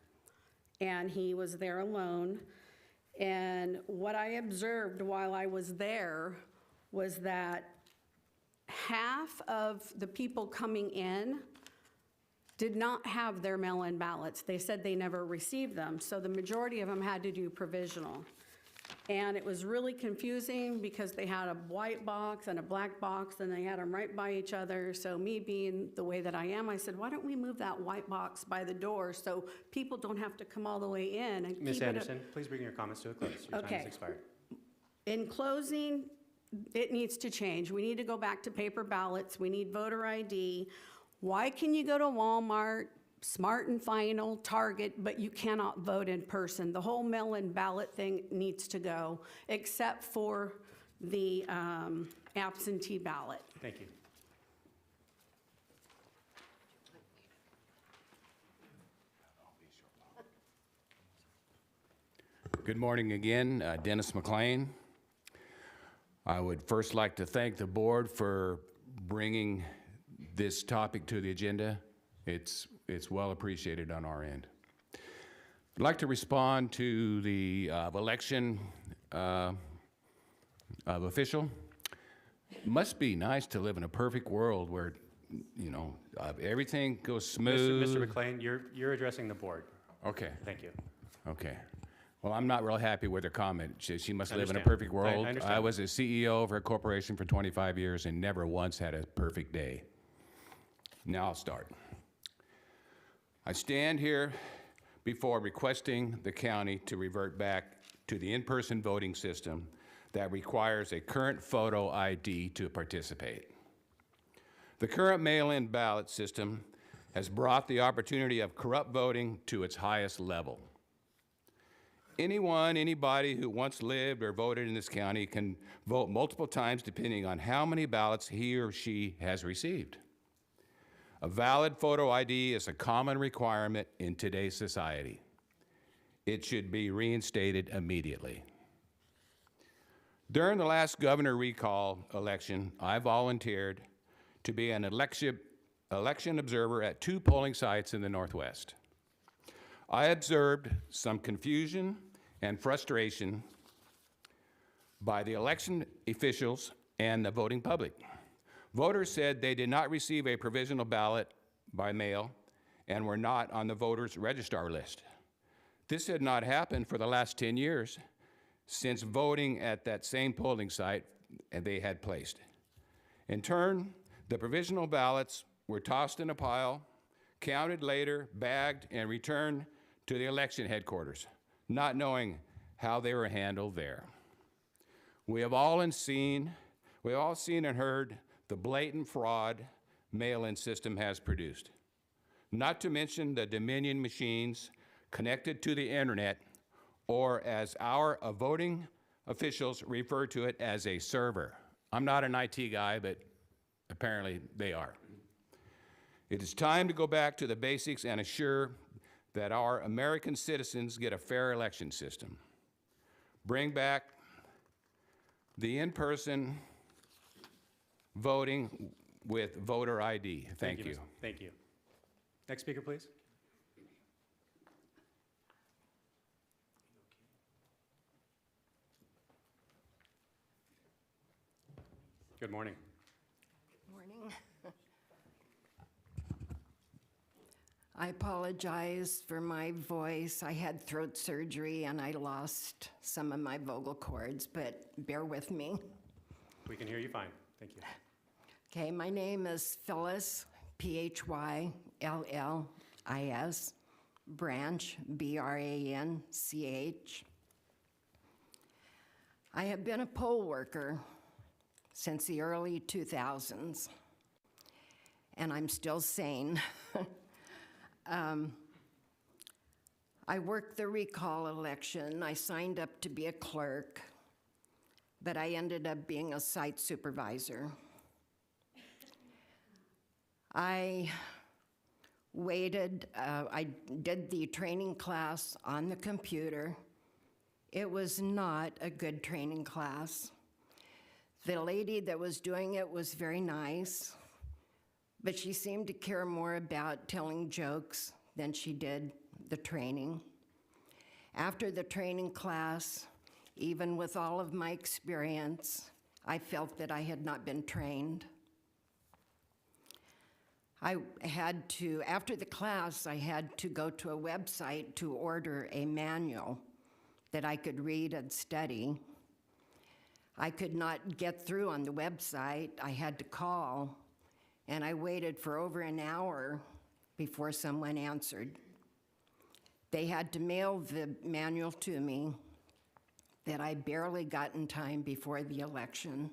and he was there alone. And what I observed while I was there was that half of the people coming in did not have their mail-in ballots. They said they never received them, so the majority of them had to do provisional. And it was really confusing because they had a white box and a black box, and they had them right by each other. So me being the way that I am, I said, why don't we move that white box by the door so people don't have to come all the way in and Ms. Keep Anderson, please bring your comments to a close. Your time has expired. In closing, it needs to change. We need to go back to paper ballots. We need voter ID. Why can you go to Walmart, Smart and Final, Target, but you cannot vote in person? The whole mail-in ballot thing needs to go, except for the absentee ballot. Thank you. Good morning again, Dennis McLean. I would first like to thank the board for bringing this topic to the agenda. It's it's well appreciated on our end. I'd like to respond to the election of official. Must be nice to live in a perfect world where, you know, everything goes smooth. Mr. McLean, you're addressing the board. Okay. Thank you. Okay. Well, I'm not real happy with her comment. She must live in a Understand. perfect I world. understand. I was a CEO of a corporation for 25 years and never once had a perfect day. Now I'll start. I stand here before requesting the county to revert back to the in-person voting system that requires a current photo ID to participate. The current mail-in ballot system has brought the opportunity of corrupt voting to its highest level. Anybody who once lived or voted in this county can vote multiple times depending on how many ballots he or she has received. A valid photo ID is a common requirement in today's society. It should be reinstated immediately. During the last governor recall election, I volunteered to be an election observer at 2 polling sites in the Northwest. I observed some confusion and frustration by the election officials and the voting public. Voters said they did not receive a provisional ballot by mail and were not on the voters' registrar list. This had not happened for the last 10 years since voting at that same polling site they had placed. In turn, the provisional ballots were tossed in a pile, counted later, bagged, and returned to the election headquarters, not knowing how they were handled there. We have all seen and heard the blatant fraud mail-in system has produced, not to mention the Dominion machines connected to the internet, or as our voting officials refer to it as a server. I'm not an IT guy, but apparently they are. It is time to go back to the basics and assure that our American citizens get a fair election system. Bring back the in-person voting with voter ID. Thank you. Thank you. Next speaker, please. Good morning. Morning. I apologize for my voice. I had throat surgery and I lost some of my vocal cords, but bear with me. We can hear you fine. Thank you. Okay, my name is Phyllis, Phyllis, Branch, Branch. I have been a poll worker since the early 2000s, and I'm still sane. I worked the recall election. I signed up to be a clerk, but I ended up being a site supervisor. I waited, I did the training class on the computer. It was not a good training class. The lady that was doing it was very nice, but she seemed to care more about telling jokes than she did the training. After the training class, even with all of my experience, I felt that I had not been trained. I had to, after the class, I had to go to a website to order a manual that I could read and study. I could not get through on the website. I had to call, and I waited for over an hour before someone answered. They had to mail the manual to me that I barely got in time before the election.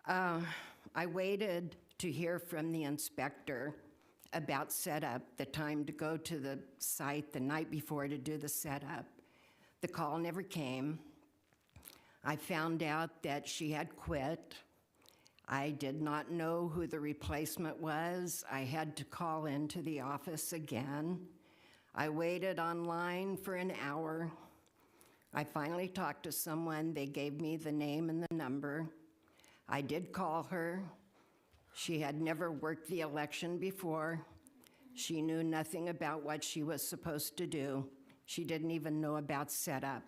I waited to hear from the inspector about setup, the time to go to the site the night before to do the setup. The call never came. I found out that she had quit. I did not know who the replacement was. I had to call into the office again. I waited online for an hour. I finally talked to someone. They gave me the name and the number. I did call her. She had never worked the election before. She knew nothing about what she was supposed to do. She didn't even know about setup.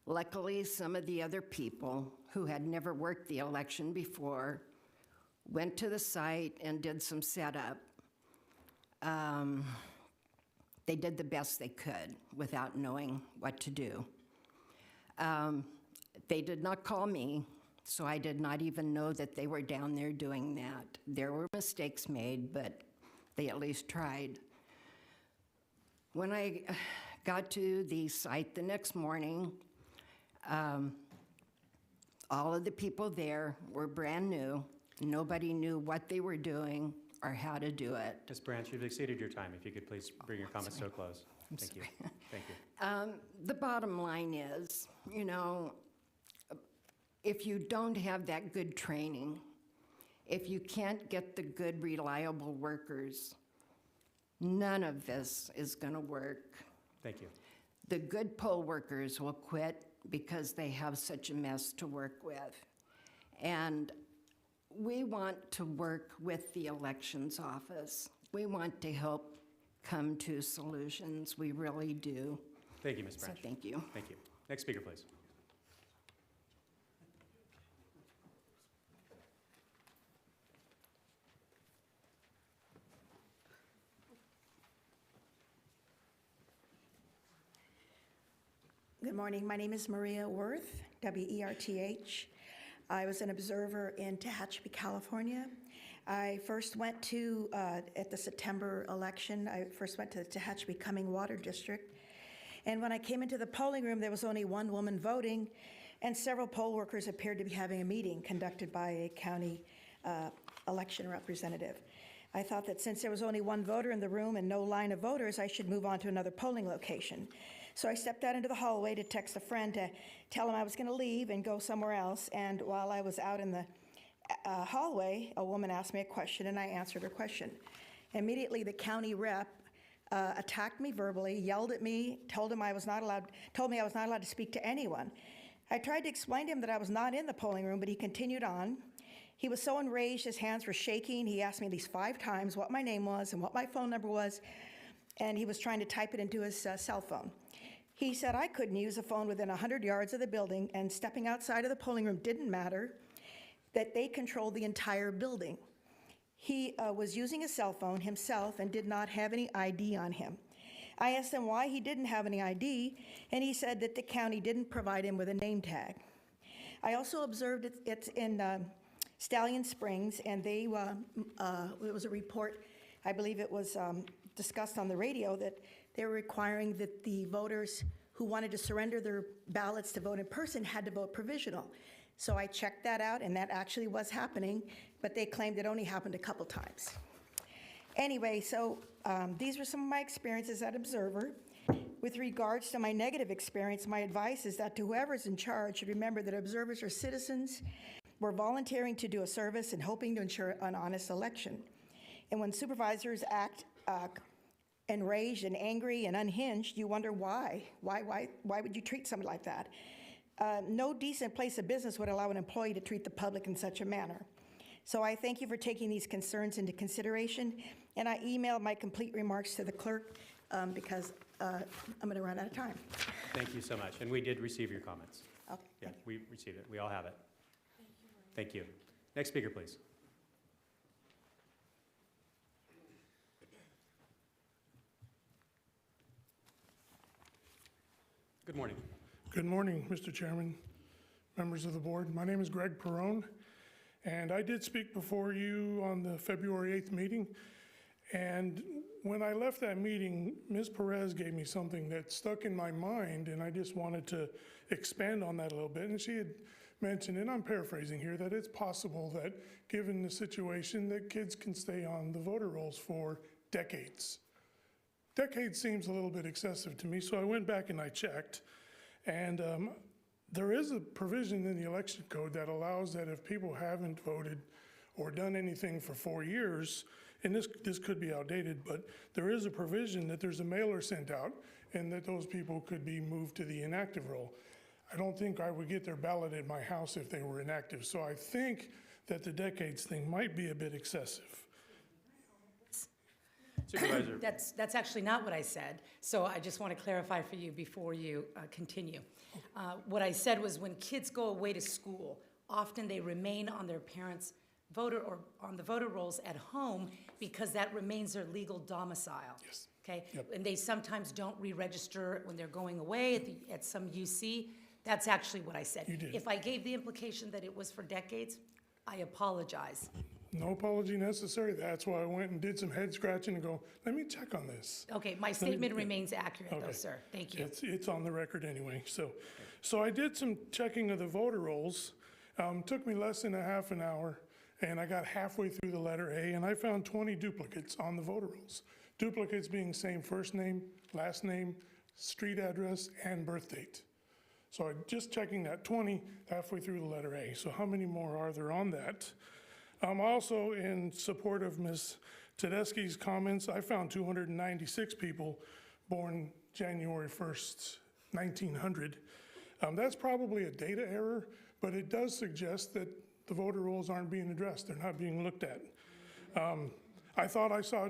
Luckily, some of the other people who had never worked the election before went to the site and did some setup. They did the best they could without knowing what to do. They did not call me, so I did not even know that they were down there doing that. There were mistakes made, but they at least tried. When I got to the site the next morning, all of the people there were brand new. Nobody knew what they were doing or how to do it. Ms. Branch, you've exceeded your time. If you could please bring your comments to a close. Thank you. Thank you. The bottom line is, you know, if you don't have that good training, if you can't get the good, reliable workers, none of this is going to work. Thank you. The good poll workers will quit because they have such a mess to work with. And we want to work with the elections office. We want to help come to solutions. We really do. Thank you, Ms. Branch. So thank you. Thank you. Next speaker, please. Good morning. My name is Maria Worth, W-E-R-T-H. I was an observer in Tehachapi, California. I first went to, at the September election, I first went to the Tehachapi Cumming Water District. And when I came into the polling room, there was only one woman voting, and several poll workers appeared to be having a meeting conducted by a county election representative. I thought that since there was only one voter in the room and no line of voters, I should move on to another polling location. So I stepped out into the hallway to text a friend to tell him I was going to leave and go somewhere else. And while I was out in the hallway, a woman asked me a question, and I answered her question. Immediately, the county rep attacked me verbally, yelled at me, told me I was not allowed to speak to anyone. I tried to explain to him that I was not in the polling room, but he continued on. He was so enraged, his hands were shaking. He asked me at least 5 times what my name was and what my phone number was, and he was trying to type it into his cell phone. He said I couldn't use a phone within 100 yards of the building, and stepping outside of the polling room didn't matter, that they controlled the entire building. He was using a cell phone himself and did not have any ID on him. I asked him why he didn't have any ID, and he said that the county didn't provide him with a name tag. I also observed it's in Stallion Springs, and it was a report, I believe it was discussed on the radio, that they were requiring that the voters who wanted to surrender their ballots to vote in person had to vote provisional. So I checked that out, and that actually was happening, but they claimed it only happened a couple times. Anyway, so these were some of my experiences as observer. With regards to my negative experience, my advice is that to whoever's in charge should remember that observers are citizens. We're volunteering to do a service and hoping to ensure an honest election. And when supervisors act enraged and angry and unhinged, you wonder why. Why would you treat somebody like that? No decent place of business would allow an employee to treat the public in such a manner. So I thank you for taking these concerns into consideration, and I emailed my complete remarks to the clerk because I'm going to run out of time. Thank you so much. And we did receive your comments. Okay. Yeah, we received it. We all have it. Thank you. Next speaker, please. Good morning. Good morning, Mr. Chairman, members of the board. My name is Greg Perrone, and I did speak before you on the February 8th meeting. And when I left that meeting, Ms. Perez gave me something that stuck in my mind, and I just wanted to expand on that a little bit. And she had mentioned, and I'm paraphrasing here, that it's possible that given the situation that kids can stay on the voter rolls for decades. Decades seems a little bit excessive to me, so I went back and I checked. And there is a provision in the election code that allows that if people haven't voted or done anything for 4 years, and this could be outdated, but there is a provision that there's a mailer sent out and that those people could be moved to the inactive roll. I don't think I would get their ballot at my house if they were inactive, so I think that the decades thing might be a bit excessive. Supervisor. That's actually not what I said, so I just want to clarify for you before you continue. What I said was when kids go away to school, often they remain on their parents' voter or on the voter rolls at home because that remains their legal domicile. Yes. Okay? Yep. And they sometimes don't re-register when they're going away at some UC. That's actually what I said. You did. If I gave the implication that it was for decades, I apologize. No apology necessary. That's why I went and did some head scratching and go, let me check on this. Okay, my statement remains accurate though, sir. Thank you. It's on the record anyway. So I did some checking of the voter rolls. Took me less than a half an hour, and I got halfway through the letter A, and I found 20 duplicates on the voter rolls. Duplicates being same first name, last name, street address, and birth date. So I just checking that 20 halfway through the letter A. So how many more are there on that? Also, in support of Ms. Tedeschi's comments, I found 296 people born January 1st, 1900. That's probably a data error, but it does suggest that the voter rolls aren't being addressed. They're not being looked at. I thought I saw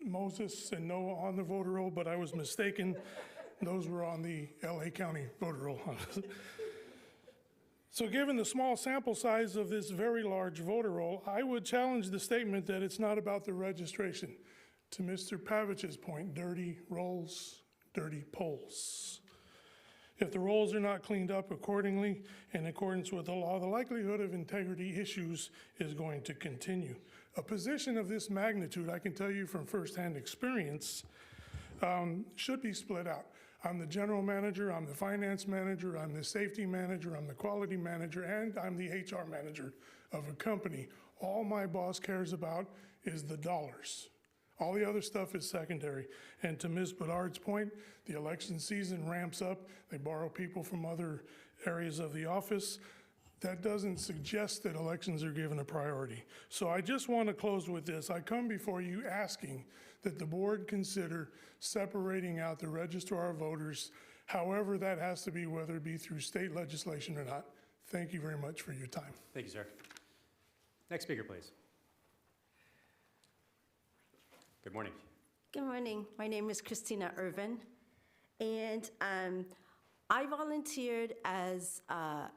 Moses and Noah on the voter roll, but I was mistaken. Those were on the LA County voter roll. So given the small sample size of this very large voter roll, I would challenge the statement that it's not about the registration. To Mr. Pavich's point, dirty rolls, dirty polls. If the rolls are not cleaned up accordingly in accordance with the law, the likelihood of integrity issues is going to continue. A position of this magnitude, I can tell you from firsthand experience, should be split out. I'm the general manager, I'm the finance manager, I'm the safety manager, I'm the quality manager, and I'm the HR manager of a company. All my boss cares about is the dollars. All the other stuff is secondary. And to Ms. Bedard's point, the election season ramps up. They borrow people from other areas of the office. That doesn't suggest that elections are given a priority. So I just want to close with this. I come before you asking that the board consider separating out the registrar of voters, however that has to be, whether it be through state legislation or not. Thank you very much for your time. Thank you, sir. Next speaker, please. Good morning. Good morning. My name is Christina Irvin, and I volunteered as a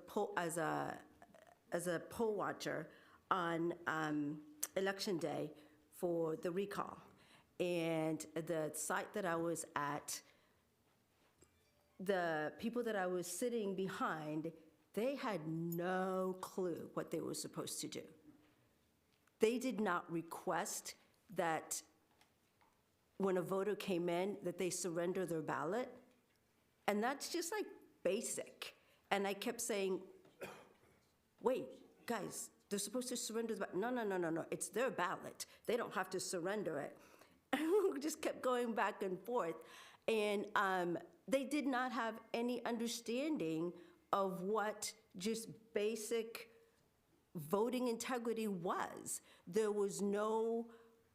poll watcher on election day for the recall. And the site that I was at, the people that I was sitting behind, they had no clue what they were supposed to do. They did not request that when a voter came in, that they surrender their ballot. And that's just like basic. And I kept saying, wait, guys, they're supposed to surrender the ballot. No, it's their ballot. They don't have to surrender it. And we just kept going back and forth. And they did not have any understanding of what just basic voting integrity was. There was no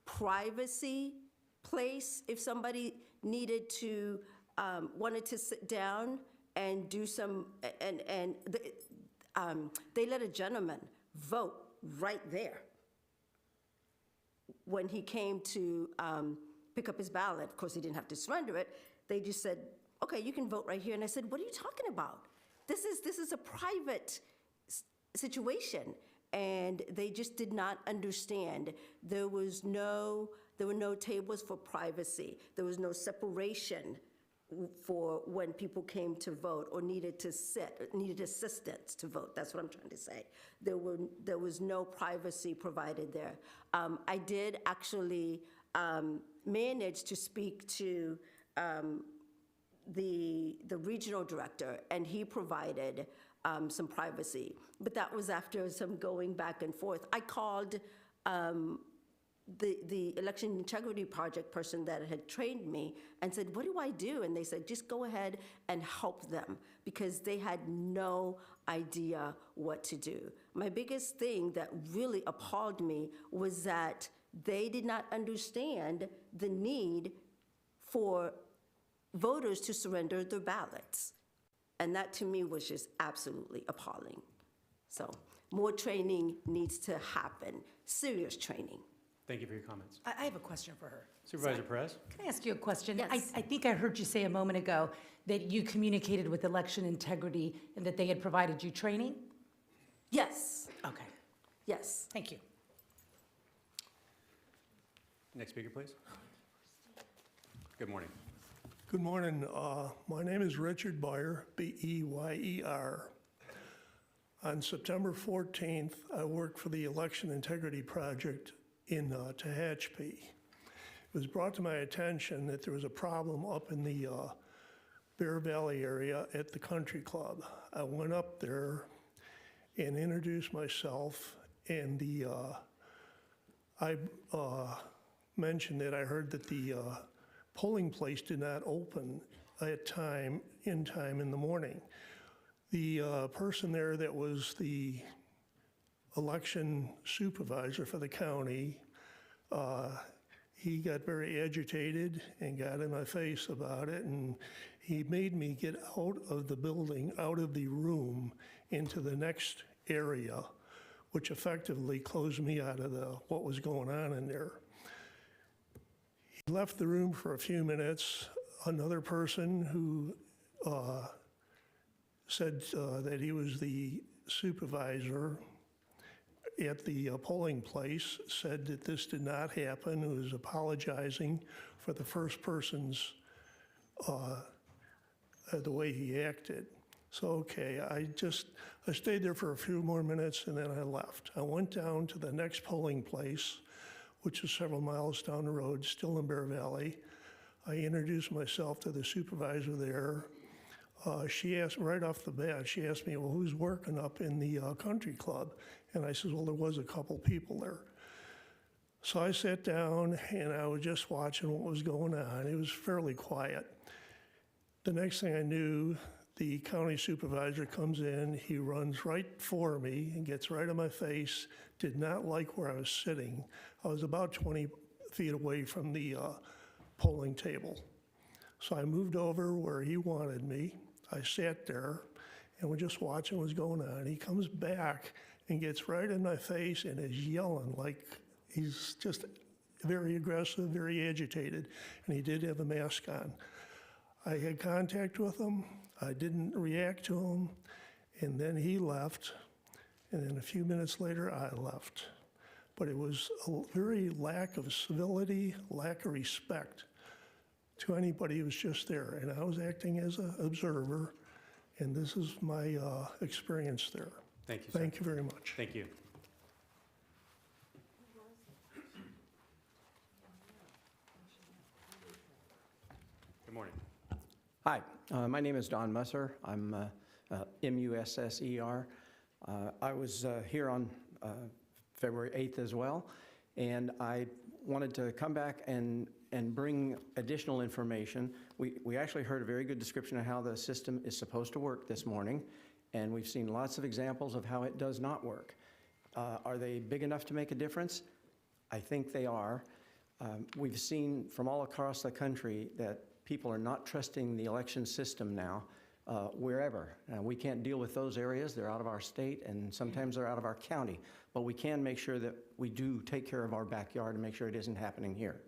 privacy place if somebody needed to, wanted to sit down and do some, and they let a gentleman vote right there. When he came to pick up his ballot, of course he didn't have to surrender it, they just said, okay, you can vote right here. And I said, what are you talking about? This is a private situation. And they just did not understand. There were no tables for privacy. There was no separation for when people came to vote or needed assistance to vote. That's what I'm trying to say. There was no privacy provided there. I did actually manage to speak to the regional director, and he provided some privacy. But that was after some going back and forth. I called the election integrity project person that had trained me and said, what do I do? And they said, just go ahead and help them, because they had no idea what to do. My biggest thing that really appalled me was that they did not understand the need for voters to surrender their ballots. And that to me was just absolutely appalling. So more training needs to happen, serious training. Thank you for your comments. I have a question for her. Supervisor Sorry. Perez? Can I ask you a question? Yes. I think I heard you say a moment ago that you communicated with election integrity and that they had provided you training? Yes, Okay, yes. thank you. Next speaker, please. Good morning. Good morning. My name is Richard Beyer, B-E-Y-E-R. On September 14th, I worked for the Election Integrity Project in Tehachapi. It was brought to my attention that there was a problem up in the Bear Valley area at the country club. I went up there and introduced myself, and I mentioned that I heard that the polling place did not open in time in the morning. The person there that was the election supervisor for the county, he got very agitated and got in my face about it, and he made me get out of the building, out of the room, into the next area, which effectively closed me out of what was going on in there. He left the room for a few minutes. Another person who said that he was the supervisor at the polling place said that this did not happen. He was apologizing for the first person's, the way he acted. So, okay, I stayed there for a few more minutes and then I left. I went down to the next polling place, which is several miles down the road, still in Bear Valley. I introduced myself to the supervisor there. She asked, right off the bat, she asked me, well, who's working up in the country club? And I said, well, there was a couple people there. So I sat down and I was just watching what was going on. It was fairly quiet. The next thing I knew, the county supervisor comes in, he runs right for me and gets right in my face, did not like where I was sitting. I was about 20 feet away from the polling table. So I moved over where he wanted me. I sat there and we're just watching what's going on. He comes back and gets right in my face and is yelling like he's just very aggressive, very agitated, and he did have a mask on. I had contact with him. I didn't react to him, and then he left, and then a few minutes later, I left. But it was a very lack of civility, lack of respect to anybody who was just there, and I was acting as an observer, and this is my experience there. Thank you, sir. Thank you very much. Thank you. Good morning. Hi, my name is Don Musser. I'm M-U-S-S-E-R. I was here on February 8th as well, and I wanted to come back and bring additional information. We actually heard a very good description of how the system is supposed to work this morning, and we've seen lots of examples of how it does not work. Are they big enough to make a difference? I think they are. We've seen from all across the country that people are not trusting the election system now, wherever. We can't deal with those areas. They're out of our state, and sometimes they're out of our county. But we can make sure that we do take care of our backyard and make sure it isn't happening here.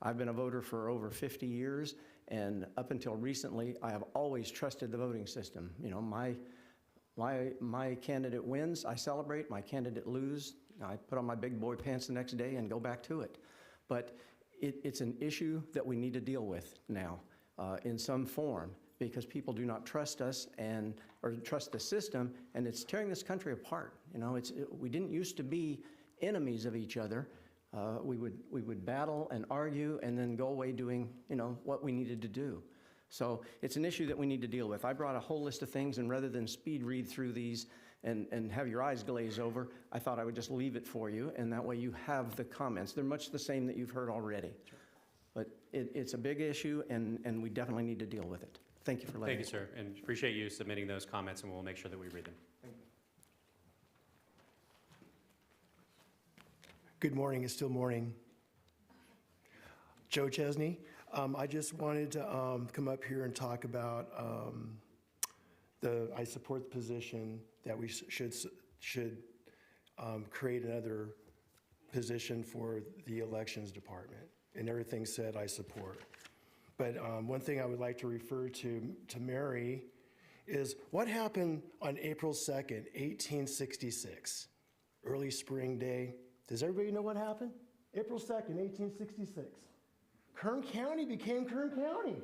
I've been a voter for over 50 years, and up until recently, I have always trusted the voting system. You know, my candidate wins, I celebrate. My candidate loses, I put on my big boy pants the next day and go back to it. But it's an issue that we need to deal with now in some form, because people do not trust us or trust the system, and it's tearing this country apart. You know, we didn't used to be enemies of each other. We would battle and argue and then go away doing, you know, what we needed to do. So it's an issue that we need to deal with. I brought a whole list of things, and rather than speed read through these and have your eyes glaze over, I thought I would just leave it for you, and that way you have the comments. They're much the same that you've heard already. Sure. But it's a big issue, and we definitely need to deal with it. Thank you for letting me. Thank you, sir, and appreciate you submitting those comments, and we'll make sure that we read them. Thank you. Good morning. It's still morning. Joe Chesney. I just wanted to come up here and talk about I support the position that we should create another position for the elections department, and everything said I support. But one thing I would like to refer to Mary is what happened on April 2nd, 1866, early spring day. Does everybody know what happened? April 2nd, 1866. Kern County became Kern County.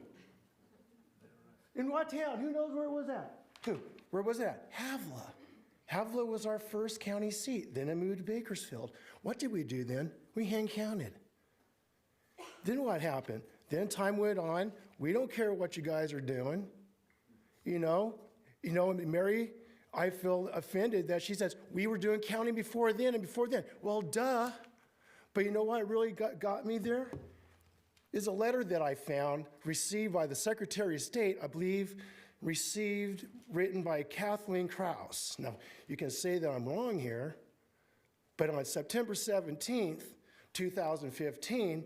In what town? Who knows where it was at? Who? Where was it at? Havilah. Havilah was our first county seat. Then it moved to Bakersfield. What did we do then? We hand counted. Then what happened? Then time went on. We don't care what you guys are doing. You know, Mary, I feel offended that she says, we were doing counting before then and before then. Well, duh. But you know what really got me there? Is a letter that I found received by the Secretary of State, I believe, written by Kathleen Krause. Now, you can say that I'm wrong here, but on September 17th, 2015,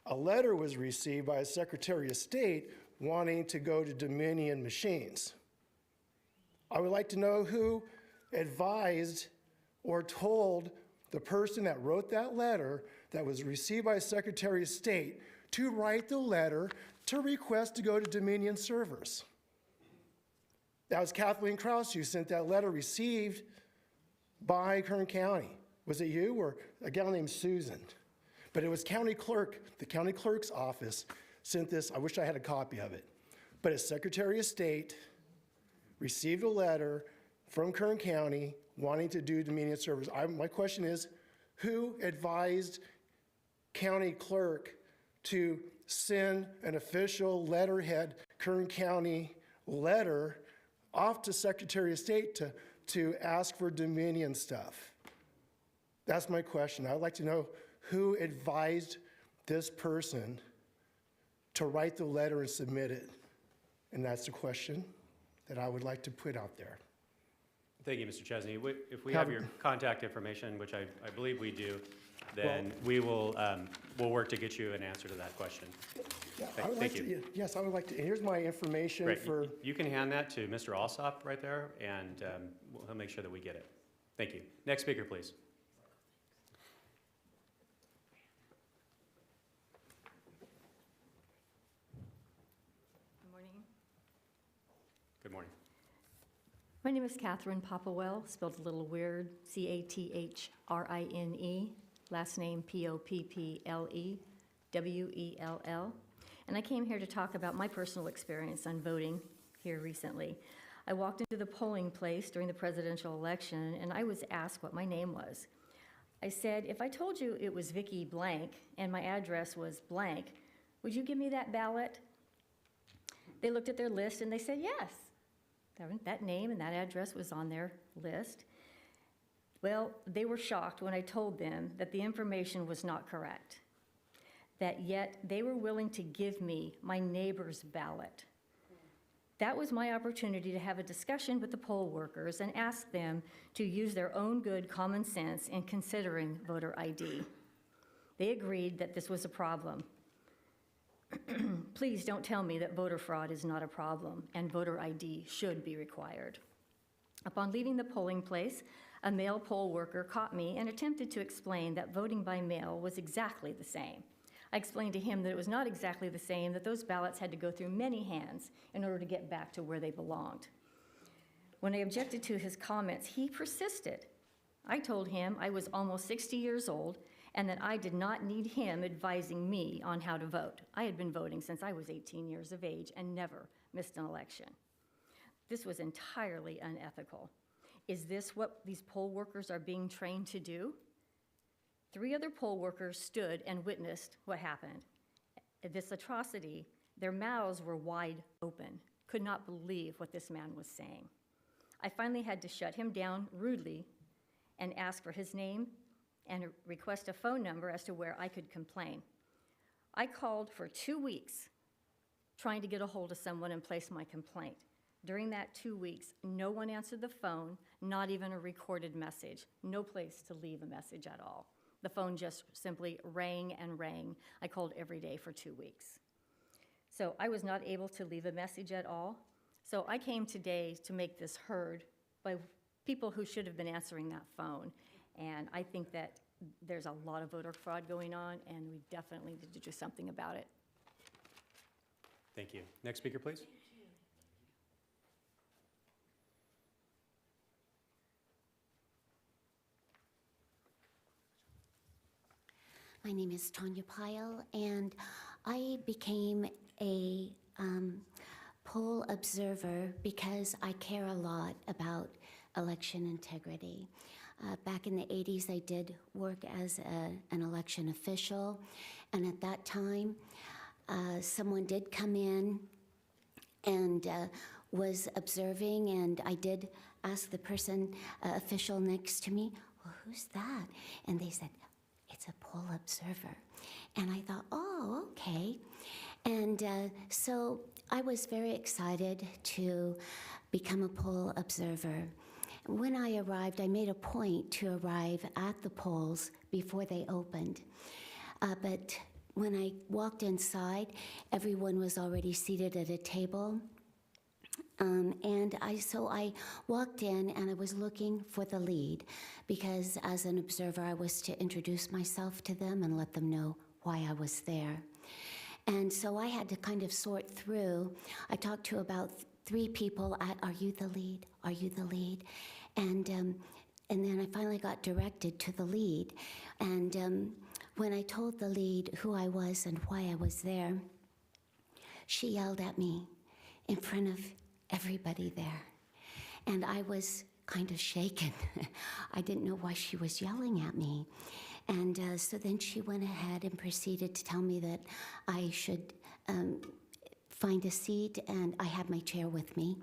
a letter was received by a Secretary of State wanting to go to Dominion machines. I would like to know who advised or told the person that wrote that letter that was received by a Secretary of State to write the letter to request to go to Dominion servers. That was Kathleen Krause who sent that letter received by Kern County. Was it you or a gal named Susan? But it was county clerk, the county clerk's office sent this. I wish I had a copy of it. But a Secretary of State received a letter from Kern County wanting to do Dominion servers. My question is, who advised county clerk to send an official letterhead Kern County letter off to Secretary of State to ask for Dominion stuff? That's my question. I'd like to know who advised this person to write the letter and submit it. And that's the question that I would like to put out there. Thank you, Mr. Chesney. If we have your contact information, which I believe we do, then we'll work to get you an answer to that question. Yeah, Thank you. Yes, I would like to. Here's my information Great. for. You can hand that to Mr. Alsop right there, and he'll make sure that we get it. Thank you. Next speaker, please. Good morning. Good morning. My name is Catherine Popplewell, spelled a little weird, Cathrine, last name Popplewell. And I came here to talk about my personal experience on voting here recently. I walked into the polling place during the presidential election, and I was asked what my name was. I said, if I told you it was Vicki Blank and my address was blank, would you give me that ballot? They looked at their list and they said yes. That name and that address was on their list. Well, they were shocked when I told them that the information was not correct, that yet they were willing to give me my neighbor's ballot. That was my opportunity to have a discussion with the poll workers and ask them to use their own good common sense in considering voter ID. They agreed that this was a problem. Please don't tell me that voter fraud is not a problem and voter ID should be required. Upon leaving the polling place, a male poll worker caught me and attempted to explain that voting by mail was exactly the same. I explained to him that it was not exactly the same, that those ballots had to go through many hands in order to get back to where they belonged. When I objected to his comments, he persisted. I told him I was almost 60 years old and that I did not need him advising me on how to vote. I had been voting since I was 18 years of age and never missed an election. This was entirely unethical. Is this what these poll workers are being trained to do? 3 other poll workers stood and witnessed what happened. This atrocity, their mouths were wide open, could not believe what this man was saying. I finally had to shut him down rudely and ask for his name and request a phone number as to where I could complain. I called for 2 weeks trying to get a hold of someone and place my complaint. During that 2 weeks, no one answered the phone, not even a recorded message, no place to leave a message at all. The phone just simply rang and rang. I called every day for 2 weeks. So I was not able to leave a message at all. So I came today to make this heard by people who should have been answering that phone. And I think that there's a lot of voter fraud going on, and we definitely need to do something about it. Thank you. Next speaker, please. My name is Tanya Pyle, and I became a poll observer because I care a lot about election integrity. Back in the 80s, I did work as an election official, and at that time, someone did come in and was observing, and I did ask the person, official next to me, well, who's that? And they said, it's a poll observer. And I thought, oh, okay. And so I was very excited to become a poll observer. When I arrived, I made a point to arrive at the polls before they opened. But when I walked inside, everyone was already seated at a table. So I walked in and I was looking for the lead because as an observer, I was to introduce myself to them and let them know why I was there. And so I had to kind of sort through. I talked to about 3 people at, are you the lead? Are you the lead? And then I finally got directed to the lead. And when I told the lead who I was and why I was there, she yelled at me in front of everybody there. And I was kind of shaken. I didn't know why she was yelling at me. And so then she went ahead and proceeded to tell me that I should find a seat, and I had my chair with me.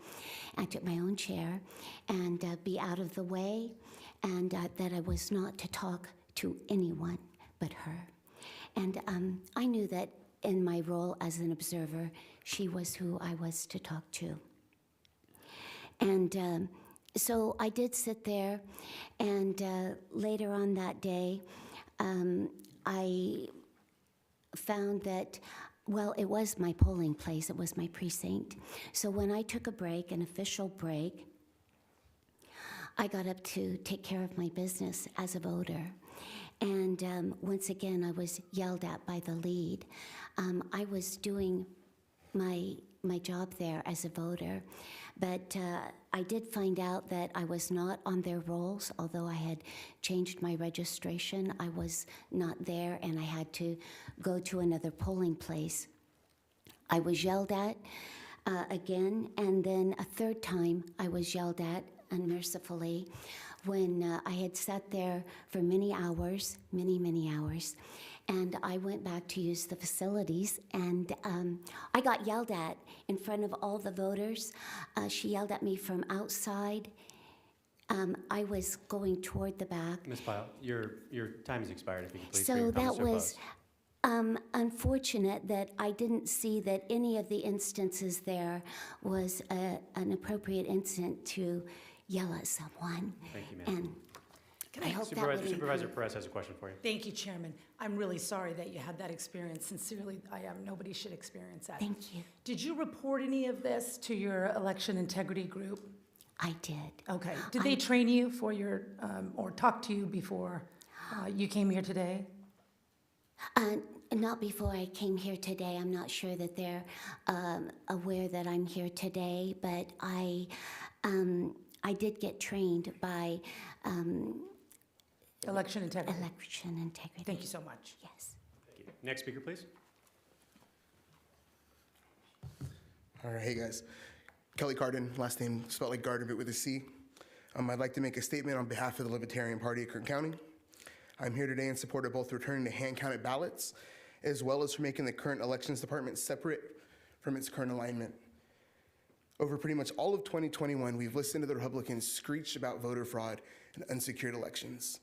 I took my own chair and be out of the way, and that I was not to talk to anyone but her. And I knew that in my role as an observer, she was who I was to talk to. And so I did sit there, and later on that day, I found that, well, it was my polling place, it was my precinct. So when I took a break, an official break, I got up to take care of my business as a voter. And once again, I was yelled at by the lead. I was doing my job there as a voter, but I did find out that I was not on their rolls. Although I had changed my registration, I was not there, and I had to go to another polling place. I was yelled at again, and then a third time I was yelled at unmercifully when I had sat there for many hours, many hours, and I went back to use the facilities, and I got yelled at in front of all the voters. She yelled at me from outside. I was going toward the back. Ms. Pyle, your time has expired, if you could please. So that was unfortunate that I didn't see that any of the instances there was an appropriate incident to yell at someone. Thank you, ma'am. And I hope that would Supervisor improve. Perez has a question for you. Thank you, Chairman. I'm really sorry that you had that experience. Sincerely, I am. Nobody should experience that. Thank you. Did you report any of this to your election integrity group? I did. Okay. Did they train you for your, or talk to you before you came here today? Not before I came here today. I'm not sure that they're aware that I'm here today, but I did get trained by Election integrity. Election integrity. Thank you so much. Yes. Thank you. Next speaker, please. All right, hey guys. Kelly Carden, last name spelled like garden but with a C. I'd like to make a statement on behalf of the Libertarian Party of Kern County. I'm here today in support of both returning to hand-counted ballots, as well as for making the current elections department separate from its current alignment. Over pretty much all of 2021, we've listened to the Republicans screech about voter fraud and unsecured elections.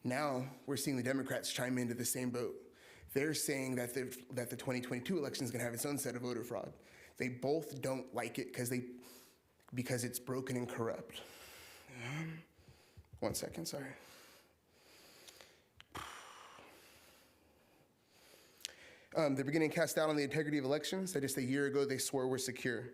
Now, we're seeing the Democrats chime into the same boat. They're saying that the 2022 election is gonna have its own set of voter fraud. They both don't like it because it's broken and corrupt. 1 second, sorry. They're beginning to cast doubt on the integrity of elections that just a year ago they swore were secure.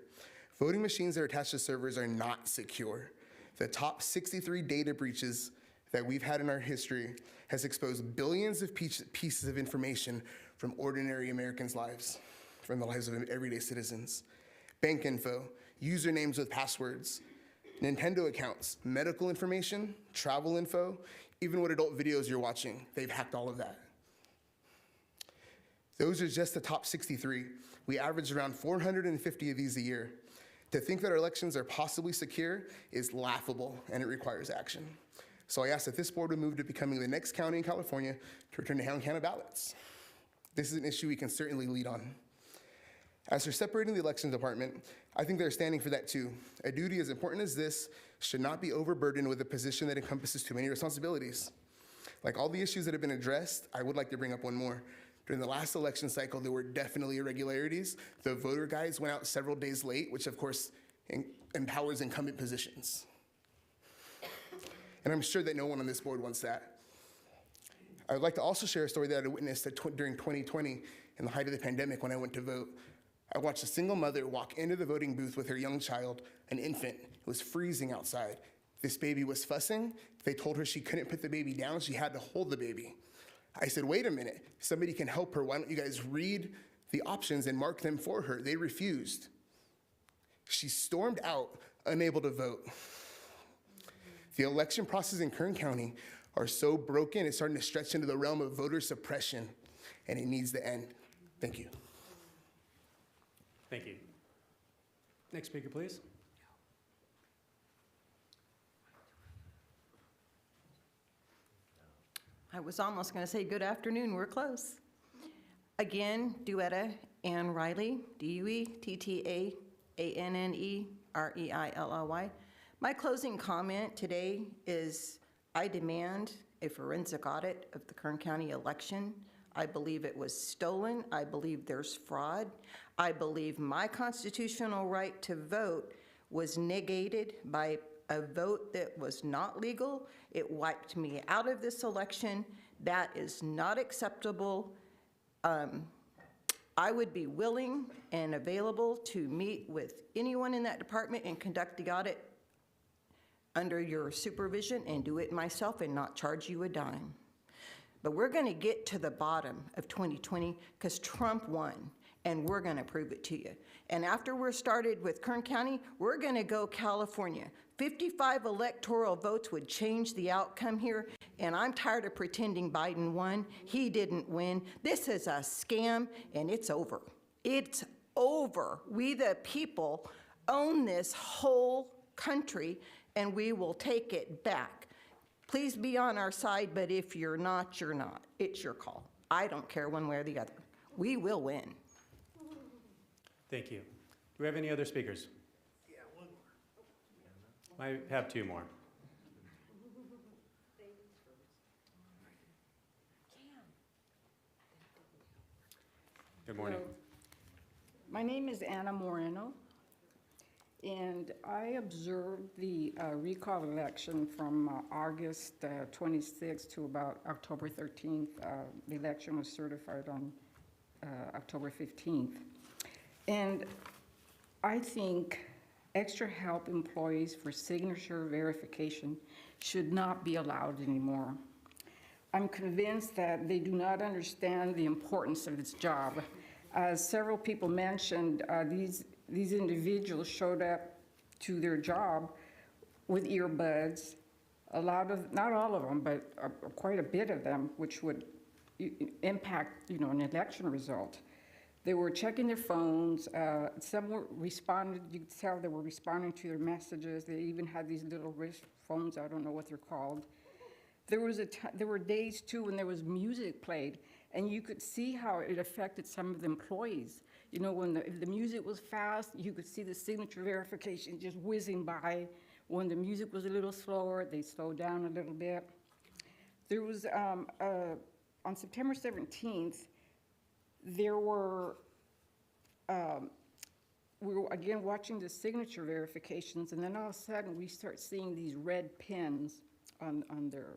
Voting machines that are attached to servers are not secure. The top 63 data breaches that we've had in our history has exposed billions of pieces of information from ordinary Americans' lives, from the lives of everyday citizens. Bank info, usernames with passwords, Nintendo accounts, medical information, travel info, even what adult videos you're watching. They've hacked all of that. Those are just the top 63. We average around 450 of these a year. To think that our elections are possibly secure is laughable, and it requires action. So I ask that this board would move to becoming the next county in California to return to hand-counted ballots. This is an issue we can certainly lead on. As for separating the election department, I think they're standing for that too. A duty as important as this should not be overburdened with a position that encompasses too many responsibilities. Like all the issues that have been addressed, I would like to bring up one more. During the last election cycle, there were definitely irregularities. The voter guides went out several days late, which of course empowers incumbent positions. And I'm sure that no one on this board wants that. I would like to also share a story that I witnessed during 2020 in the height of the pandemic when I went to vote. I watched a single mother walk into the voting booth with her young child, an infant. It was freezing outside. This baby was fussing. They told her she couldn't put the baby down. She had to hold the baby. I said, wait a minute, somebody can help her. Why don't you guys read the options and mark them for her? They refused. She stormed out, unable to vote. The election process in Kern County are so broken, it's starting to stretch into the realm of voter suppression, and it needs to end. Thank you. Thank you. Next speaker, please. I was almost going to say good afternoon, we're close. Again, Duetta Ann Riley, DUETTAANNEREILLY. My closing comment today is I demand a forensic audit of the Kern County election. I believe it was stolen. I believe there's fraud. I believe my constitutional right to vote was negated by a vote that was not legal. It wiped me out of this election. That is not acceptable. I would be willing and available to meet with anyone in that department and conduct the audit under your supervision and do it myself and not charge you a dime. But we're going to get to the bottom of 2020 because Trump won, and we're going to prove it to you. And after we're started with Kern County, we're going to go California. 55 electoral votes would change the outcome here, and I'm tired of pretending Biden won. He didn't win. This is a scam, and it's over. It's over. We, the people, own this whole country, and we will take it back. Please be on our side, but if you're not, you're not. It's your call. I don't care one way or the other. We will win. Thank you. Do we have any other speakers? Yeah, one more. I have two more. Good morning. Hello. My name is Anna Moreno, and I observed the recall election from August 26th to about October 13th. The election was certified on October 15th. And I think extra help employees for signature verification should not be allowed anymore. I'm convinced that they do not understand the importance of this job. As several people mentioned, these individuals showed up to their job with earbuds. A lot of, not all of them, but quite a bit of them, which would impact, an election result. They were checking their phones. Some were responding. You could tell they were responding to their messages. They even had these little wrist phones. I don't know what they're called. There were days too when there was music played, and you could see how it affected some of the employees. When if the music was fast, you could see the signature verification just whizzing by. When the music was a little slower, they slowed down a little bit. There was on September 17th. There were, we were again watching the signature verifications, and then all of a sudden we start seeing these red pins on their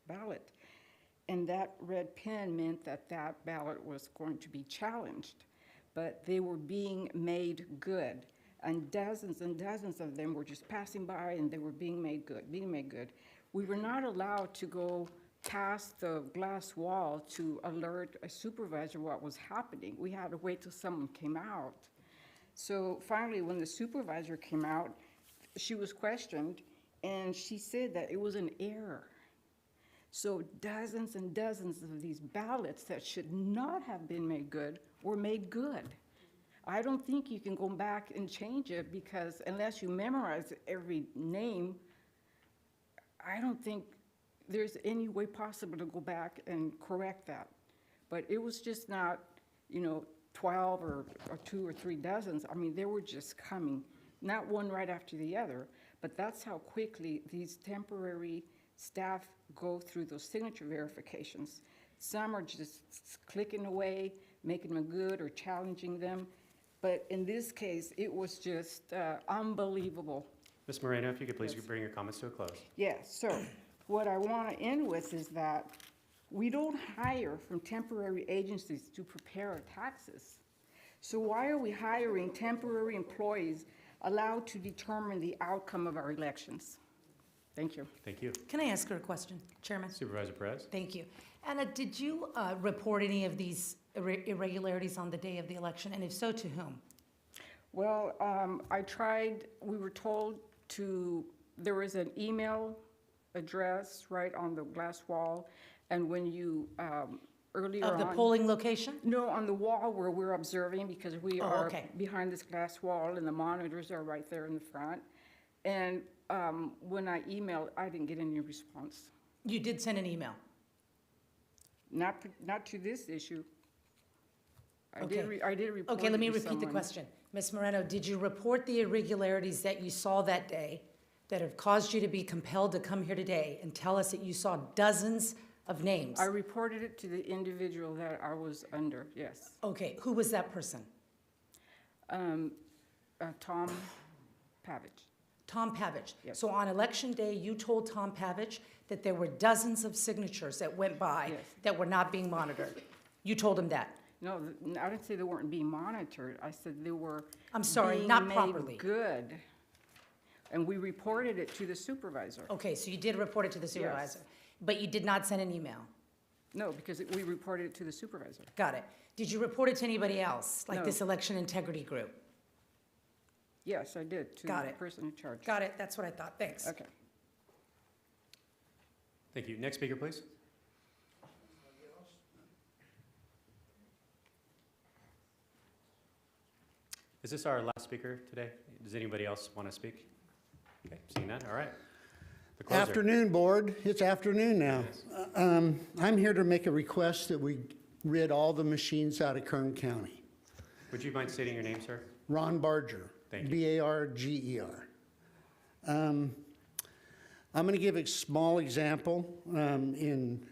ballot. And that red pin meant that that ballot was going to be challenged, but they were being made good. And dozens of them were just passing by, and they were being made good. we were not allowed to go past the glass wall to alert a supervisor what was happening. We had to wait till someone came out. So finally, when the supervisor came out, she was questioned, and she said that it was an error. So dozens and dozens of these ballots that should not have been made good were made good. I don't think you can go back and change it, because unless you memorize every name, I don't think there's any way possible to go back and correct that. But it was just not, 12 or 2 or 3 dozens. I mean, they were just coming, not one right after the other, but that's how quickly these temporary staff go through those signature verifications. Some are just clicking away, making them good or challenging them. But in this case, it was just unbelievable. Ms. Moreno, if you could please bring your comments to a close. Yes, so what I want to end with is that we don't hire from temporary agencies to prepare our taxes. So why are we hiring temporary employees allowed to determine the outcome of our elections? Thank you. Thank you. Can I ask her a question, Chairman? Supervisor Perez? Thank you. Anna, did you report any of these irregularities on the day of the election, and if so, to whom? Well, I tried, we were told there was an email address right on the glass wall, and when you, earlier on. Of the polling location? No, on the wall where we're observing, because we Oh, are okay. behind this glass wall, and the monitors are right there in the front. And when I emailed, I didn't get any response. You did send an email? Not to this issue. I Okay. did report Okay, let me it to repeat the someone. question. Ms. Moreno, did you report the irregularities that you saw that day that have caused you to be compelled to come here today and tell us that you saw dozens of names? I reported it to the individual that I was under, yes. Okay, who was that person? Tom Pavich. Tom Pavich. Yes. So on election day, you told Tom Pavich that there were dozens of signatures that went by Yes. that were not being monitored. You told him that? No, I didn't say they weren't being monitored. I said they were I'm sorry, being not made properly. good. And we reported it to the supervisor. Okay, so you did report it to the supervisor, but you did not send an email? No, because we reported it to the supervisor. Got it. Did you report it to anybody else, like No. this election integrity group? Yes, I did, to Got the it. person in charge. Got it, that's what I thought, thanks. Okay. Thank you. Next speaker, please. Is this our last speaker today? Does anybody else want to speak? Okay, seeing none, all right. The closer. Afternoon, Board. It's afternoon now. I'm here to make a request that we rid all the machines out of Kern County. Would you mind stating your name, sir? Ron Barger. Thank you. B-A-R-G-E-R. I'm going to give a small example. In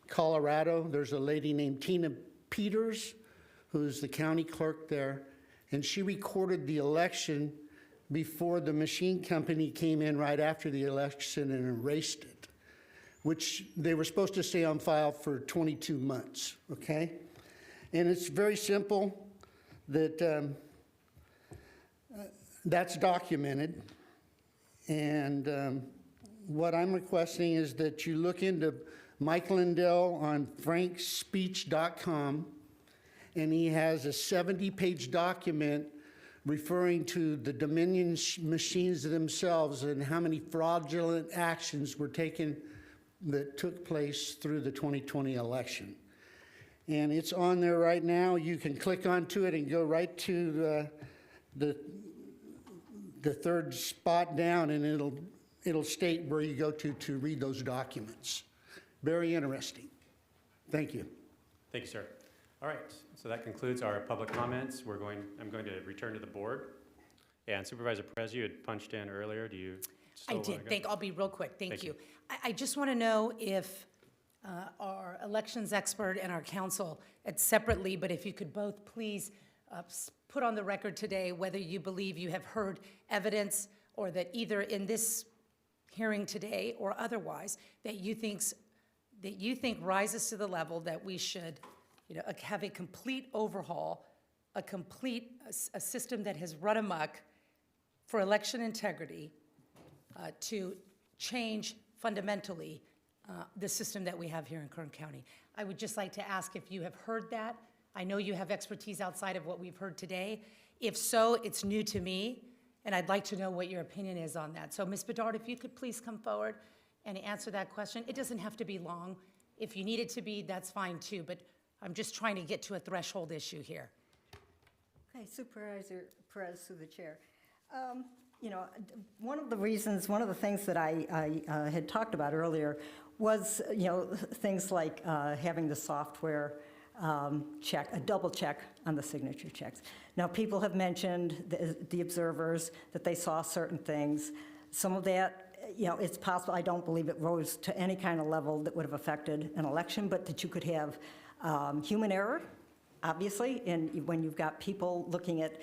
Colorado, there's a lady named Tina Peters, who's the county clerk there, and she recorded the election before the machine company came in right after the election and erased it, which they were supposed to stay on file for 22 months, okay? And it's very simple that that's documented. And what I'm requesting is that you look into Mike Lindell on frankspeech.com, and he has a 70-page document referring to the Dominion machines themselves and how many fraudulent actions were taken that took place through the 2020 election. And it's on there right now. You can click onto it and go right to the third spot down, and it'll state where you go to read those documents. Very interesting. Thank you. Thank you, sir. All right, so that concludes our public comments. I'm going to return to the board. And Supervisor Perez, you had punched in earlier. Do you still I want to did, go? I'll be real quick, thank Thank you. I just want to know if our elections expert and our counsel, separately, but if you could both please put on the record today whether you believe you have heard evidence or that either in this hearing today or otherwise that you think rises to the level that we should have a complete overhaul, a system that has run amok for election integrity to change fundamentally the system that we have here in Kern County. I would just like to ask if you have heard that. I know you have expertise outside of what we've heard today. If so, it's new to me, and I'd like to know what your opinion is on that. So Ms. Bedard, if you could please come forward and answer that question. It doesn't have to be long. If you need it to be, that's fine too, but I'm just trying to get to a threshold issue here. Okay, Supervisor Perez, through the chair. You know, one of the things that I had talked about earlier was, you know, things like having the software check, a double check on the signature checks. Now, people have mentioned, the observers, that they saw certain things. Some of that, you know, it's possible, I don't believe it rose to any kind of level that would have affected an election, but that you could have human error, obviously, and when you've got people looking at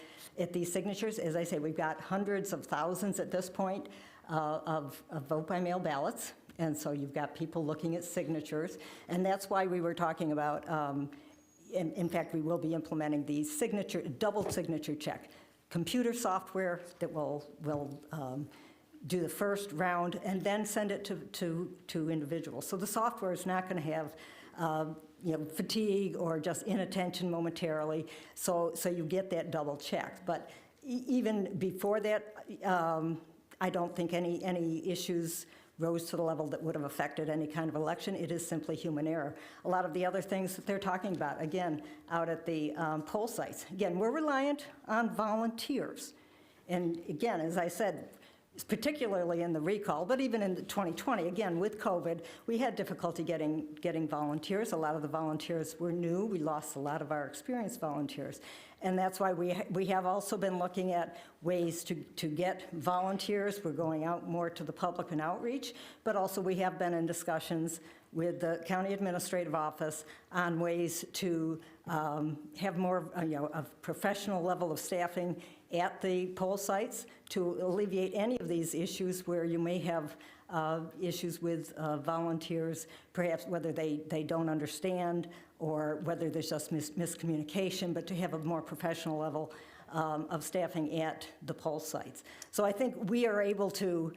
these signatures. As I say, we've got hundreds of thousands at this point of vote-by-mail ballots, and so you've got people looking at signatures, and that's why we were talking about, in fact, we will be implementing the double signature check, computer software that will do the first round and then send it to individuals. So the software is not going to have you know, fatigue or just inattention momentarily, so you get that double check. But even before that, I don't think any issues rose to the level that would have affected any kind of election. It is simply human error. A lot of the other things that they're talking about, again, out at the poll sites, again, we're reliant on volunteers. And again, as I said, particularly in the recall, but even in 2020, again, with COVID, we had difficulty getting volunteers. A lot of the volunteers were new. We lost a lot of our experienced volunteers. And that's why we have also been looking at ways to get volunteers. We're going out more to the public and outreach, but also we have been in discussions with the county administrative office on ways to have more, you know, a professional level of staffing at the poll sites to alleviate any of these issues where you may have issues with volunteers, perhaps whether they don't understand or whether there's just miscommunication, but to have a more professional level of staffing at the poll sites. So I think we are able to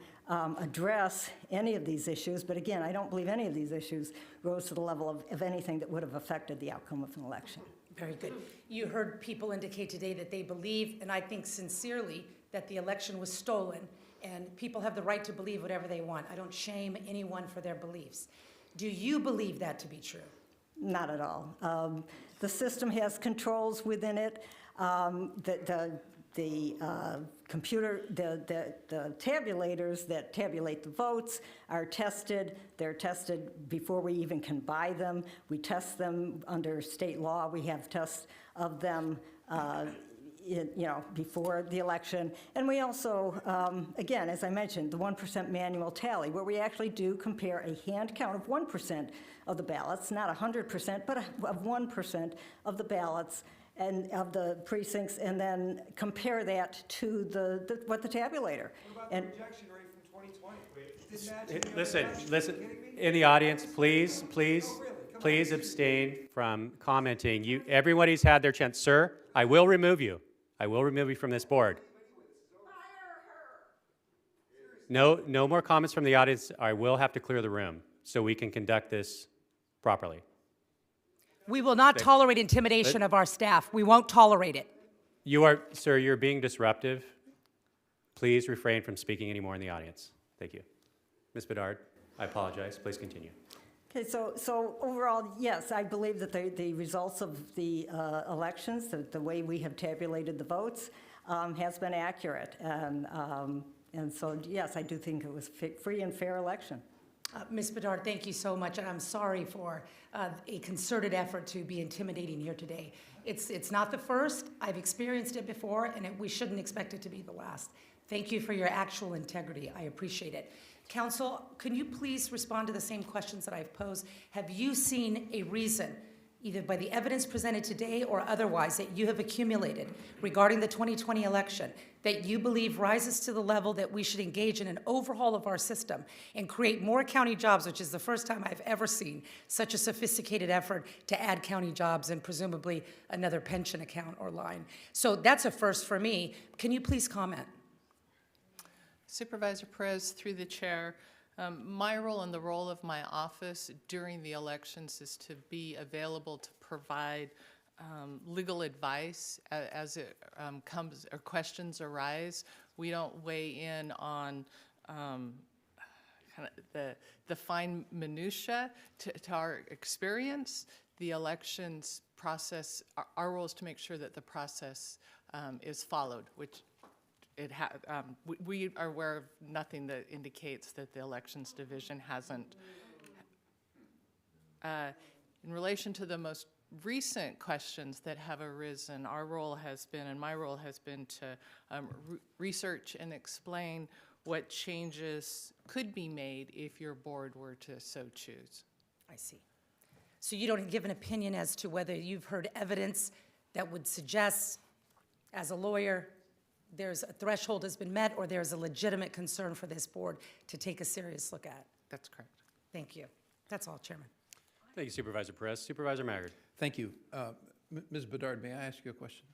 address any of these issues, but again, I don't believe any of these issues rose to the level of anything that would have affected the outcome of an election. Very good. You heard people indicate today that they believe, and I think sincerely, that the election was stolen, and people have the right to believe whatever they want. I don't shame anyone for their beliefs. Do you believe that to be true? Not at all. The system has controls within it. The computer, the tabulators that tabulate the votes are tested. They're tested before we even can buy them. We test them under state law. We have tests of them you know, before the election. And we also, again, as I mentioned, the 1% manual tally, where we actually do compare a hand count of 1% of the ballots, not 100%, but of 1% of the ballots and of the precincts, and then compare that to what the tabulator. What about the rejection rate from 2020? Listen, in the audience, please abstain from commenting. Everybody's had their chance. Sir, I will remove you. I will remove you from this board. No more comments from the audience. I will have to clear the room so we can conduct this properly. We will not tolerate intimidation of our staff. We won't tolerate it. Sir, you're being disruptive. Please refrain from speaking anymore in the audience. Thank you. Ms. Bedard, I apologize. Please continue. Okay, so overall, yes, I believe that the results of the elections, the way we have tabulated the votes, has been accurate. And so, yes, I do think it was free and fair election. Ms. Bedard, thank you so much, and I'm sorry for a concerted effort to be intimidating here today. It's not the first. I've experienced it before, and we shouldn't expect it to be the last. Thank you for your actual integrity. I appreciate it. Council, can you please respond to the same questions that I've posed? Have you seen a reason, either by the evidence presented today or otherwise, that you have accumulated regarding the 2020 election that you believe rises to the level that we should engage in an overhaul of our system and create more county jobs, which is the first time I've ever seen such a sophisticated effort to add county jobs and presumably another pension account or line? So that's a first for me. Can you please comment? Supervisor Perez, through the chair, My role and the role of my office during the elections is to be available to provide legal advice as it comes or questions arise. We don't weigh in on kind of the fine minutia to our experience. The elections process, our role is to make sure that the process is followed, which we are aware of nothing that indicates that the elections division hasn't. In relation to the most recent questions that have arisen, our role has been, and my role has been, to research and explain what changes could be made if your board were to so choose. I see. So you don't give an opinion as to whether you've heard evidence that would suggest, as a lawyer, there's a threshold has been met, or there's a legitimate concern for this board to take a serious look at? That's correct. Thank you. That's all, Chairman. Thank you, Supervisor Perez. Supervisor Maggard. Thank you. Ms. Bedard, may I ask you a question?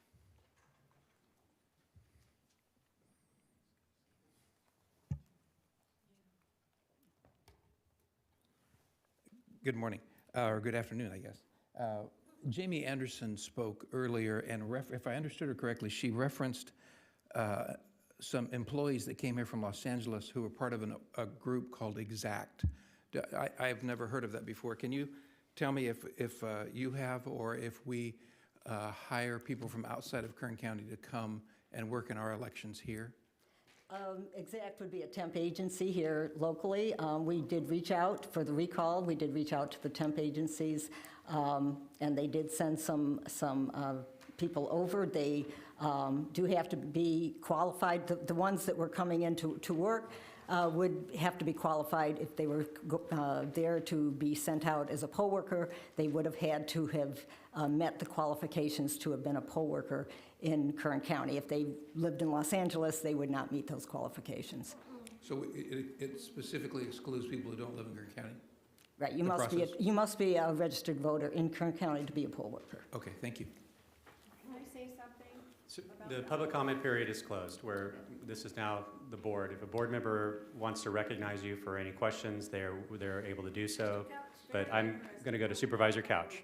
Good morning, or good afternoon, I guess. Jamie Anderson spoke earlier, and if I understood her correctly, she referenced some employees that came here from Los Angeles who were part of a group called Exact. I've never heard of that before. Can you tell me if you have, or if we hire people from outside of Kern County to come and work in our elections here? Exact would be a temp agency here locally. We did reach out for the recall. We did reach out to the temp agencies, and they did send some people over. They do have to be qualified. The ones that were coming in to work would have to be qualified. If they were there to be sent out as a poll worker, they would have had to have met the qualifications to have been a poll worker in Kern County. If they lived in Los Angeles, they would not meet those qualifications. So it specifically excludes people who don't live in Kern County? Right, you must be a registered voter in Kern County to be a poll worker. Okay, thank you. Can I say something? The public comment period is closed, where this is now the board. If a board member wants to recognize you for any questions, they're able to do so. But I'm going to go to Supervisor Couch.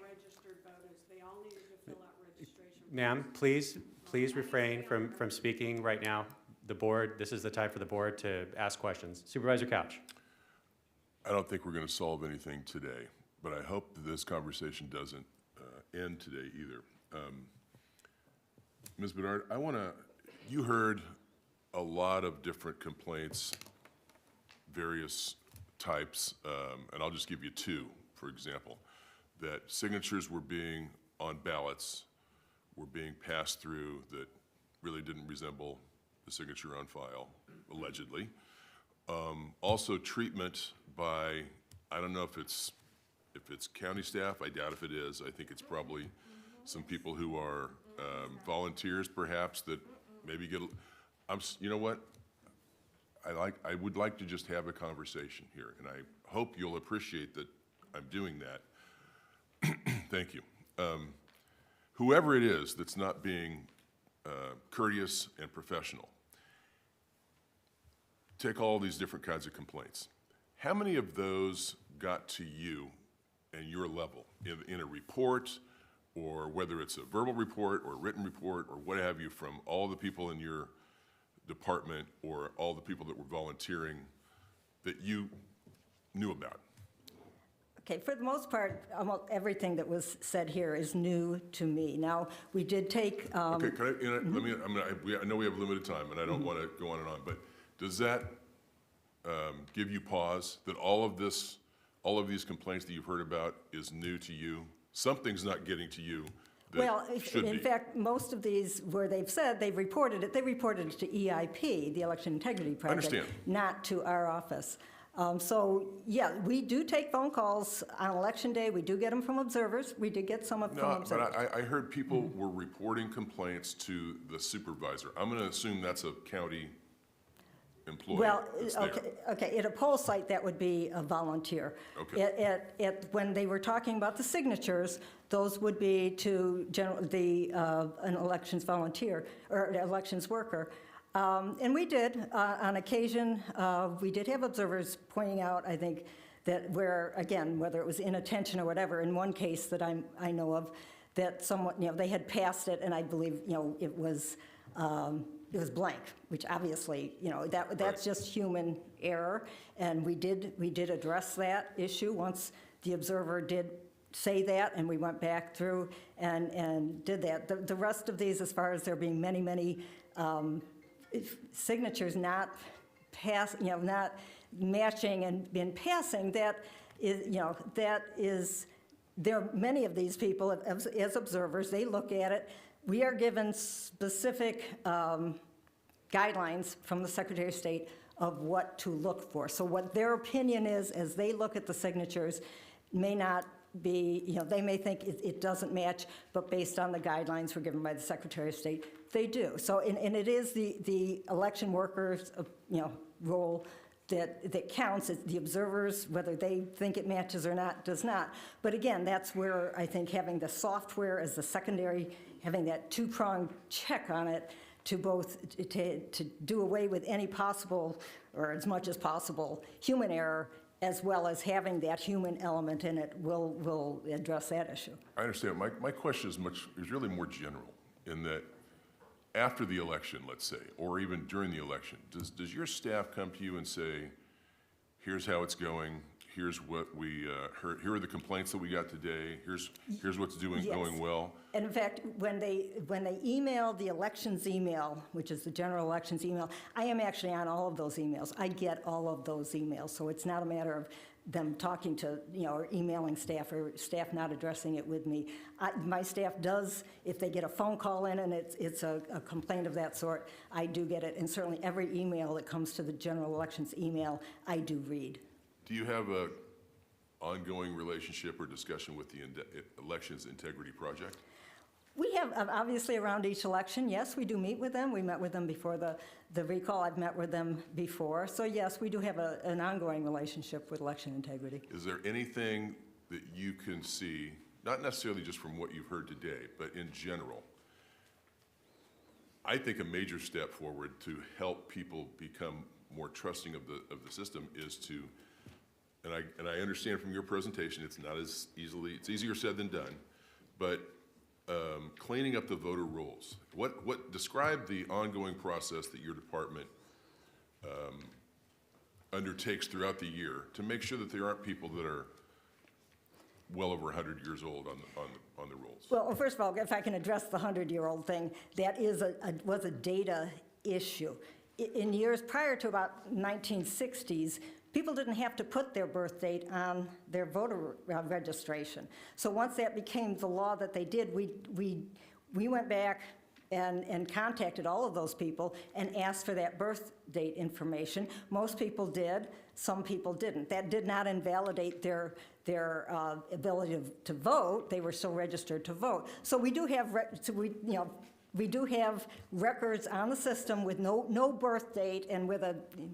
Ma'am, please refrain from speaking right now. The board, this is the time for the board to ask questions. Supervisor Couch. I don't think we're going to solve anything today, but I hope that this conversation doesn't end today either. Ms. Bedard, you heard a lot of different complaints, various types, and I'll just give you two, for example, that signatures were being on ballots were being passed through that really didn't resemble the signature on file, allegedly. Also treatment by, I don't know if it's county staff, I doubt if it is. I think it's probably some people who are volunteers perhaps that maybe get, you know what? I would like to just have a conversation here, and I hope you'll appreciate that I'm doing that. Thank you. Whoever it is that's not being courteous and professional, take all these different kinds of complaints. How many of those got to you and your level in a report, or whether it's a verbal report or a written report or what have you, from all the people in your department or all the people that were volunteering that you knew about? Okay, for the most part, almost everything that was said here is new to me. Now, we did take. Okay, I know we have limited time, and I don't want to go on and on, but does that give you pause that all of these complaints that you've heard about is new to you? Something's not getting to you that should be. In fact, most of these where they've said they reported it to EIP, the Election Integrity Project, not to our office. So, yeah, we do take phone calls on Election Day. We do get them from observers. We did get some from observers. But I heard people were reporting complaints to the supervisor. I'm going to assume that's a county employee. Well, okay, at a poll site, that would be a volunteer. Okay. When they were talking about the signatures, those would be to an elections volunteer or elections worker. And we did, on occasion, we did have observers pointing out, I think, that where, again, whether it was inattention or whatever, in one case that I know of, that someone, they had passed it, and I believe, it was blank, which obviously, that's just human error. And we did address that issue once the observer did say that, and we went back through and did that. The rest of these, as far as there being many, many signatures not not matching and in passing, that is, there are many of these people as observers, they look at it. We are given specific guidelines from the Secretary of State of what to look for. So what their opinion is as they look at the signatures may not be, they may think it doesn't match, but based on the guidelines were given by the Secretary of State, they do. So, and it is the election workers, role that counts. It's the observers, whether they think it matches or not, does not. But again, that's where I think having the software as the secondary, having that two-pronged check on it to both, to do away with any possible, or as much as possible, human error, as well as having that human element in it, will address that issue. I understand. My question is really more general, in that after the election, let's say, or even during the election, does your staff come to you and say, here's how it's going, here's what we heard, here are the complaints that we got today, here's what's going well? And in fact, when they email the elections email, which is the general elections email, I am actually on all of those emails. I get all of those emails, so it's not a matter of them talking to, or emailing staff, or staff not addressing it with me. My staff does, if they get a phone call in and it's a complaint of that sort, I do get it. And certainly every email that comes to the general elections email, I do read. Do you have a ongoing relationship or discussion with the Elections Integrity Project? We have, obviously, around each election, yes, we do meet with them. We met with them before the recall. I've met with them before. So yes, we do have an ongoing relationship with election integrity. Is there anything that you can see, not necessarily just from what you've heard today, but in general? I think a major step forward to help people become more trusting of the system is to, and I understand from your presentation, it's not as easily, it's easier said than done, but cleaning up the voter rolls. Describe the ongoing process that your department undertakes throughout the year to make sure that there aren't people that are well over 100 years old on the rolls. Well, first of all, if I can address the 100-year-old thing, that was a data issue. In years prior to about 1960s, people didn't have to put their birth date on their voter registration. So once that became the law that they did, we went back and contacted all of those people and asked for that birth date information. Most people did, some people didn't. That did not invalidate their ability to vote. They were still registered to vote. So we do have, we do have records on the system with no birth date, and with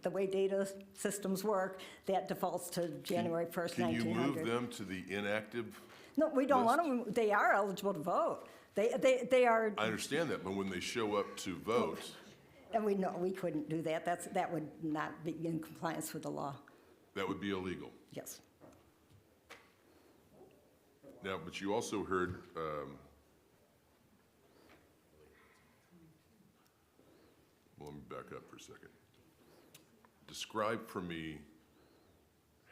the way data systems work, that defaults to January 1st, 1900. Can you move them to the inactive? No, we don't list? want them. They are eligible to vote. They are. I understand that, but when they show up to vote. And we know we couldn't do that. That would not be in compliance with the law. That would be illegal. Yes. Now, but you also heard, well, let me back up for a second. Describe for me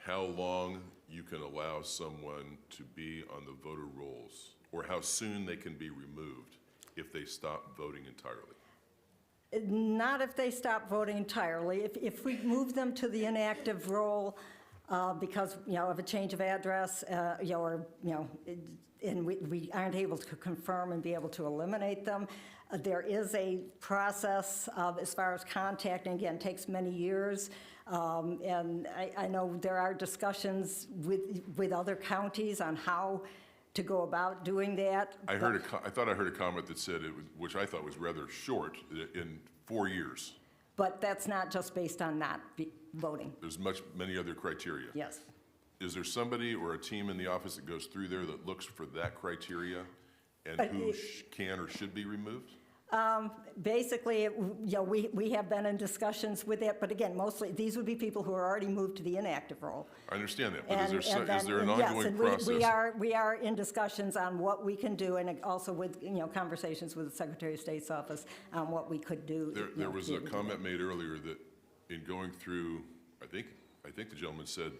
how long you can allow someone to be on the voter rolls, or how soon they can be removed if they stop voting entirely. Not if they stop voting entirely. If we move them to the inactive roll because of a change of address, and we aren't able to confirm and be able to eliminate them, there is a process as far as contacting. Again, takes many years, and I know there are discussions with other counties on how to go about doing that. I thought I heard a comment that said, which I thought was rather short, in 4 years. But that's not just based on not voting. There's many other criteria. Yes. Is there somebody or a team in the office that goes through there that looks for that criteria and who can or should be removed? Basically, we have been in discussions with it, but again, mostly, these would be people who are already moved to the inactive role. I understand that, but And- is and there an then- yes, ongoing and process? we are in discussions on what we can do, and also with, conversations with the Secretary of State's office on what we could do. There was a comment made earlier that in going through, I think the gentleman said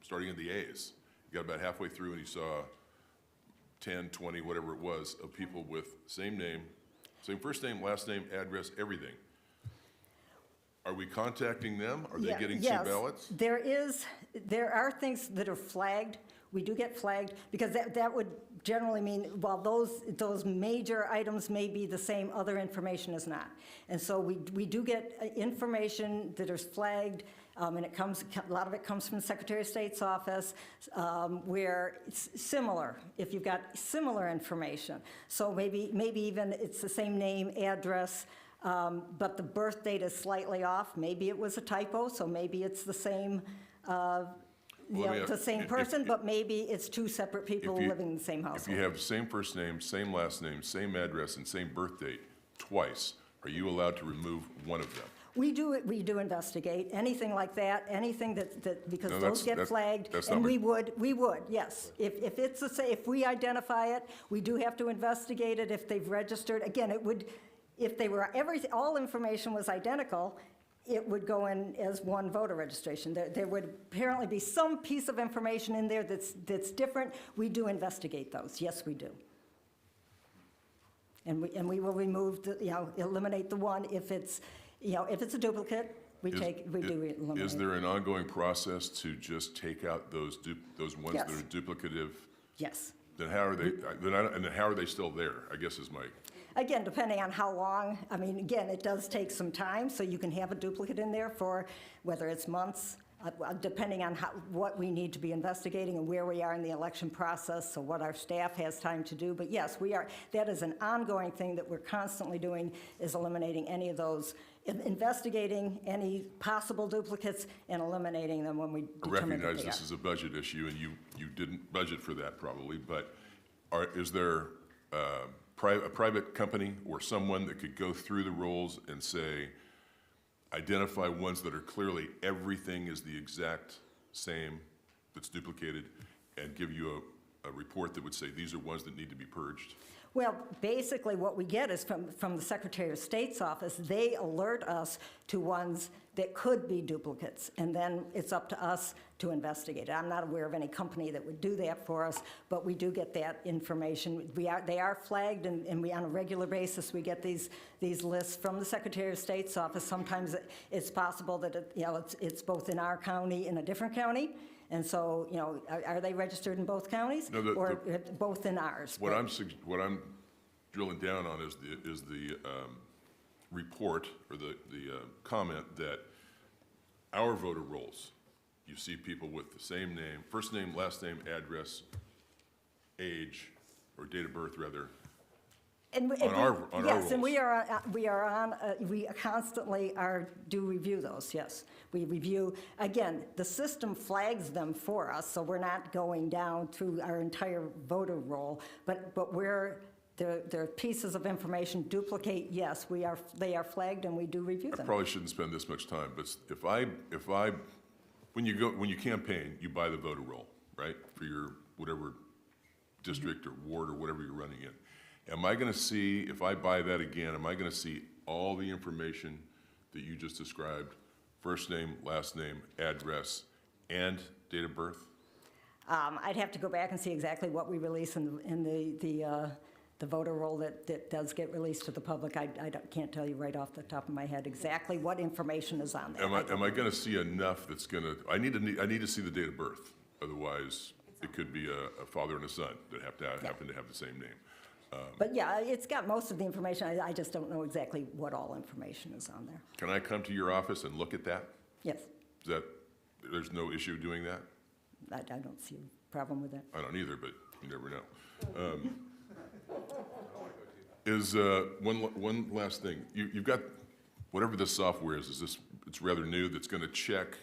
starting in the A's, you got about halfway through and you saw 10, 20, whatever it was, of people with same name, same first name, last name, address, everything. Are we contacting them? Are they getting two ballots? There are things that are flagged. We do get flagged, because that would generally mean, well, those major items may be the same, other information is not. And so we do get information that is flagged, and a lot of it comes from the Secretary of State's office, where it's similar, if you've got similar information. So maybe even it's the same name, address, but the birth date is slightly off. Maybe it was a typo, so maybe it's the same, the same person, but maybe it's two separate people living in the same household. If you have same first name, same last name, same address, and same birth date twice, are you allowed to remove one of them? We do investigate anything like that, anything because No, those get flagged, and we would, yes. If we identify it, we do have to investigate it if they've registered. Again, if they were, all information was identical, it would go in as one voter registration. There would apparently be some piece of information in there that's different. We do investigate those, yes, we do. And we will remove, eliminate the one if it's a duplicate, we do eliminate. Is there an ongoing process to just take out those ones that Yes. are duplicative? Yes. Then how are they still there, I guess is my... Again, depending on how long, again, it does take some time, so you can have a duplicate in there for whether it's months, depending on what we need to be investigating and where we are in the election process, so what our staff has time to do. But yes, that is an ongoing thing that we're constantly doing, is eliminating any of those, investigating any possible duplicates and eliminating them when we I determine that recognize they this are. is a budget issue, and you didn't budget for that probably, but is there a private company or someone that could go through the rolls and say, identify ones that are clearly everything is the exact same that's duplicated, and give you a report that would say these are ones that need to be purged? Well, basically what we get is from the Secretary of State's office, they alert us to ones that could be duplicates, and then it's up to us to investigate it. I'm not aware of any company that would do that for us, but we do get that information. They are flagged, and we, on a regular basis, we get these lists from the Secretary of State's office. Sometimes it's possible that it's both in our county and a different county. And so, are they registered in both counties? No, or both in ours? What I'm drilling down on is the report, or the comment that our voter rolls, you see people with the same name, first name, last name, address, age, or date of birth rather, And on our yes, and rolls. we constantly do review those, yes. We review, again, the system flags them for us, so we're not going down through our entire voter roll, but where there are pieces of information duplicate, yes, they are flagged and we do review I them. probably shouldn't spend this much time, but when you campaign, you buy the voter roll, right? For your whatever district or ward or whatever you're running in. Am I gonna see, if I buy that again, am I gonna see all the information that you just described? First name, last name, address, and date of birth? I'd have to go back and see exactly what we release in the voter roll that does get released to the public. I can't tell you right off the top of my head exactly what information is on there. Am I gonna see enough that's gonna, I need to see the date of birth, otherwise it could be a father and a son that happen to have the same name. But yeah, it's got most of the information. I just don't know exactly what all information is on there. Can I come to your office and look at that? Yes, There's no issue doing that? I don't see a problem with that. I don't either, but you never know. One last thing. You've got, whatever this software is it's rather new, that's gonna check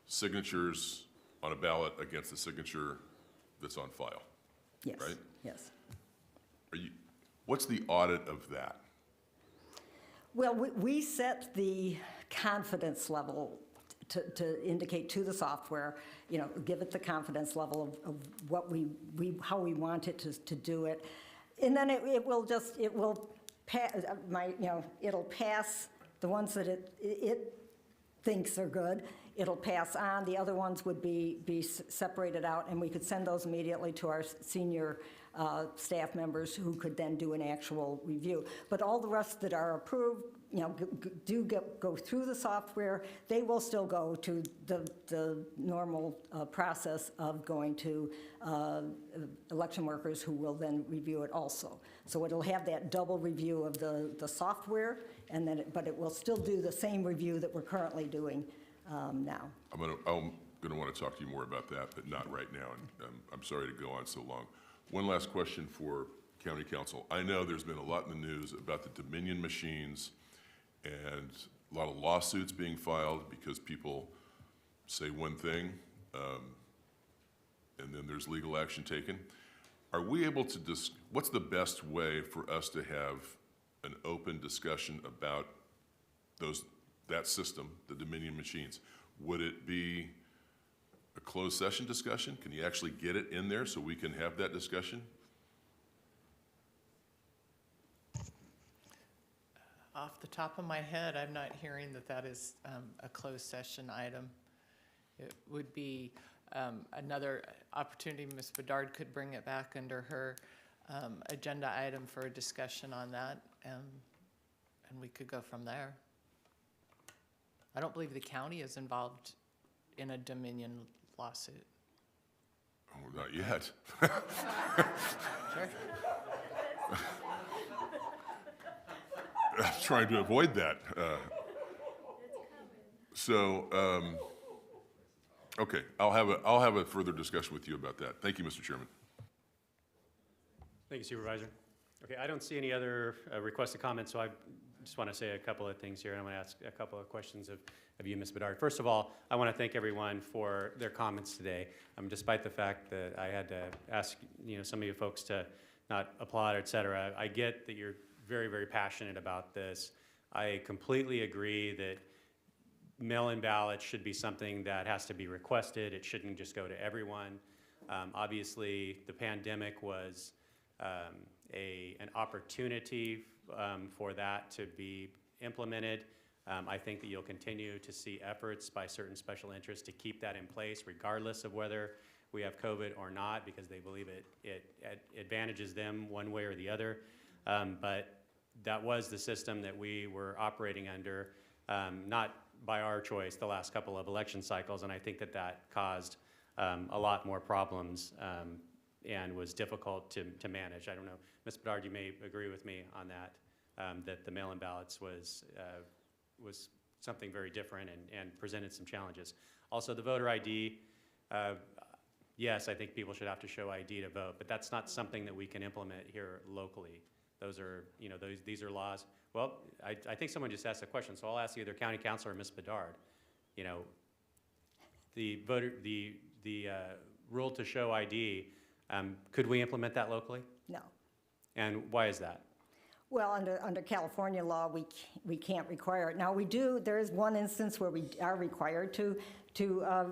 signatures on a ballot against the signature that's on file, Yes, right? yes. What's the audit of that? Well, we set the confidence level to indicate to the software, you know, give it the confidence level of what how we want it to do it. And then it will pass, it'll pass the ones that it thinks are good. It'll pass on. The other ones would be separated out, and we could send those immediately to our senior staff members who could then do an actual review. But all the rest that are approved, you know, go through the software. They will still go to the normal process of going to election workers who will then review it also. So it'll have that double review of the software, and then but it will still do the same review that we're currently doing now. I'm gonna want to talk to you more about that, but not right now, and I'm sorry to go on so long. One last question for County Council. I know there's been a lot in the news about the Dominion machines and a lot of lawsuits being filed because people say one thing, and then there's legal action taken. Are we able to what's the best way for us to have an open discussion about that system, the Dominion machines? Would it be a closed session discussion? Can you actually get it in there so we can have that discussion? Off the top of my head, I'm not hearing that is a closed session item. It would be another opportunity. Ms. Bedard could bring it back under her agenda item for a discussion on that, and we could go from there. I don't believe the county is involved in a Dominion lawsuit. Oh, not yet. Sure. I'm trying to avoid that. Okay, I'll have a further discussion with you about that. Thank you, Mr. Chairman. Thank you, Supervisor. Okay, I don't see any other requested comments, so I just want to say a couple of things here, and I'm going to ask a couple of questions of you, Ms. Bedard. First of all, I want to thank everyone for their comments today. Despite the fact that I had to ask some of you folks to not applaud, et cetera, I get that you're very, very passionate about this. I completely agree that mail-in ballots should be something that has to be requested. It shouldn't just go to everyone. Obviously, the pandemic was an opportunity for that to be implemented. I think that you'll continue to see efforts by certain special interests to keep that in place regardless of whether we have COVID or not, because they believe it advantages them one way or the other. But that was the system that we were operating under, not by our choice the last couple of election cycles, and I think that caused a lot more problems and was difficult to manage. I don't know, Ms. Bedard, you may agree with me on that, that the mail-in ballots was something very different and presented some challenges. Also, the voter ID, yes, I think people should have to show ID to vote, but that's not something that we can implement here locally. Those are, these are laws. Well, I think someone just asked a question, so I'll ask either County Council or Ms. Bedard. The rule to show ID, could we implement that locally? No. And why is that? Well, under California law, we can't require it. Now, we do, there is one instance where we are required to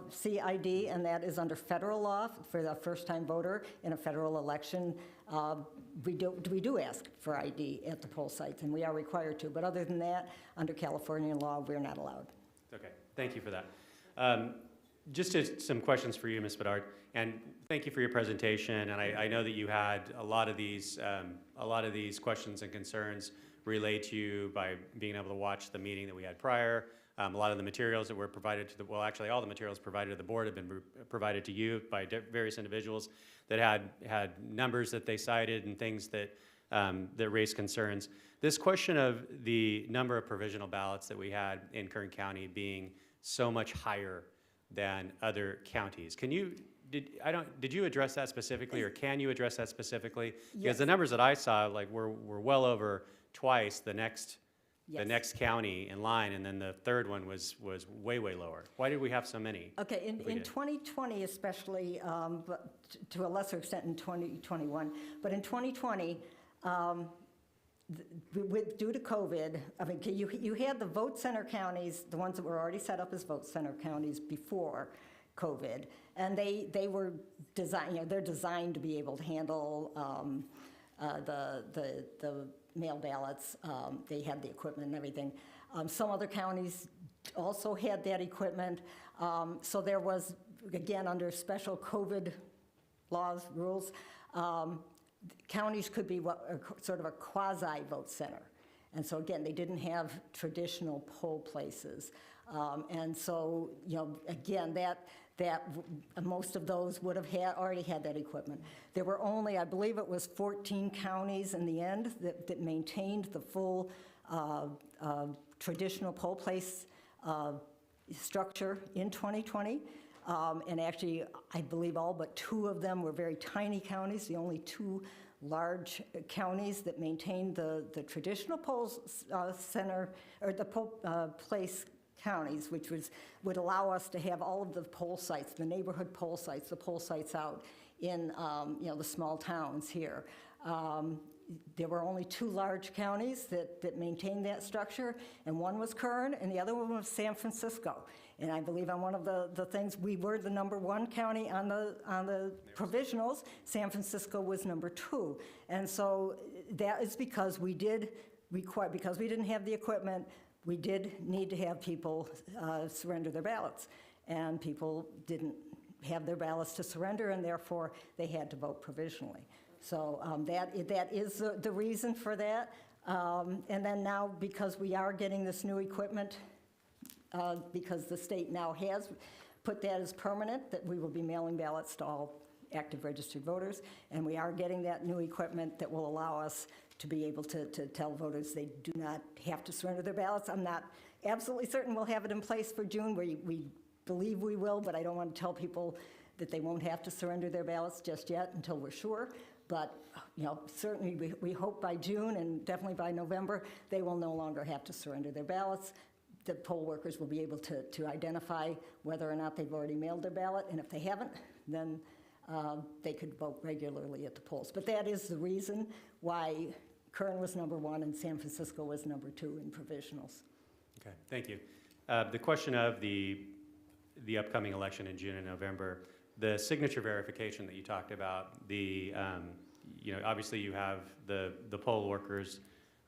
see ID, and that is under federal law for the first-time voter in a federal election. We do ask for ID at the poll sites, and we are required to. But other than that, under California law, we're not allowed. Okay, thank you for that. Just some questions for you, Ms. Bedard, and thank you for your presentation. And I know that you had a lot of these questions and concerns relayed to you by being able to watch the meeting that we had prior. A lot of the materials that were provided to actually all the materials provided to the board have been provided to you by various individuals that had numbers that they cited and things that raised concerns. This question of the number of provisional ballots that we had in Kern County being so much higher than other counties. Did you address that specifically, or can you address that specifically? Yes. Because the numbers that I saw were well over twice the next county in line, and then the third one was way lower. Why did we have so many? Okay, in 2020 especially, but to a lesser extent in 2021, but in 2020, due to COVID, I mean, you had the vote center counties, the ones that were already set up as vote center counties before COVID, and they were designed, they're designed to be able to handle the mail ballots. They had the equipment and everything. Some other counties also had that equipment. So there was, again, under special COVID laws, rules, counties could be sort of a quasi-vote center. And so again, they didn't have traditional poll places. And so, again, that most of those would have already had that equipment. There were only, I believe it was 14 counties in the end that maintained the full traditional poll place structure in 2020. And actually, I believe all but 2 of them were very tiny counties, the only 2 large counties that maintained the traditional poll center, or the poll place counties, which would allow us to have all of the poll sites, the neighborhood poll sites, the poll sites out in the small towns here. There were only 2 large counties that maintained that structure, and one was Kern, and the other one was San Francisco. And I believe on one of the things, we were the #1 county on the provisionals. San Francisco was #2. And so that is because we did require, because we didn't have the equipment, we did need to have people surrender their ballots. And people didn't have their ballots to surrender, and therefore they had to vote provisionally. So that is the reason for that. And then now, because we are getting this new equipment, because the state now has put that as permanent, that we will be mailing ballots to all active registered voters, and we are getting that new equipment that will allow us to be able to tell voters they do not have to surrender their ballots. I'm not absolutely certain we'll have it in place for June. We believe we will, but I don't want to tell people that they won't have to surrender their ballots just yet until we're sure. But certainly we hope by June, and definitely by November, they will no longer have to surrender their ballots. The poll workers will be able to identify whether or not they've already mailed their ballot, and if they haven't, then they could vote regularly at the polls. But that is the reason why Kern was #1 and San Francisco was #2 in provisionals. Okay, thank you. The question of the upcoming election in June and November, the signature verification that you talked about, obviously you have the poll workers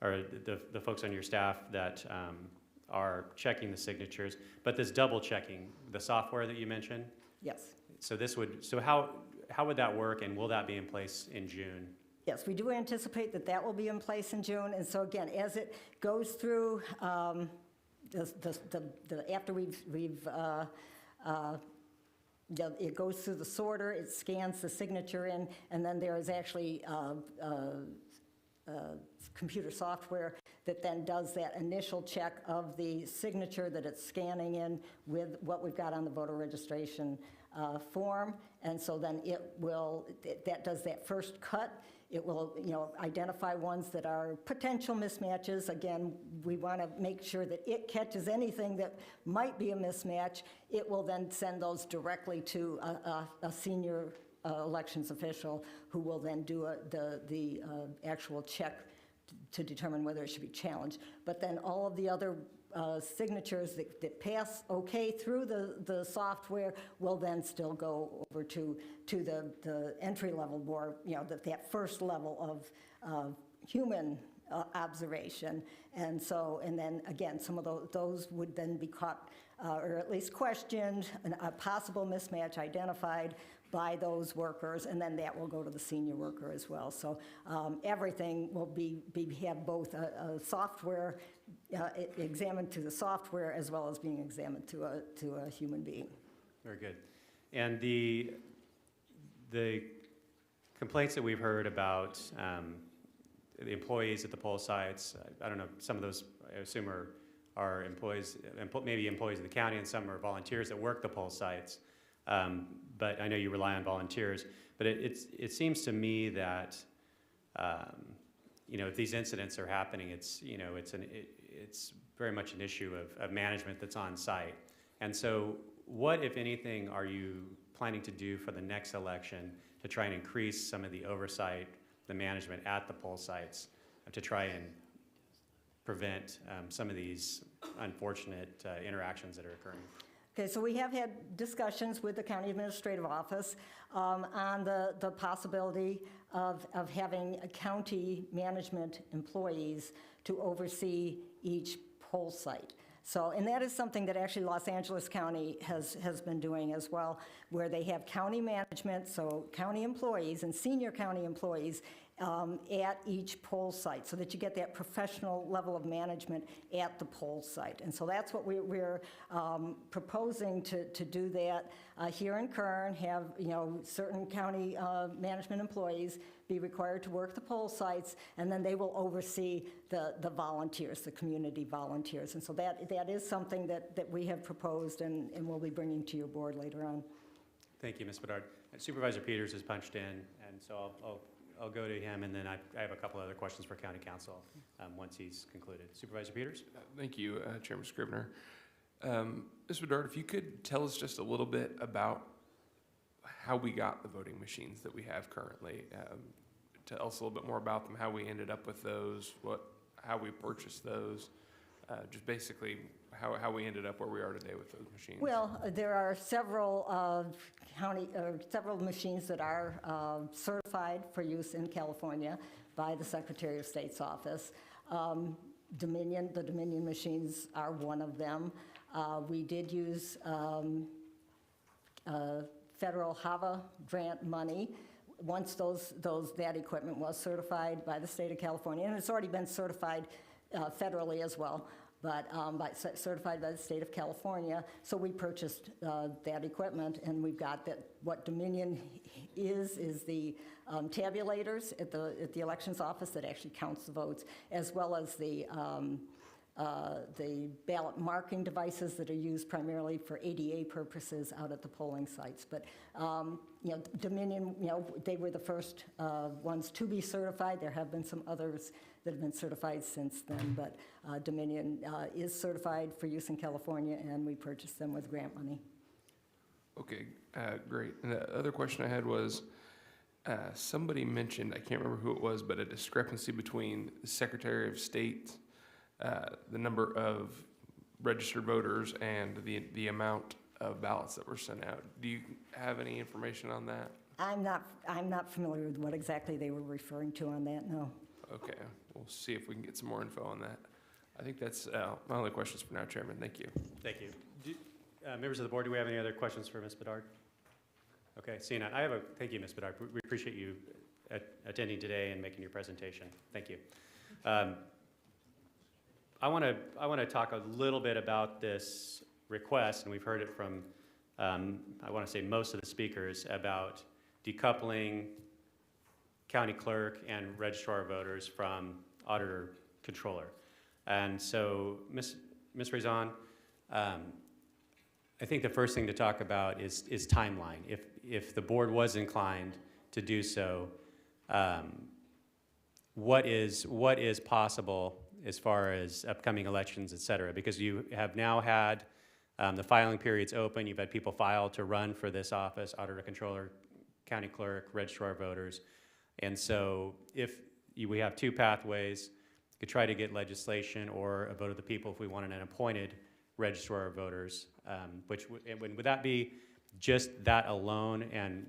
or the folks on your staff that are checking the signatures, but this double checking, the software that you mentioned? Yes. So how would that work, and will that be in place in June? Yes, we do anticipate that will be in place in June. And so again, as it goes through, after it goes through the sorter, it scans the signature in, and then there is actually computer software that then does that initial check of the signature that it's scanning in with what we've got on the voter registration form. And so then that does that first cut. It will, identify ones that are potential mismatches. Again, we want to make sure that it catches anything that might be a mismatch. It will then send those directly to a senior elections official who will then do the actual check to determine whether it should be challenged. But then all of the other signatures that pass okay through the software will then still go over to the entry level, more, that first level of human observation. And then again, some of those would then be caught or at least questioned, a possible mismatch identified by those workers, and then that will go to the senior worker as well. So everything will have both a software examined through the software as well as being examined to a human being. Very good. And the complaints that we've heard about the employees at the poll sites, I don't know, some of those I assume are employees, maybe employees of the county, and some are volunteers that work the poll sites. But I know you rely on volunteers. But it seems to me that if these incidents are happening, it's very much an issue of management that's on site. And so, what, if anything, are you planning to do for the next election to try and increase some of the oversight, the management at the poll sites? to try and prevent some of these unfortunate interactions that are occurring. Okay, so we have had discussions with the county administrative office on the possibility of having county management employees to oversee each poll site. So, and that is something that actually Los Angeles County has been doing as well, where they have county management, so county employees and senior county employees at each poll site, so that you get that professional level of management at the poll site. And so that's what we're proposing to do that here in Kern, have, you know, certain county management employees be required to work the poll sites, and then they will oversee the volunteers, the community volunteers. And so that is something that we have proposed and we'll be bringing to your board later on. Thank you, Ms. Bedard. Supervisor Peters has punched in, and so I'll go to him, and then I have a couple other questions for County Council once he's concluded. Supervisor Peters? Thank you, Chairman Scrivener. Ms. Bedard, if you could tell us just a little bit about how we got the voting machines that we have currently. Tell us a little bit more about them, how we ended up with those, how we purchased those, just basically how we ended up where we are today with those machines. Well, there are several several machines that are certified for use in California by the Secretary of State's office. The Dominion machines are one of them. We did use federal HAVA grant money. Once that equipment was certified by the state of California, and it's already been certified federally as well, but certified by the state of California. So we purchased that equipment, and we've got that. What Dominion is the tabulators at the elections office that actually counts the votes, as well as the ballot marking devices that are used primarily for ADA purposes out at the polling sites. But you know, Dominion, you know, they were the first ones to be certified. There have been some others that have been certified since then, but Dominion is certified for use in California, and we purchased them with grant money. Okay, great. And the other question I had was, somebody mentioned, I can't remember who it was, but a discrepancy between the Secretary of State, the number of registered voters, and the amount of ballots that were sent out. Do you have any information on that? I'm not familiar with what exactly they were referring to on that, no. Okay, we'll see if we can get some more info on that. I think that's my only questions for now, Chairman. Thank you. Thank you. Members of the board, do we have any other questions for Ms. Bedard? Okay, seeing none. Thank you, Ms. Bedard. We appreciate you attending today and making your presentation. Thank you. I want to talk a little bit about this request, and we've heard it from, I want to say most of the speakers, about decoupling county clerk and registrar of voters from auditor controller. And so, Ms. Rezan, I think the first thing to talk about is timeline. If the board was inclined to do so, what is possible as far as upcoming elections, et cetera? Because you have now had the filing periods open. You've had people file to run for this office: auditor, controller, county clerk, registrar of voters. And so we have two pathways. We could try to get legislation or a vote of the people if we wanted an appointed registrar of voters, would that be just that alone, and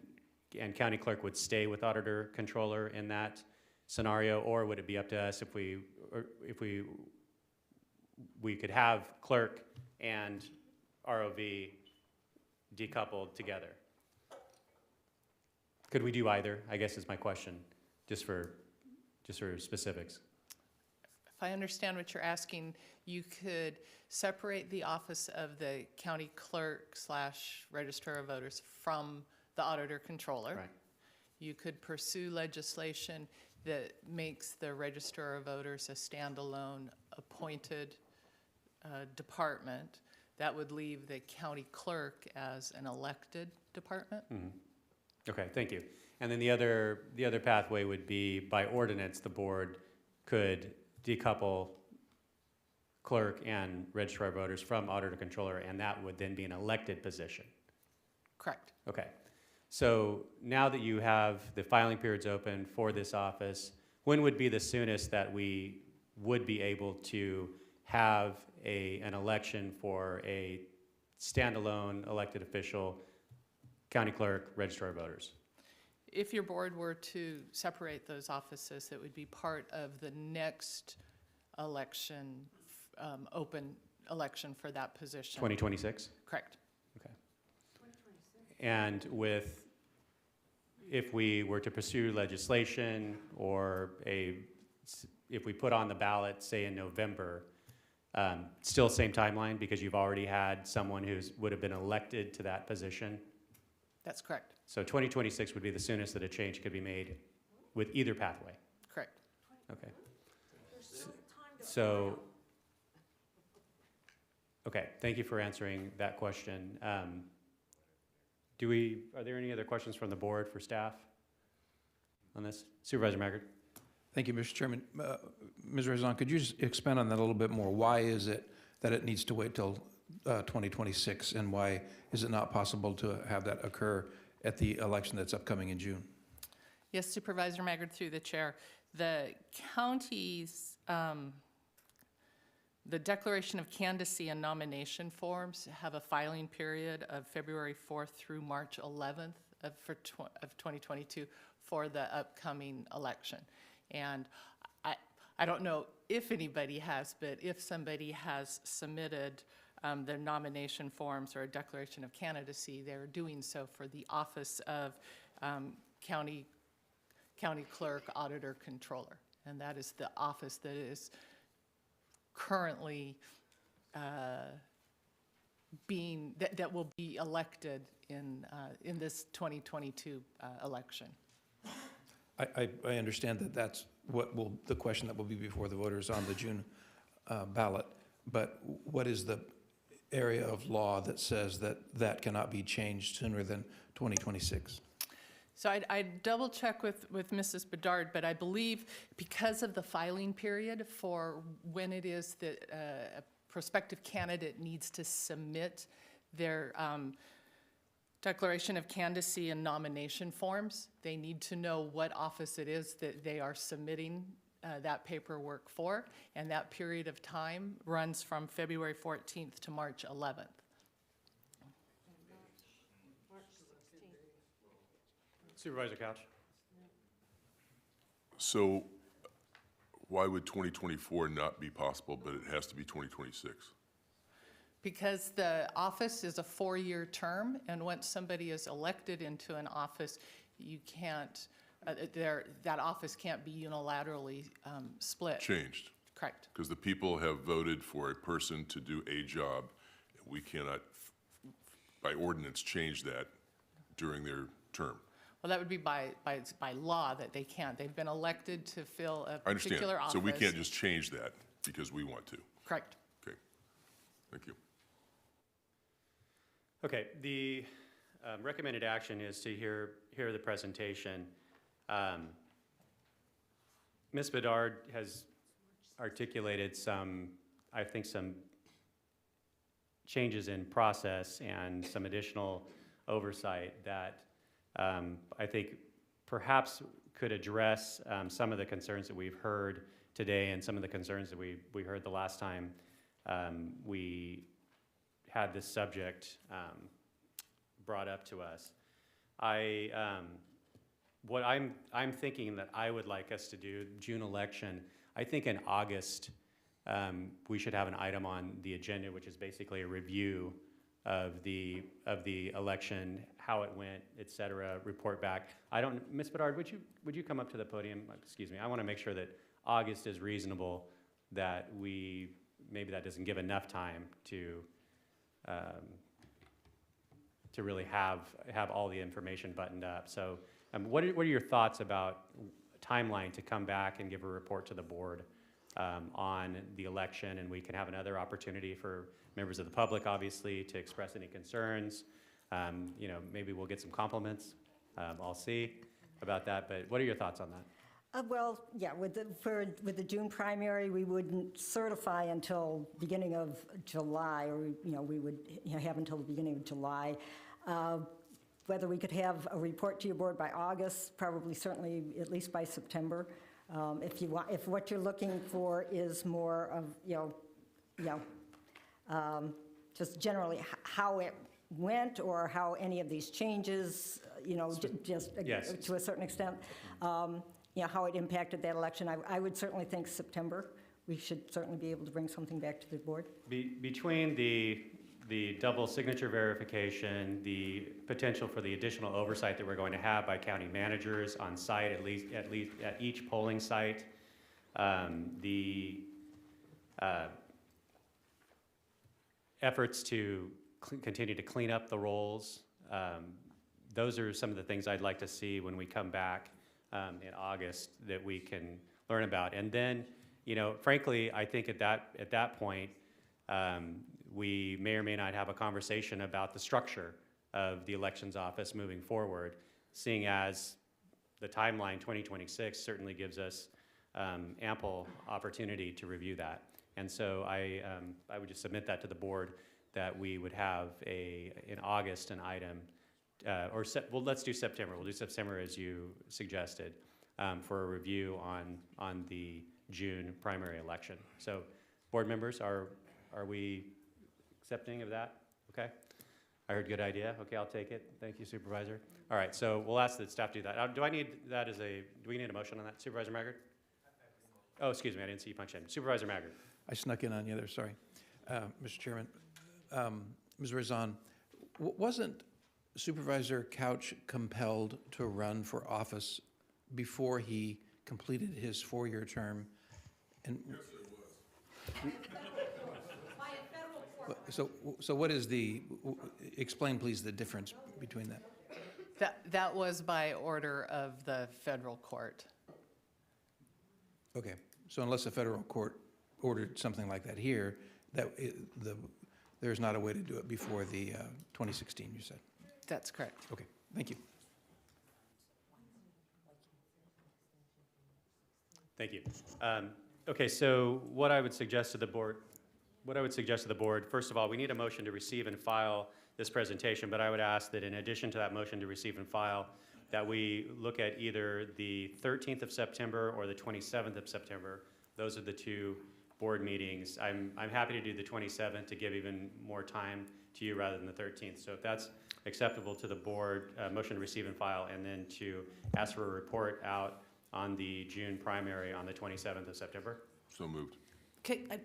county clerk would stay with auditor controller in that scenario, or would it be up to us if we could have clerk and ROV decoupled together? Could we do either, I guess is my question, just for specifics. If I understand what you're asking, you could separate the office of the county clerk / registrar of voters from the auditor controller. Right. You could pursue legislation that makes the registrar of voters a standalone appointed department. That would leave the county clerk as an elected department. Mm-hmm. Okay, thank you. And then the other pathway would be by ordinance, the board could decouple clerk and registrar of voters from auditor controller, and that would then be an elected position. Correct. Okay. So now that you have the filing periods open for this office, when would be the soonest that we would be able to have an election for a standalone elected official, county clerk, registrar of voters? If your board were to separate those offices, it would be part of the next election, open election for that position. 2026? Correct. Okay. And if we were to pursue legislation or if we put on the ballot, say in November, still same timeline because you've already had someone who would have been elected to that position? That's correct. So 2026 would be the soonest that a change could be made with either pathway? Correct. Okay. So, okay, thank you for answering that question. Are there any other questions from the board for staff on this? Supervisor Maggard. Thank you, Mr. Chairman. Ms. Rezon, could you just expand on that a little bit more? Why is it that it needs to wait till 2026, and why is it not possible to have that occur at the election that's upcoming in June? Yes, Supervisor Maggard, through the chair. The county's, the declaration of candidacy and nomination forms have a filing period of February 4th through March 11th of 2022 for the upcoming election. And I don't know if anybody has, but if somebody has submitted their nomination forms or a declaration of candidacy, they're doing so for the office of county clerk, auditor, controller. And that is the office that is currently that will be elected in this 2022 election. I understand that that's the question that will be before the voters on the June ballot, but what is the area of law that says that cannot be changed sooner than 2026? So I double check with Mrs. Bedard, but I believe because of the filing period for when it is that a prospective candidate needs to submit their declaration of candidacy and nomination forms, they need to know what office it is that they are submitting that paperwork for, and that period of time runs from February 14th to March 11th. Supervisor Couch. So why would 2024 not be possible, but it has to be 2026? Because the office is a 4-year term, and once somebody is elected into an office, you can't, that office can't be unilaterally split. Changed. Correct. Because the people have voted for a person to do a job, and we cannot, by ordinance, change that during their term. Well, that would be by law that they can't. They've been elected to fill a I understand. particular office. So we can't just change that because we want to. Correct. Okay. Thank you. Okay, the recommended action is to hear the presentation. Ms. Bedard has articulated some changes in process and some additional oversight that I think perhaps could address some of the concerns that we've heard today and some of the concerns that we heard the last time we had this subject brought up to us. What I'm thinking that I would like us to do, June election, I think in August we should have an item on the agenda, which is basically a review of the election, how it went, et cetera, report back. Ms. Bedard, would you come up to the podium? Excuse me. I want to make sure that August is reasonable, that maybe that doesn't give enough time to really have all the information buttoned up. So what are your thoughts about timeline to come back and give a report to the board on the election, and we can have another opportunity for members of the public, obviously, to express any concerns. Maybe we'll get some compliments. I'll see about that, but what are your thoughts on that? Well, yeah, with the June primary, we wouldn't certify until beginning of July, or we would have until the beginning of July. Whether we could have a report to your board by August, probably certainly at least by September. If you want, if what you're looking for is more of, just generally how it went or how any of these changes, just Yes. to a certain extent, how it impacted that election, I would certainly think September, we should certainly be able to bring something back to the board. Between the double signature verification, the potential for the additional oversight that we're going to have by county managers on site, at least at each polling site, the efforts to continue to clean up the rolls, those are some of the things I'd like to see when we come back in August that we can learn about. And then, frankly, I think at that point, we may or may not have a conversation about the structure of the elections office moving forward, seeing as the timeline 2026 certainly gives us ample opportunity to review that. And so I would just submit that to the board that we would have in August an item, well, let's do September. We'll do September as you suggested for a review on the June primary election. So board members, are we accepting of that? Okay. I heard good idea. Okay, I'll take it. Thank you, Supervisor. All right, so we'll ask that staff do that. Do we need a motion on that? Supervisor Maggard? Oh, excuse me, I didn't see you punch in. Supervisor Maggard. I snuck in on you there, sorry. Mr. Chairman, Ms. Razan, wasn't Supervisor Couch compelled to run for office before he completed his 4-year term? And yes, it was. So what is explain please the difference between that? That was by order of the federal court. Okay, so unless a federal court ordered something like that here, there's not a way to do it before the 2016, you said? That's correct. Okay, thank you. Thank you. Okay, so what I would suggest to the board, first of all, we need a motion to receive and file this presentation, but I would ask that in addition to that motion to receive and file, that we look at either the 13th of September or the 27th of September. Those are the two board meetings. I'm happy to do the 27th to give even more time to you rather than the 13th. So if that's acceptable to the board, motion to receive and file, and then to ask for a report out on the June primary on the 27th of September. So moved.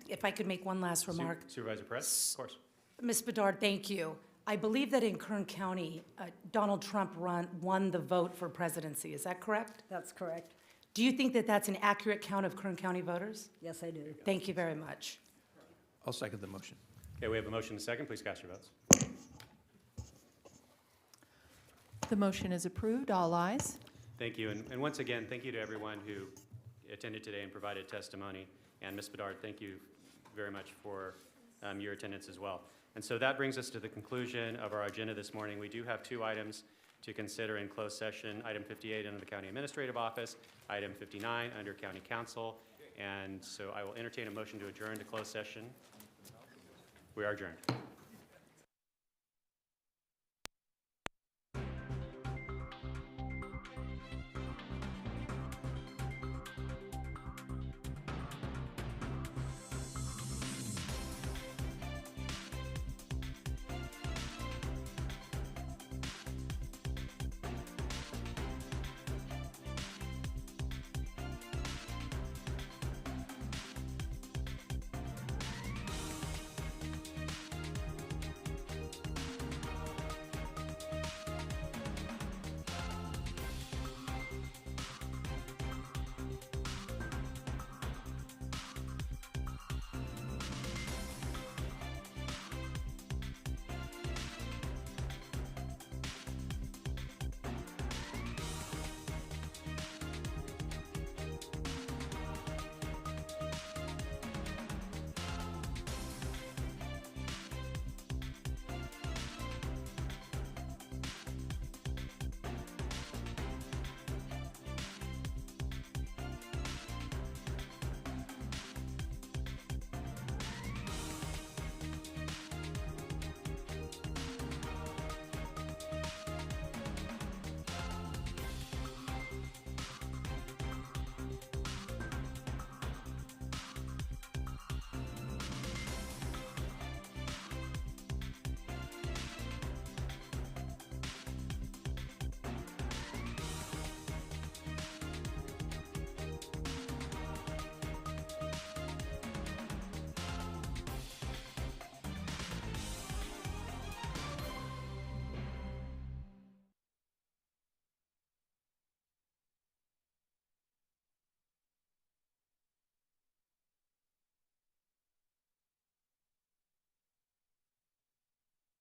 If I could make one last remark. Supervisor Perez, of course. Ms. Bedard, thank you. I believe that in Kern County, Donald Trump won the vote for presidency. Is that correct? That's correct. Do you think that that's an accurate count of Kern County voters? Yes, I do. Thank you very much. I'll second the motion. Okay, we have a motion and a second. Please cast your votes. The motion is approved. All ayes. Thank you. And once again, thank you to everyone who attended today and provided testimony. And Ms. Bedard, thank you very much for your attendance as well. And so that brings us to the conclusion of our agenda this morning. We do have 2 items to consider in closed session. Item 58 under the County Administrative Office, item 59 under County Council. And so I will entertain a motion to adjourn to closed session. We are adjourned.